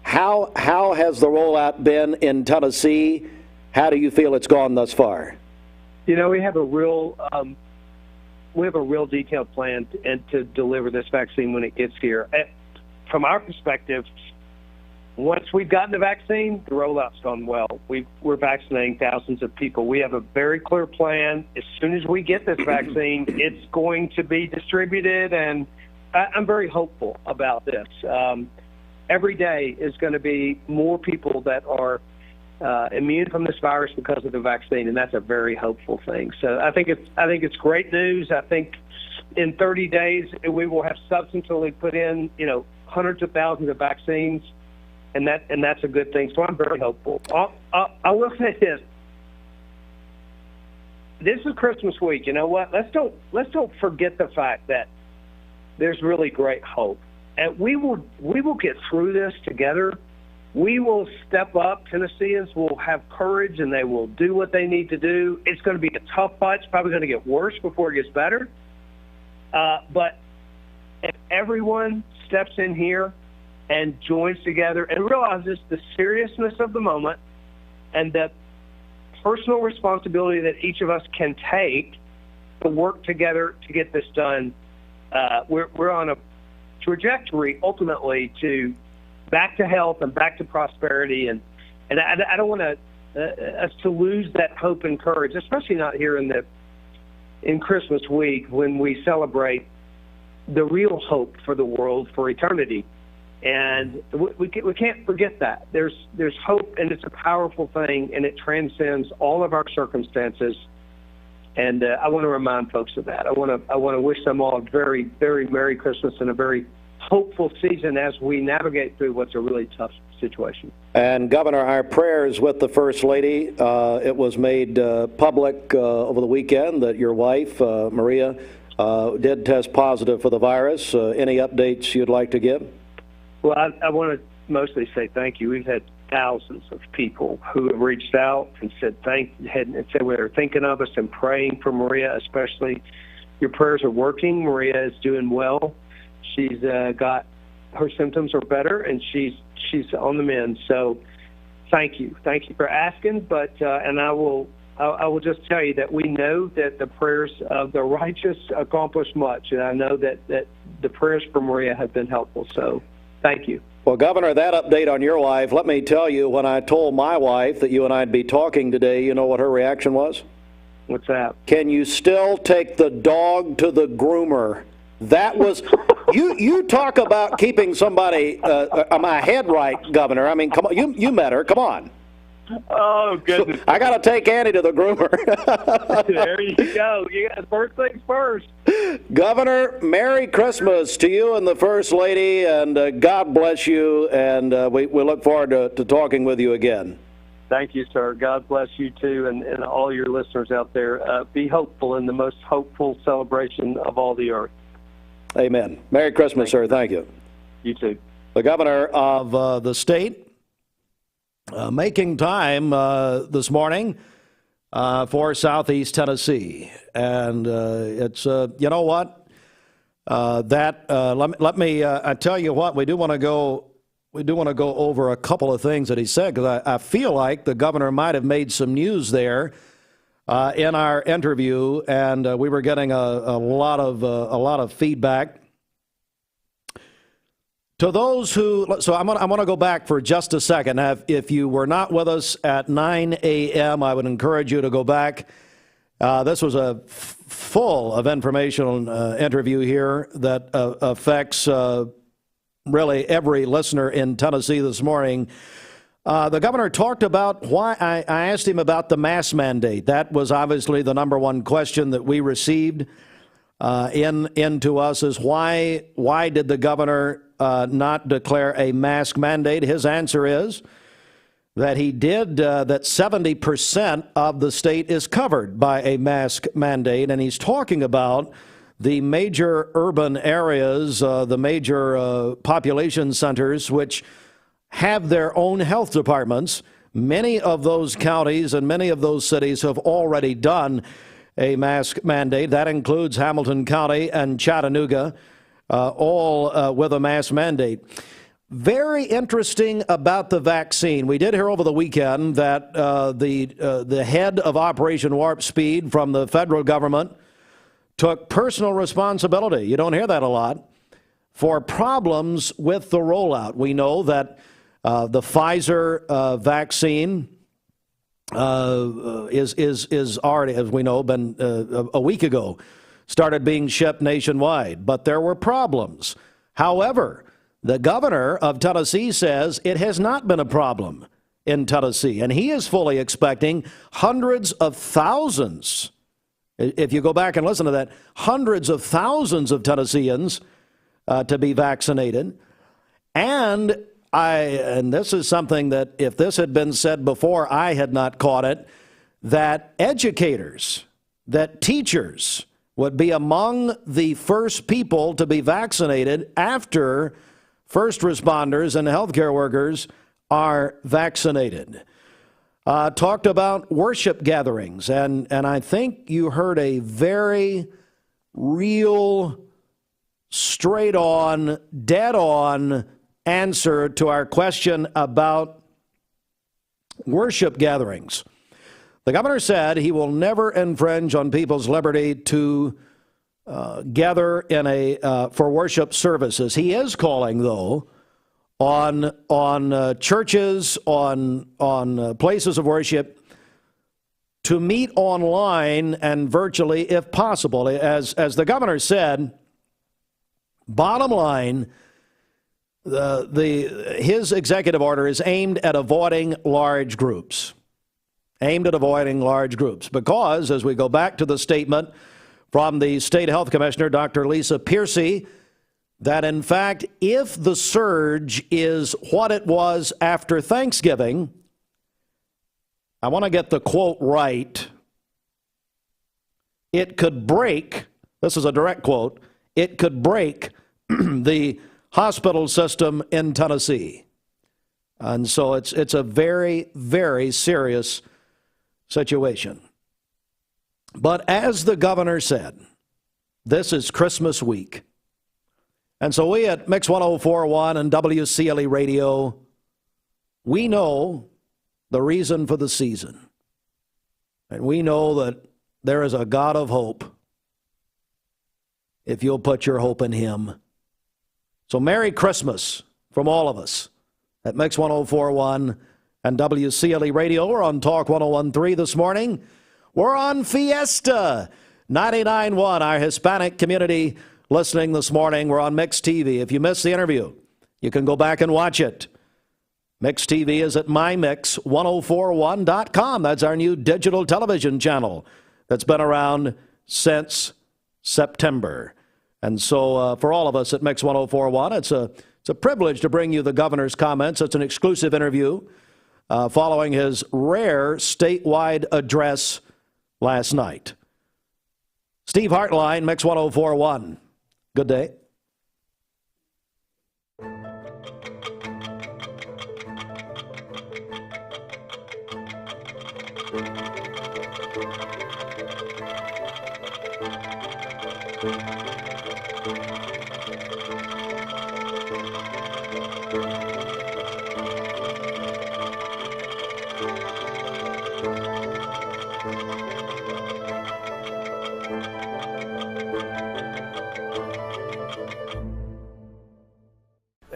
How has the rollout been in Tennessee? How do you feel it's gone thus far? You know, we have a real detailed plan to deliver this vaccine when it gets here. From our perspective, once we've gotten the vaccine, the rollout's gone well. We're vaccinating thousands of people. We have a very clear plan. As soon as we get this vaccine, it's going to be distributed, and I'm very hopeful about this. Every day is going to be more people that are immune from this virus because of the vaccine, and that's a very hopeful thing. So I think it's great news. I think in 30 days we will have substantially put in, hundreds of thousands of vaccines, and that's a good thing. So I'm very hopeful. I will say this: this is Christmas week. You know what? Let's don't forget the fact that there's really great hope, and we will get through this together. We will step up. Tennesseans will have courage, and they will do what they need to do. It's going to be a tough fight. It's probably going to get worse before it gets better. But if everyone steps in here and joins together and realizes the seriousness of the moment and the personal responsibility that each of us can take to work together to get this done, we're on a trajectory ultimately to back to health and back to prosperity. And I don't want us to lose that hope and courage, especially not here in Christmas week when we celebrate the real hope for the world for eternity. And we can't forget that. There's hope, and it's a powerful thing, and it transcends all of our circumstances. And I want to remind folks of that. I want to wish them all a very, very Merry Christmas and a very hopeful season as we navigate through what's a really tough situation. And Governor, our prayers with the First Lady. It was made public over the weekend that your wife, Maria, did test positive for the virus. Any updates you'd like to give? Well, I want to mostly say thank you. We've had thousands of people who have reached out and said said they were thinking of us and praying for Maria, especially. Your prayers are working. Maria is doing well. She's got her symptoms are better, and she's on the mend. So, thank you for asking. But and I will just tell you that we know that the prayers of the righteous accomplish much, and I know that the prayers for Maria have been helpful. So, thank you. Well, Governor, that update on your wife. Let me tell you, when I told my wife that you and I'd be talking today, you know what her reaction was? What's that? Can you still take the dog to the groomer? That was you talk about keeping somebody my head right, Governor. I mean, come on, you met her. Come on. Oh goodness! I got to take Annie to the groomer. There you go. You got first things first. Governor, Merry Christmas to you and the First Lady, and God bless you. And we look forward to talking with you again. Thank you, sir. God bless you too, and all your listeners out there. Be hopeful in the most hopeful celebration of all the earth. Amen. Merry Christmas, sir. Thank you. You too. The governor of the state making time this morning for Southeast Tennessee. And it's, you know what, let me I tell you what, we do want to go over a couple of things that he said, because I feel like the governor might have made some news there in our interview, and we were getting a lot of feedback. To those who, so I'm going to go back for just a second. If you were not with us at 9 a.m., I would encourage you to go back. This was a full of informational interview here that affects really every listener in Tennessee this morning. The governor talked about why I asked him about the mask mandate. That was obviously the number one question that we received into us, is why did the governor not declare a mask mandate? His answer is that he did, that 70% of the state is covered by a mask mandate, and he's talking about the major urban areas, the major population centers, which have their own health departments. Many of those counties and many of those cities have already done a mask mandate. That includes Hamilton County and Chattanooga. all with a mask mandate. Very interesting about the vaccine. We did hear over the weekend that the head of Operation Warp Speed from the federal government took personal responsibility. You don't hear that a lot. For problems with the rollout. We know that the Pfizer vaccine is already, as we know, been a week ago, started being shipped nationwide. But there were problems. However, the governor of Tennessee says it has not been a problem in Tennessee, and he is fully expecting hundreds of thousands. If you go back and listen to that, hundreds of thousands of Tennesseans to be vaccinated. And this is something that if this had been said before, I had not caught it, that educators, that teachers would be among the first people to be vaccinated after first responders and healthcare workers are vaccinated. Talked about worship gatherings, and I think you heard a very real, straight on, dead on answer to our question about worship gatherings. The governor said he will never infringe on people's liberty to gather in for worship services. He is calling, though, on churches, on places of worship to meet online and virtually if possible. As the governor said, bottom line, his executive order is aimed at avoiding large groups. Because, as we go back to the statement from the state health commissioner, Dr. Lisa Piercy, that in fact, if the surge is what it was after Thanksgiving, I want to get the quote right, it could break, this is a direct quote, it could break the hospital system in Tennessee. And so it's a very, very serious situation. But as the governor said, this is Christmas week. And so we at Mix 104.1 and WCLE Radio, we know the reason for the season. And we know that there is a God of hope if you'll put your hope in him. So Merry Christmas from all of us at Mix 104.1 and WCLE Radio. We're on Talk 101.3 this morning. We're on Fiesta 99.1, our Hispanic community listening this morning. We're on Mix TV. If you missed the interview, you can go back and watch it. Mix TV is at mymix1041.com. That's our new digital television channel that's been around since September. And so for all of us at Mix 104.1, it's a privilege to bring you the governor's comments. It's an exclusive interview following his rare statewide address last night. Steve Hartline, Mix 104.1. Good day.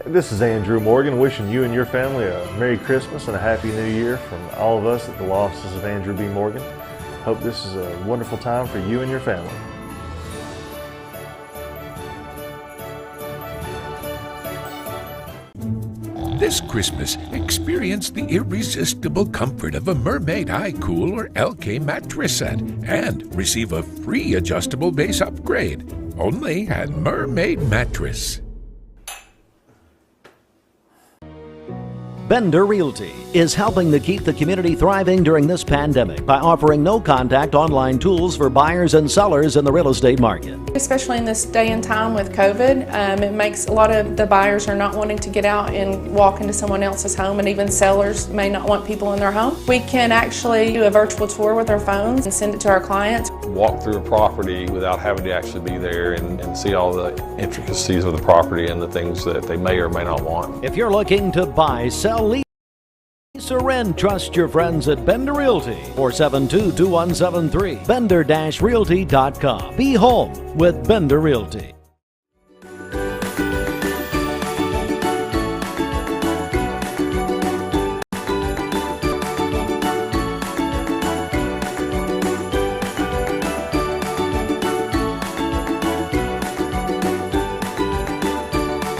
This is Andrew Morgan wishing you and your family a Merry Christmas and a Happy New Year from all of us at the law offices of Andrew B. Morgan. Hope this is a wonderful time for you and your family. This Christmas, experience the irresistible comfort of a Mermaid iCool or LK mattress set and receive a free adjustable base upgrade only at Mermaid Mattress. Bender Realty is helping to keep the community thriving during this pandemic by offering no-contact online tools for buyers and sellers in the real estate market. Especially in this day and time with COVID, it makes a lot of the buyers are not wanting to get out and walk into someone else's home, and even sellers may not want people in their home. We can actually do a virtual tour with our phones and send it to our clients. Walk through a property without having to actually be there and see all the intricacies of the property and the things that they may or may not want. If you're looking to buy, sell, lease, or rent, trust your friends at Bender Realty, 472-2173, bender-realty.com. Be home with Bender Realty.